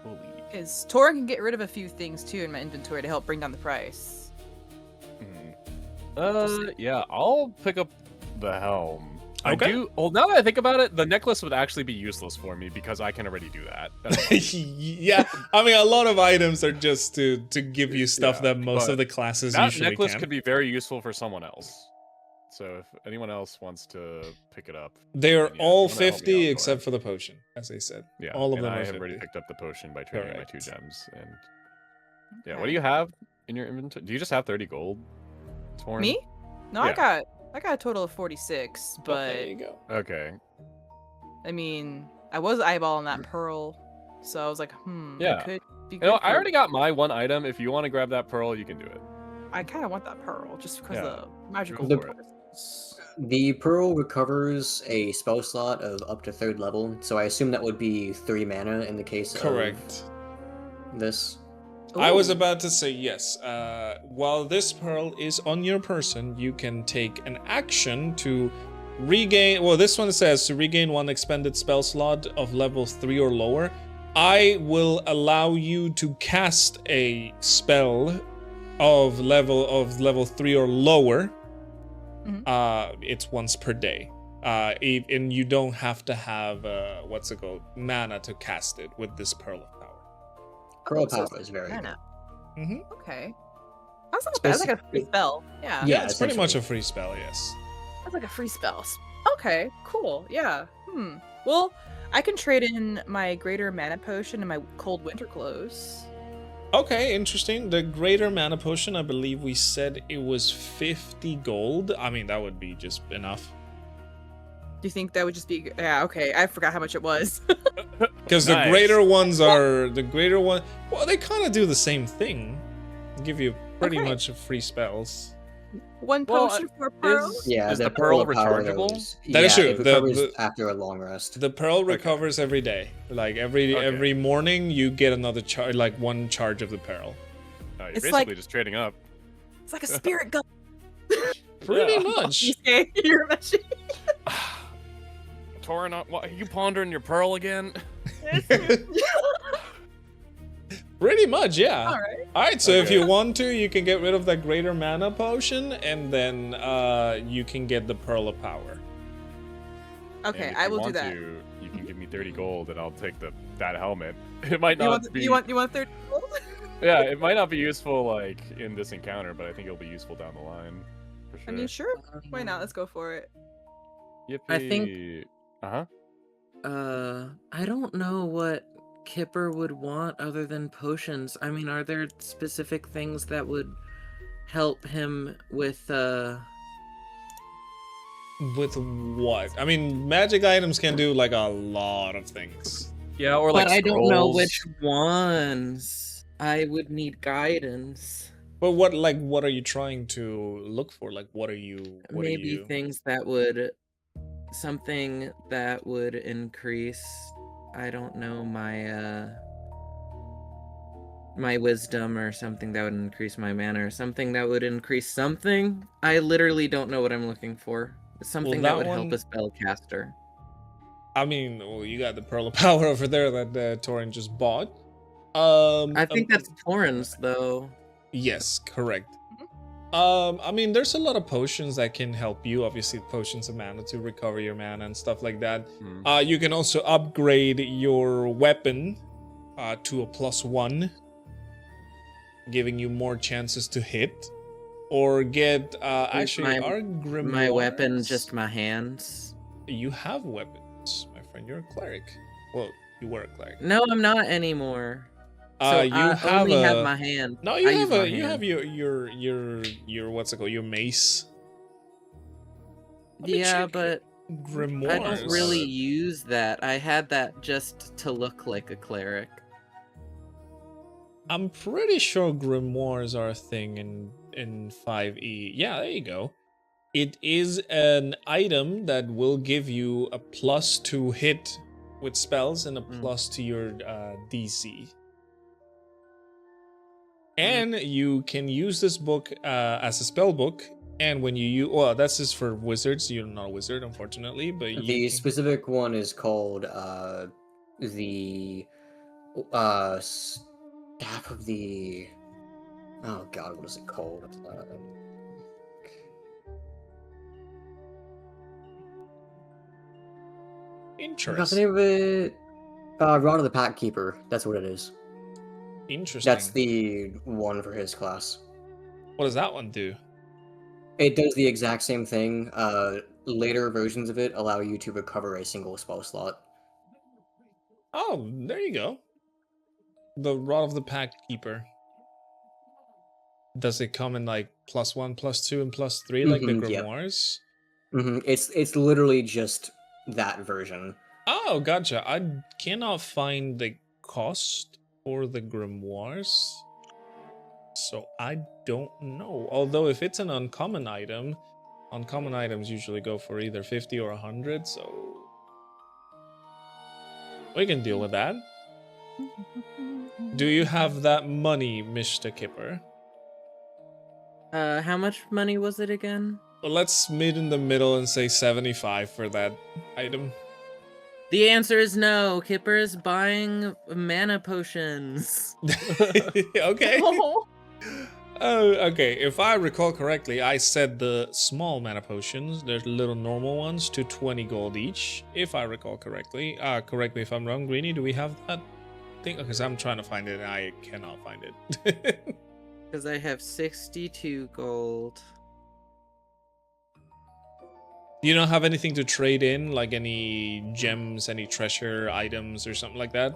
Holy. Is Taurin can get rid of a few things too in my inventory to help bring down the price. Yeah, I'll pick up the helm. Okay. Well, now that I think about it, the necklace would actually be useless for me because I can already do that. Yeah, I mean, a lot of items are just to give you stuff that most but of the classes that usually necklace can. could be very useful for someone else. So if anyone else wants to pick it up, They are then all if you wanna help me 50 out, except go for the potion, as I said. ahead. Yeah, all of and them I are have already 50. picked up the potion by trading my 2 Correct. gems. And yeah, what do you have in your inventory? Do you just have 30 gold? Taurin? Me? No, Yeah. I got a total of 46, But but there you go. Okay. I mean, I was eyeballing that pearl, so I was like, Yeah. it could be You good know, I for- already got my 1 item. If you want to grab that pearl, you can do it. I kind of want that pearl just because Yeah, the magical go for it. force. The pearl recovers a spell slot of up to 3rd level, so I assume that would be 3 mana in the case Correct. of this. I was Ooh. about to say yes. While this pearl is on your person, you can take an action to regain. Well, this one says to regain 1 expended spell slot of level 3 or lower. I will allow you to cast a spell of level 3 or lower. It's once per day. And you don't have to have what's it called, mana to cast it with this pearl of power. Pearl so power is very good. mana. Mm-hmm. Okay. That's not bad. That's like a free spell. Yeah. Yeah, It's pretty much a essentially. free spell, yes. That's like a free spell. Okay, cool. Yeah. Well, I can trade in my greater mana potion and my cold winter clothes. Okay, interesting. The greater mana potion, I believe we said it was 50 gold. I mean, that would be just enough. Do you think that would just be? Yeah. Okay. I forgot how much it was. Because the Nice. greater ones are the greater one. Well, they kind of do the same thing. Give you pretty Okay. much free spells. 1 Well, potion for a pearl. Yeah, Is the the pearl of power rechargeable? goes- That is yeah, true. It The- recovers the- after a long rest. The pearl recovers every day. Like every morning, you get another charge, like 1 charge of the pearl. You're It's basically like- just trading up. It's like a spirit gun. Pretty Yeah. much. You're machine. Taurin, what, are you pondering your pearl again? Pretty much, yeah. All right. All right, so if Okay. you want to, you can get rid of that greater mana potion, and then you can get the pearl of power. Okay, And if I you will do want that. to, you can give me 30 gold, and I'll take that helmet. It might You not want, be. you want 30 gold? Yeah, it might not be useful like in this encounter, but I think it'll be useful down the line. For sure. I mean, sure. Why not? Let's go for it. Yippee. I think- Uh-huh. I don't know what Kipper would want other than potions. I mean, are there specific things that would help him with With what? I mean, magic items can do like a lot of things. Yeah, or like but I don't know scrolls. which ones. I would need guidance. But what are you trying to look for? Like, what are you? What Maybe are you? things that would something that would increase, I don't know, my wisdom, or something that would increase my mana, or something that would increase something. I literally don't know what I'm looking for. Something that that would one- help a spellcaster. I mean, well, you got the pearl of power over there that Taurin just bought. I think that's Taurin's though. Yes, correct. I mean, there's a lot of potions that can help you. Obviously, potions of mana to recover your mana and stuff like that. Hmm. You can also upgrade your weapon to a +1, giving you more chances to hit. Or get actually my- our grimoires. My weapon, just my hands. You have weapons, my friend. You're a cleric. Well, you were a cleric. No, I'm not anymore. So You I have only a. have my hand. No, I you use have my a. You hand. have your what's it called? Your mace. Let me Yeah, check but grimoires. I don't really use that. I had that just to look like a cleric. I'm pretty sure grimoires are a thing in 5e. Yeah, there you go. It is an item that will give you a plus to hit with spells and a plus to your DC. And you can use this book as a spell book. And when you use, well, that's just for wizards. You're not a wizard, unfortunately, but you The can- specific one is called the staff of the. Oh God, what is it called? I forgot the Interesting. name of it. Rod of the Pack Keeper. That's what it is. Interesting. That's the one for his class. What does that one do? It does the exact same thing. Later versions of it allow you to recover a single spell slot. Oh, there you go. The Rod of the Pack Keeper. Does it come in like +1, +2, and +3 like the Mhm, yep. grimoires? It's literally just that version. Oh, gotcha. I cannot find the cost for the grimoires. So I don't know. Although if it's an uncommon item, uncommon items usually go for either 50 or 100, so we can deal with that. Do you have that money, Mr. Kipper? How much money was it again? Well, let's meet in the middle and say 75 for that item. The answer is no. Kipper is buying mana potions. Okay. Okay. If I recall correctly, I said the small mana potions, there's little normal ones, to 20 gold each. If I recall correctly. Correct me if I'm wrong. Greenie, do we have that thing? Because I'm trying to find it and I cannot find it. Because I have 62 gold. You don't have anything to trade in, like any gems, any treasure items or something like that?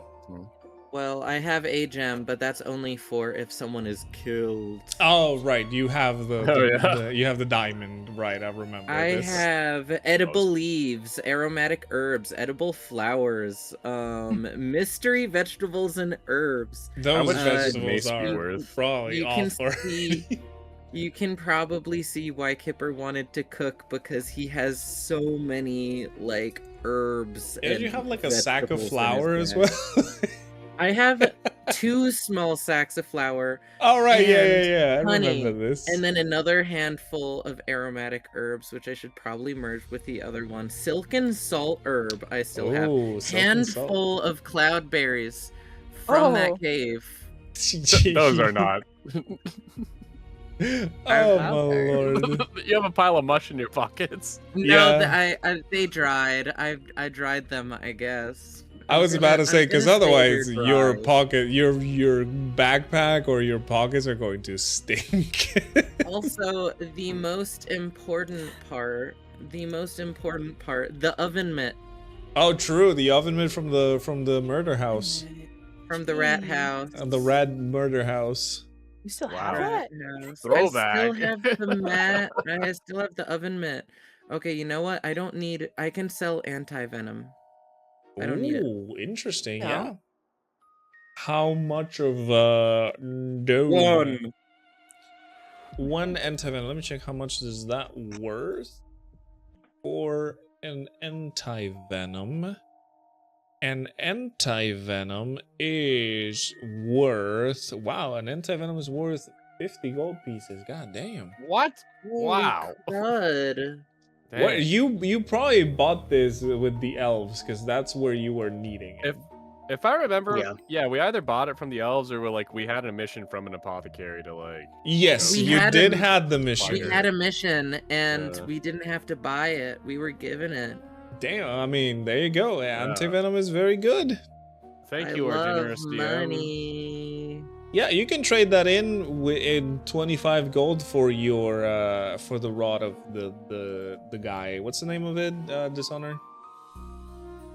Well, I have a gem, but that's only for if someone is killed. Oh, right. You have yeah. you have the diamond, right? I remember I this. have edible leaves, aromatic herbs, edible flowers, mystery vegetables and herbs. Those much does vegetables mace be are worth? probably You can awful. see, you can probably see why Kipper wanted to cook, because he has so many like herbs. Did and you have like a sack of vegetables in his flour as bag. well? I have 2 small sacks of flour, All right, and yeah. I honey, remember this. and then another handful of aromatic herbs, which I should probably merge with the other one. Silken salt herb, I still have. Ooh, silken salt. Handful of cloudberries from that Oh. cave. Those are not. Oh my Wow. lord. You have a pile of mush in your pockets. No, Yeah. they dried. I dried them, I guess. I was about to say, because I'm gonna say otherwise they're your dry. pocket, your backpack or your pockets are going to stink. Also, the most important part, the oven mitt Oh, true. The oven mitt from the murder house, from the rat house. the rat murder house. You still Wow. have that? House. Throwback. I still have the mat. I still have the oven mitt. Okay, you know what? I can sell anti-venom. I don't need it. Ooh, interesting. No. Yeah. How much of no? One antivenom. Let me check how much is that worth. For an antivenom. An antivenom is worth. Wow, an antivenom is worth 50 gold pieces. God damn. What? Holy Wow. crud. What Dang. you probably bought this with the elves because that's where you were needing it. If I remember, Yeah. yeah, we either bought it from the elves or we had a mission from an apothecary to Yes, We you had did a- have the mission. We had a mission and Yeah. we didn't have to buy it. We were given it. Damn, I mean, there you go. Antivenom is very good. Thank I you, our love generous DM. money. Yeah, you can trade that in 25 gold for your for the rod of the guy. What's the name of it? Dishonor?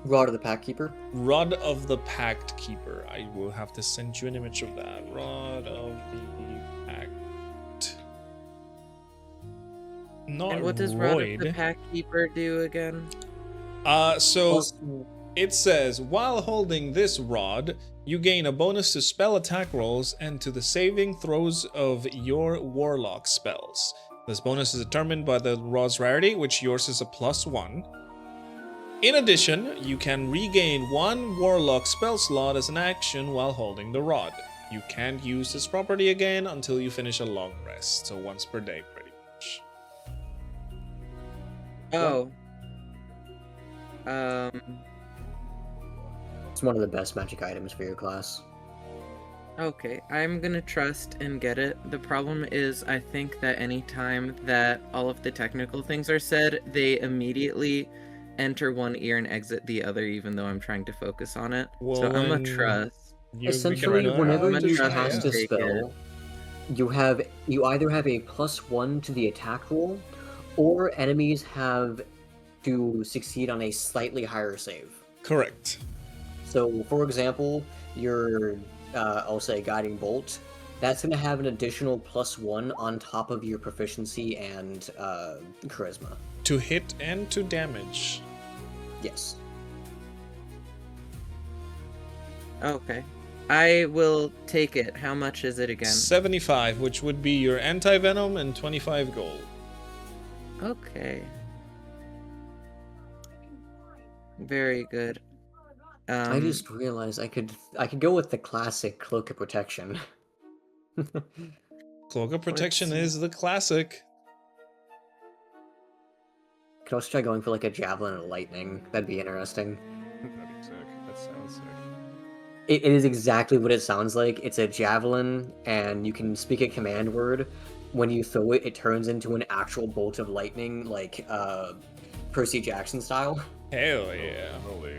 Rod of the Pack Keeper. Rod of the Pact Keeper. I will have to send you an image of that. Rod of the Pact. Not And what does Rod of the Royd. Pack Keeper do again? So Plus, it says, while holding this rod, you gain a bonus to spell attack rolls and to the saving throws of your warlock spells. This bonus is determined by the rod's rarity, which yours is a +1. In addition, you can regain 1 warlock spell slot as an action while holding the rod. You can't use this property again until you finish a long rest, so once per day pretty much. Oh. it's one of the best magic items for your class. Okay, I'm gonna trust and get it. The problem is, I think that anytime that all of the technical things are said, they immediately enter one ear and exit the other, even though I'm trying to focus on it. Well, so I'm then gonna trust. Essentially, can whenever I'm you gonna cast try a and take spell, you either have a +1 to the attack roll, or enemies have to succeed on a slightly higher save. Correct. So, for example, your I'll say Guiding Bolt, that's going to have an additional +1 on top of your proficiency and charisma. To hit and to damage. Yes. Okay. I will take it. How much is it again? 75, which would be your anti-venom, and 25 gold. Okay. Very good. I just realized I could go with the classic cloak of protection. Cloak of Protection see. is the classic. Could also try going for like a javelin and lightning. That'd be interesting. That'd be sick. That sounds sick. It is exactly what it sounds like. It's a javelin, and you can speak a command word. When you throw it, it turns into an actual bolt of lightning, like Percy Jackson style. Hell yeah. Holy.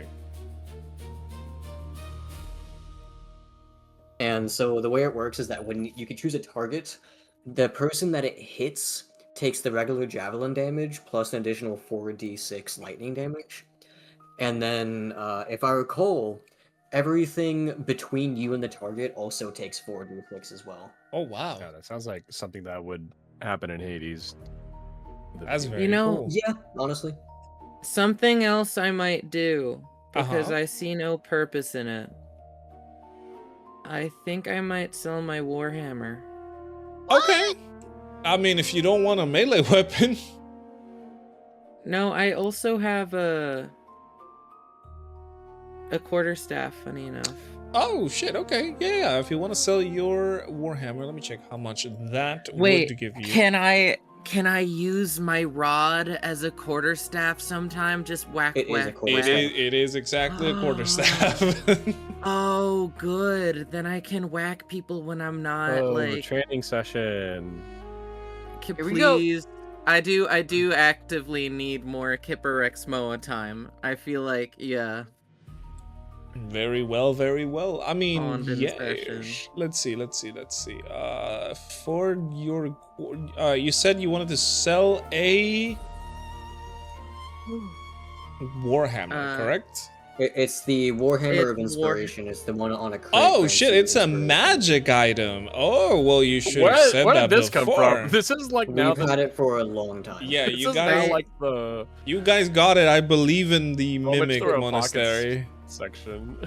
And so the way it works is that when you can choose a target, the person that it hits takes the regular javelin damage plus an additional 4d6 lightning damage. And then, if I recall, everything between you and the target also takes 4d6 as well. Oh, wow. Yeah, that sounds like something that would happen in Hades. That's very You know, cool. Yeah, honestly. something else I might do because Uh-huh. I see no purpose in it. I think I might sell my Warhammer. Okay. I mean, if you don't want a melee weapon. No, I also have a quarterstaff, funny enough. Oh, shit. Okay. Yeah. If you want to sell your Warhammer, let me check how much that Wait, would give you. can I use my rod as a quarterstaff sometime? Just whack, It is a whack, It quarterstaff. whack. is, it is exactly a quarterstaff. Oh, good. Then I can whack people when I'm not Oh, like. training session. Can Here we go. please. I do actively need more Kipper Rexmoa time. I feel like, yeah. Very well, very well. I mean, Bond in yeah. session. Let's see. For your, you said you wanted to sell a Warhammer, correct? It's the Warhammer of It's War- Inspiration. It's the one on a. Oh shit! It's a magic item. Oh well, you should have said Where that did this before. come from? This is like now We've had it for a long time. Yeah, this you is guys, now like the you guys got it. I believe in the Moments mimic through our monastery. section.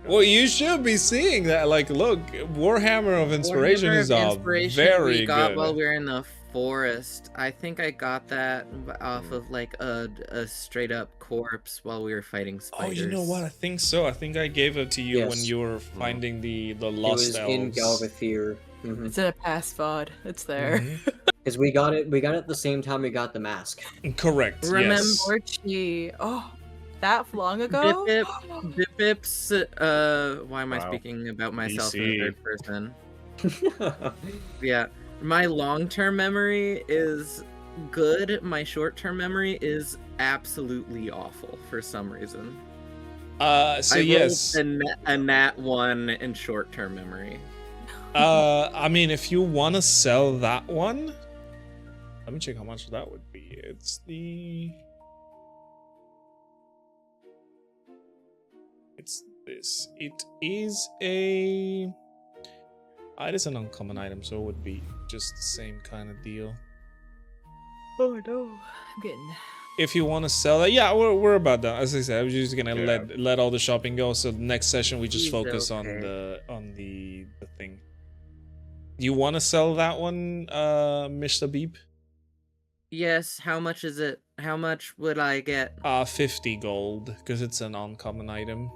Well, you should be seeing that. Like, look, Warhammer of Inspiration Warhammer is of a Inspiration very we got good. while we were in the forest. I think I got that off of like a straight up corpse while we were fighting Oh, spiders. you know what? I think so. I think I gave it to you when Yes. you were finding the It lost was elves. in Galvathier. It's in a past VOD. It's there. Because we got it at the same time we got the mask. Correct. Remember- Yes. Orchie. Oh, that long ago? Bip-Bip's, why am I Wow. speaking about myself in the BC. third person? Yeah, my long-term memory is good. My short-term memory is absolutely awful for some reason. So I rolled yes. a nat 1 in short-term memory. I mean, if you want to sell that one, let me check how much that would be. It's this. It is a. It is an uncommon item, so it would be just the same kind of deal. Oh no. I'm getting. If you want to sell that, yeah, we're about done. As I said, I was just gonna Yeah. let all the shopping go. So the next session we just He's focus on okay. the thing. You want to sell that one, Mr. Beep? Yes, how much is it? How much would I get? 50 gold, because it's an uncommon item.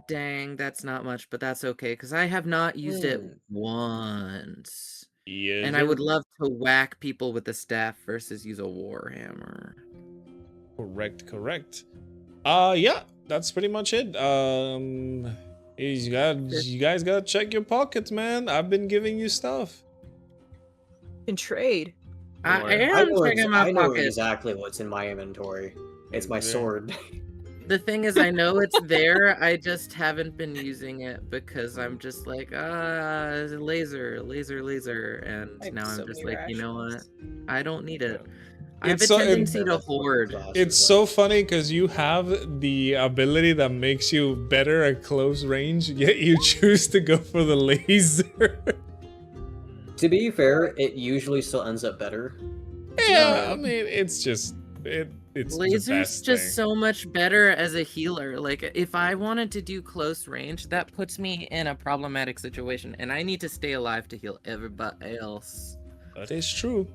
Dang, that's not much, but that's okay, because I have not used it Hmm. once. Yeah. And I would love to whack people with the staff versus use a warhammer. Correct. Yeah, that's pretty much it. You guys gotta check your pockets, man. I've been giving you stuff. Can trade. I Or- am checking my I know pockets. exactly what's in my inventory. It's my Is there- sword. The thing is, I know it's there. I just haven't been using it because I'm just like, laser, and I have now so I'm just many like, you know what? rations. I don't need it. I have It's a so- tendency to hoard. It's so funny because you have the ability that makes you better at close range, yet you choose to go for the laser. To be fair, it usually still ends up better. Yeah, I mean, it's just It's the Laser's best just thing. so much better as a healer. Like, if I wanted to do close range, that puts me in a problematic situation, and I need to stay alive to heal everybody else. That is true.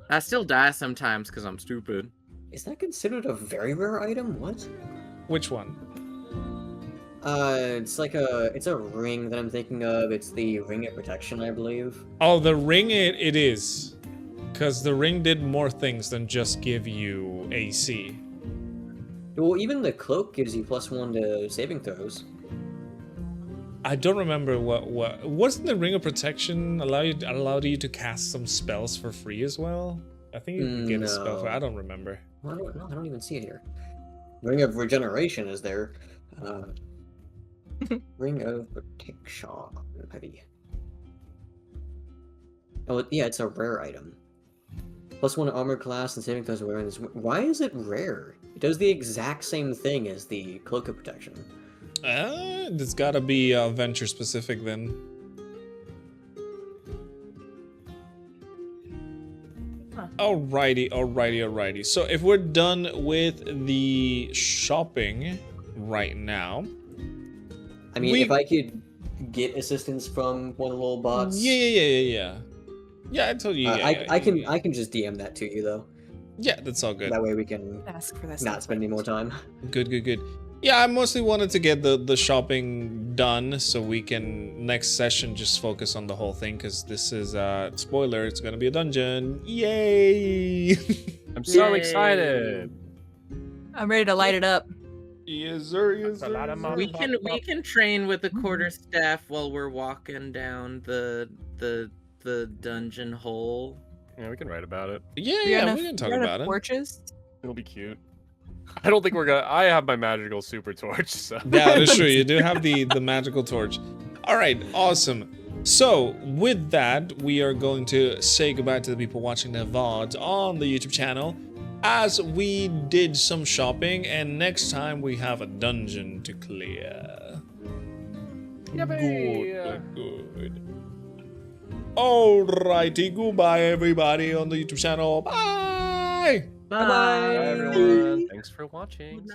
I still die sometimes because I'm stupid. Is that considered a very rare item? What? Which one? It's a ring that I'm thinking of. It's the ring of protection, I believe. Oh, the ring it is. Because the ring did more things than just give you AC. Well, even the cloak gives you +1 to saving throws. I don't remember what wasn't the ring of protection allowed you to cast some spells for free as well? I think you can get a spell for. I don't remember. I don't even see it here. Ring of regeneration is there. Ring of protection. Heavy. Oh yeah, it's a rare item. +1 armor class and saving throws awareness. Why is it rare? It does the exact same thing as the cloak of protection. It's gotta be venture specific then. Alrighty. So if we're done with the shopping right now, I mean, if I could get assistance from one of the little bots. Yeah. Yeah, I told you. I can just DM that to you though. Yeah, that's all good. That way we can Ask for this. not spend any more time. Good. Yeah, I mostly wanted to get the shopping done so we can next session just focus on the whole thing because this is spoiler, it's gonna be a dungeon. Yay! I'm so Yay. excited. I'm ready to light it up. Yes, sir. That's a lot of money. We can train with the quarterstaff while we're walking down the dungeon hole. Yeah, we can write about it. Yeah, we can talk about it. Torches. It'll be cute. I don't think we're gonna. I have my magical super torch, so. Yeah, that's true. You do have the magical torch. All right, awesome. So with that, we are going to say goodbye to the people watching the VODs on the YouTube channel, as we did some shopping, and next time we have a dungeon to clear. Good. Alrighty, goodbye everybody on the YouTube channel. Bye. Bye. Bye, everyone. Thanks for watching.